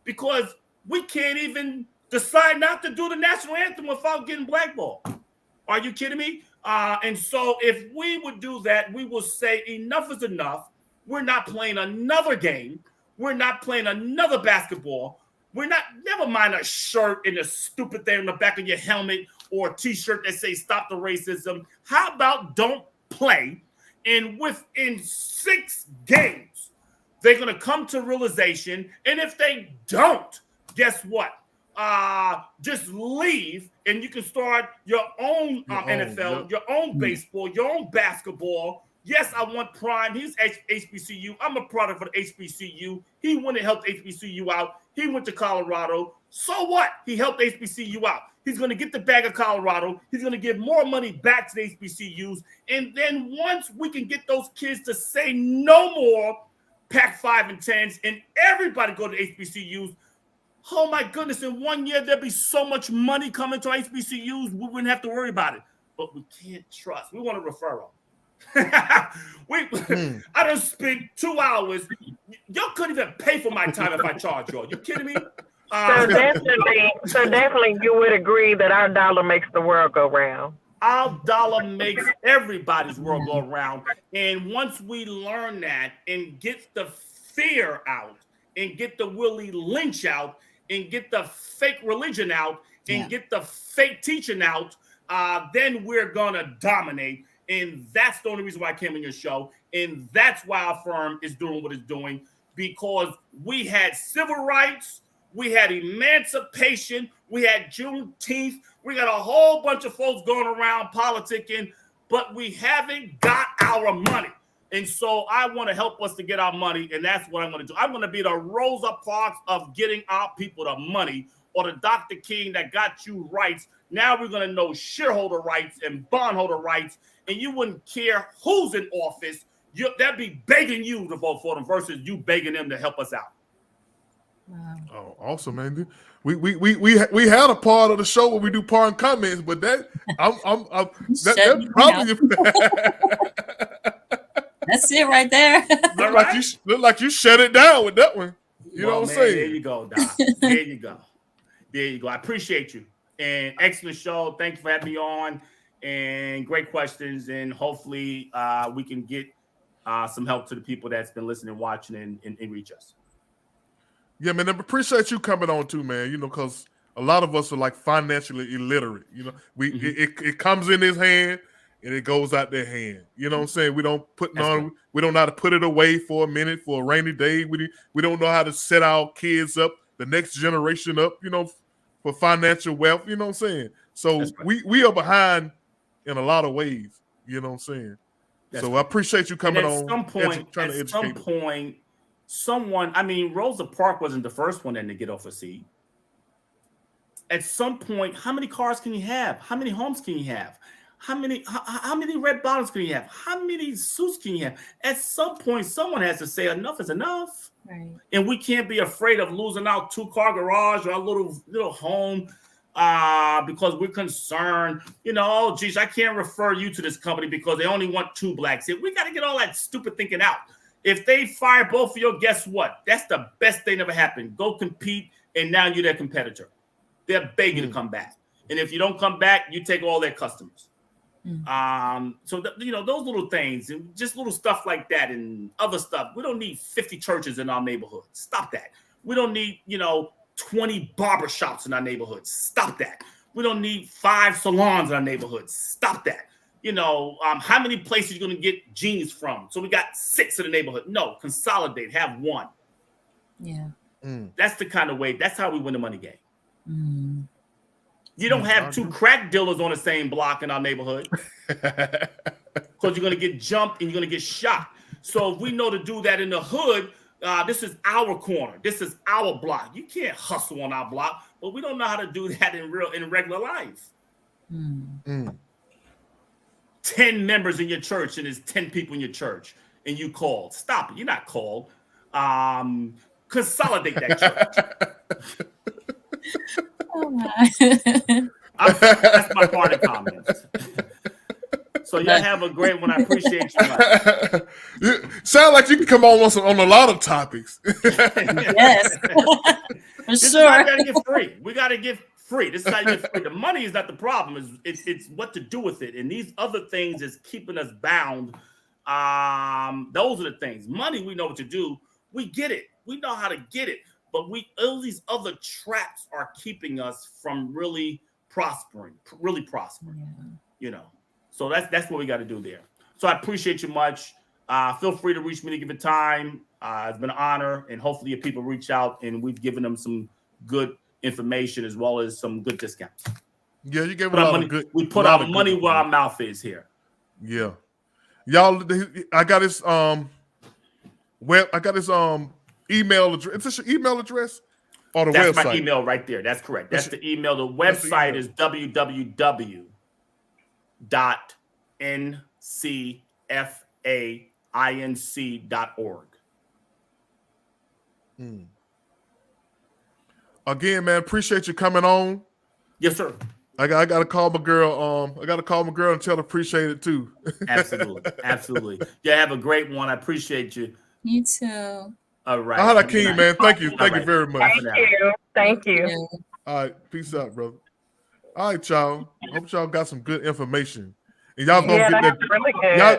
because we can't even decide not to do the national anthem without getting blackballed. Are you kidding me? And so if we would do that, we will say enough is enough. We're not playing another game. We're not playing another basketball. We're not, never mind a shirt and a stupid thing on the back of your helmet or a t-shirt that says stop the racism. How about don't play? And within 6 games, they're going to come to realization. And if they don't, guess what? Just leave and you can start your own NFL, your own baseball, your own basketball. Yes, I want Prime. He's HBCU. I'm a product of the HBCU. He went and helped HBCU out. He went to Colorado. So what? He helped HBCU out. He's going to get the bag of Colorado. He's going to give more money back to the HBCUs. And then once we can get those kids to say no more Pac-5 and 10s and everybody go to HBCUs, oh my goodness, in 1 year, there'll be so much money coming to HBCUs, we wouldn't have to worry about it. But we can't trust. We want a referral. I done spent 2 hours. Y'all couldn't even pay for my time if I charge y'all. You kidding me? So definitely you would agree that our dollar makes the world go round. Our dollar makes everybody's world go round. And once we learn that and get the fear out and get the Willie Lynch out and get the fake religion out and get the fake teaching out, then we're going to dominate. And that's the only reason why I came on your show. And that's why our firm is doing what it's doing, because we had civil rights, we had emancipation, we had Juneteenth, we got a whole bunch of folks going around politicking, but we haven't got our money. And so I want to help us to get our money, and that's what I'm going to do. I'm going to be the Rosa Parks of getting our people the money, or the Dr. King that got you rights. Now we're going to know shareholder rights and bondholder rights, and you wouldn't care who's in office. They'd be begging you to vote for them versus you begging them to help us out. Wow. Oh, awesome, man! We had a part of the show where we do part and comments, but that that's probably that's it right there. Look like you shut it down with that one. You know what I'm saying? There you go, Doc. There you go. There you go. I appreciate you. And excellent show. Thank you for having me on. And great questions. And hopefully we can get some help to the people that's been listening and watching and reach us. Yeah, man. I appreciate you coming on too, man. You know, because a lot of us are like financially illiterate. You know, it comes in his hand and it goes out their hand. You know what I'm saying? We don't we don't know how to put it away for a minute, for a rainy day. We don't know how to set our kids up, the next generation up, you know, for financial wealth. You know what I'm saying? So we are behind in a lot of ways. You know what I'm saying? I appreciate you coming on. At some point, someone, I mean, Rosa Parks wasn't the first one to get off a seat. At some point, how many cars can you have? How many homes can you have? How many red bottoms can you have? How many suits can you have? At some point, someone has to say enough is enough. Right. And we can't be afraid of losing our 2-car garage or a little home because we're concerned. You know, oh, geez, I can't refer you to this company because they only want 2 blacks here. We got to get all that stupid thinking out. If they fire both of you, guess what? That's the best thing that ever happened. Go compete, and now you're their competitor. They're begging to come back. And if you don't come back, you take all their customers. So those little things and just little stuff like that and other stuff. We don't need 50 churches in our neighborhood. Stop that. We don't need, 20 barbershops in our neighborhoods. Stop that. We don't need 5 salons in our neighborhoods. Stop that. How many places are you going to get jeans from? So we got 6 in the neighborhood. No, consolidate, have 1. Yeah. That's the kind of way. That's how we win the money game. Mm. You don't have 2 crack dealers on the same block in our neighborhood because you're going to get jumped and you're going to get shot. So if we know to do that in the hood, this is our corner. This is our block. You can't hustle on our block, but we don't know how to do that in regular life. 10 members in your church and there's 10 people in your church and you called. Stop it. You're not called. Consolidate that church. Oh my. That's my parting comment. So y'all have a great one. I appreciate you. Sound like you can come on a lot of topics. Yes. For sure. We gotta get free. We gotta get free. This is how you get free. The money is not the problem. It's what to do with it. And these other things is keeping us bound. Those are the things. Money, we know what to do. We get it. We know how to get it. But all these other traps are keeping us from really prospering. Yeah. So that's what we got to do there. So I appreciate you much. Feel free to reach me to give it time. It's been an honor, and hopefully your people reach out, and we've given them some good information as well as some good discounts. Yeah, you gave a lot of good. We put our money where our mouth is here. Yeah, y'all. I got his email address. Is this your email address or the website? That's my email right there. That's correct. That's the email. The website is www.ncfainc.org. Again, man, appreciate you coming on. Yes, sir. I got to call my girl. I got to call my girl and tell her appreciate it too. Absolutely. Yeah, have a great one. I appreciate you. You too. All right. Hakeem, man. Thank you very much. Thank you. All right, peace out, brother. All right, y'all. Hope y'all got some good information. And y'all gonna get that. Really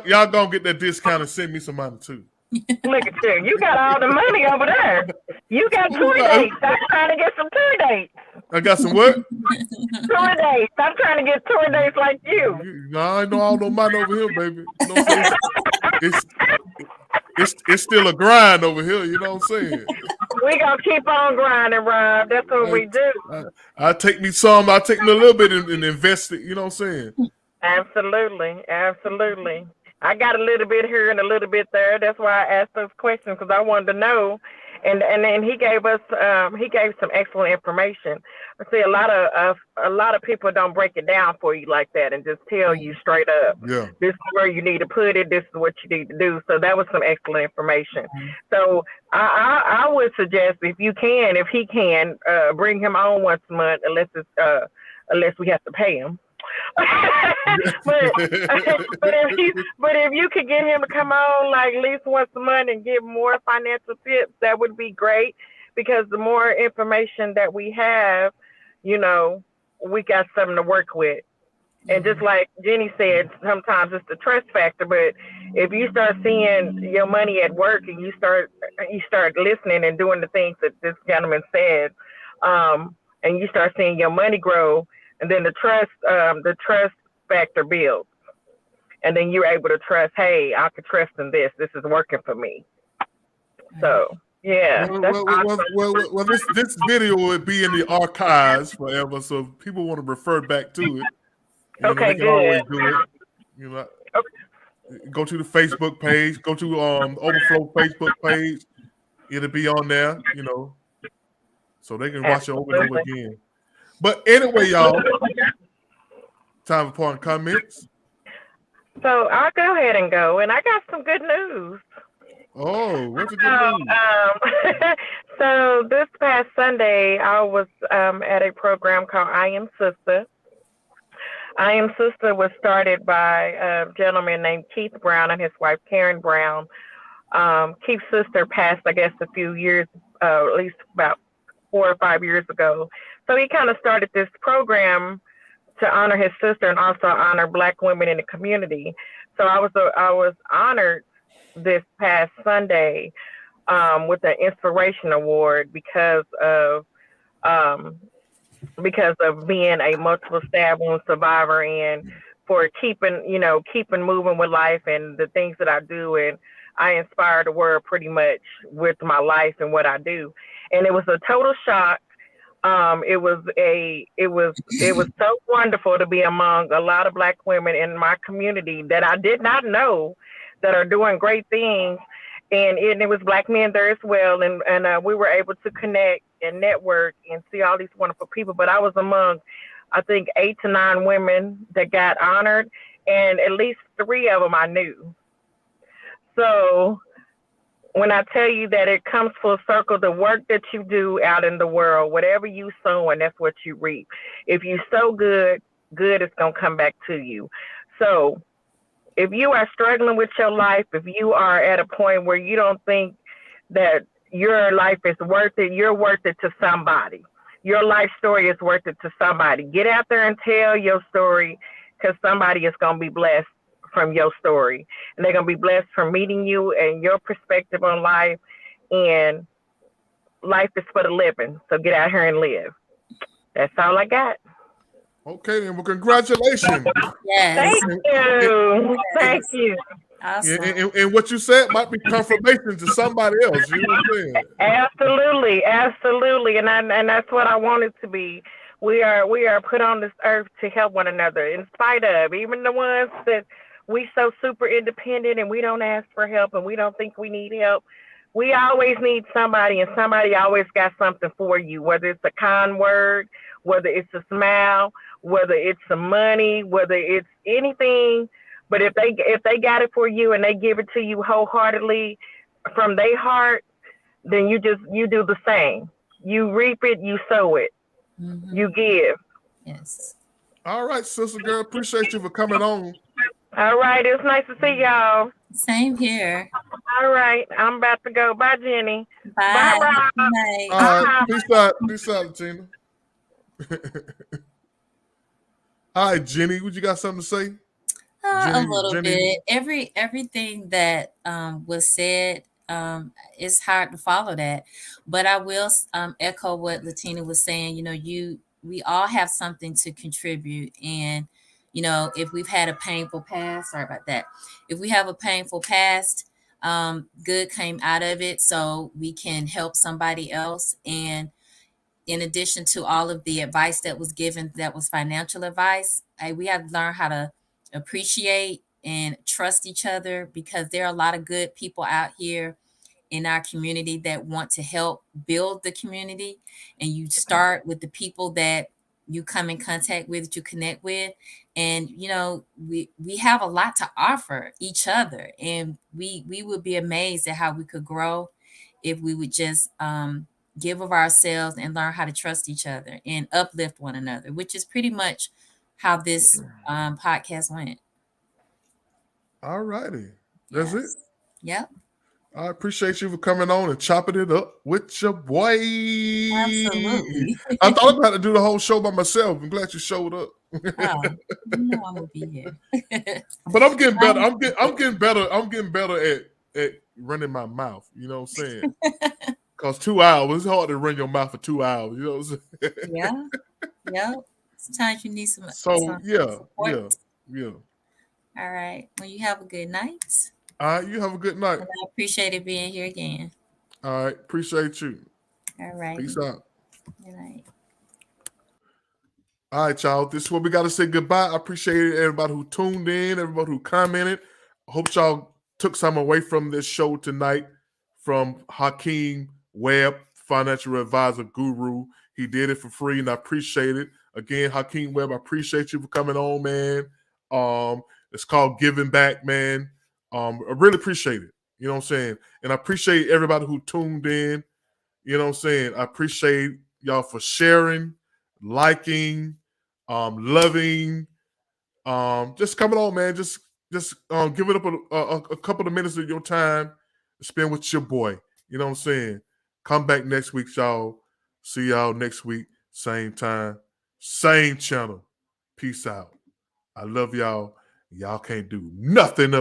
y'all gonna get that discount and send me some money too. Look at you. You got all the money over there. You got tour dates. I'm trying to get some tour dates. I got some what? Tour dates. I'm trying to get tour dates like you. No, I know all no money over here, baby. You know what I'm saying? It's still a grind over here. You know what I'm saying? We gonna keep on grinding, Rob. That's what we do. I take me a little bit and invest it. You know what I'm saying? Absolutely. I got a little bit here and a little bit there. That's why I asked those questions, because I wanted to know. And then he gave some excellent information. See, a lot of people don't break it down for you like that and just tell you straight up. Yeah. This is where you need to put it. This is what you need to do. So that was some excellent information. So I would suggest if he can, bring him on once a month, unless we have to pay him. but if you could get him to come on like at least once a month and give more financial tips, that would be great, because the more information that we have, we got something to work with. And just like Jenny said, sometimes it's the trust factor, but if you start seeing your money at work and you start listening and doing the things that this gentleman said, and you start seeing your money grow, and then the trust factor builds. And then you're able to trust, hey, I can trust in this. This is working for me. So, yeah. Well, this video would be in the archives forever, so if people want to refer back to it, okay, they can always do it. Go to the Facebook page, go to Overflow Facebook page. It'll be on there, so they can watch it over and over again. But anyway, y'all, time for point comments. So I'll go ahead and go. And I got some good news. Oh, what's the good news? So this past Sunday, I was at a program called I Am Sister. I Am Sister was started by a gentleman named Keith Brown and his wife, Karen Brown. Keith's sister passed, I guess, a few years, at least about 4 or 5 years ago. So he kind of started this program to honor his sister and also honor Black women in the community. So I was honored this past Sunday with the Inspiration Award because of being a multiple stab wound survivor and for keeping moving with life and the things that I do. And I inspire the world pretty much with my life and what I do. And it was a total shock. It was so wonderful to be among a lot of Black women in my community that I did not know that are doing great things. And it was Black men there as well. And we were able to connect and network and see all these wonderful people. But I was among, I think, 8 to 9 women that got honored, and at least 3 of them I knew. So when I tell you that it comes full circle, the work that you do out in the world, whatever you sow, and that's what you reap. If you sow good, good is going to come back to you. So if you are struggling with your life, if you are at a point where you don't think that your life is worth it, you're worth it to somebody. Your life story is worth it to somebody. Get out there and tell your story, because somebody is going to be blessed from your story. And they're going to be blessed from meeting you and your perspective on life. And life is for the living. So get out here and live. That's all I got. Okay, then. Well, congratulations. Yes. Thank you. Awesome. And what you said might be confirmation to somebody else. You know what I'm saying? Absolutely. And that's what I want it to be. We are put on this earth to help one another, in spite of even the ones that we so super independent and we don't ask for help and we don't think we need help. We always need somebody, and somebody always got something for you, whether it's a kind word, whether it's a smile, whether it's some money, whether it's anything. But if they got it for you and they give it to you wholeheartedly from their heart, then you do the same. You reap it, you sow it, you give. Yes. All right, sister girl. Appreciate you for coming on. All right, it was nice to see y'all. Same here. All right, I'm about to go. Bye, Jenny. Bye. Bye. Good night. All right, peace out, Tina. All right, Jenny, what you got something to say? A little bit. Everything that was said, it's hard to follow that, but I will echo what Latina was saying. We all have something to contribute, and if we've had a painful past, sorry about that. If we have a painful past, good came out of it, so we can help somebody else. And in addition to all of the advice that was given, that was financial advice, we have to learn how to appreciate and trust each other, because there are a lot of good people out here in our community that want to help build the community. And you start with the people that you come in contact with, that you connect with. And, we have a lot to offer each other. And we would be amazed at how we could grow if we would just give of ourselves and learn how to trust each other and uplift one another, which is pretty much how this podcast went. All righty. That's it. Yep. I appreciate you for coming on and chopping it up with your boy. Absolutely. I thought about to do the whole show by myself. I'm glad you showed up. I'm gonna be here. But I'm getting better. I'm getting better. I'm getting better at running my mouth. You know what I'm saying? Because 2 hours, it's hard to run your mouth for 2 hours. You know what I'm saying? Yeah. Sometimes you need some. Yeah. All right. Well, you have a good night. All right. You have a good night. And I appreciate being here again. All right. Appreciate you. All right. Peace out. Good night. All right, y'all. This is what we got to say goodbye. I appreciate everybody who tuned in, everybody who commented. I hope y'all took some away from this show tonight from Hakeem Webb, Financial Advisor Guru. He did it for free, and I appreciate it. Again, Hakeem Webb, I appreciate you for coming on, man. It's called Giving Back, man. I really appreciate it. You know what I'm saying? And I appreciate everybody who tuned in. You know what I'm saying? I appreciate y'all for sharing, liking, loving. Just coming on, man. Just give it up a couple of minutes of your time to spend with your boy. You know what I'm saying? Come back next week, y'all. See y'all next week. Same time, same channel. Peace out. I love y'all. Y'all can't do nothing about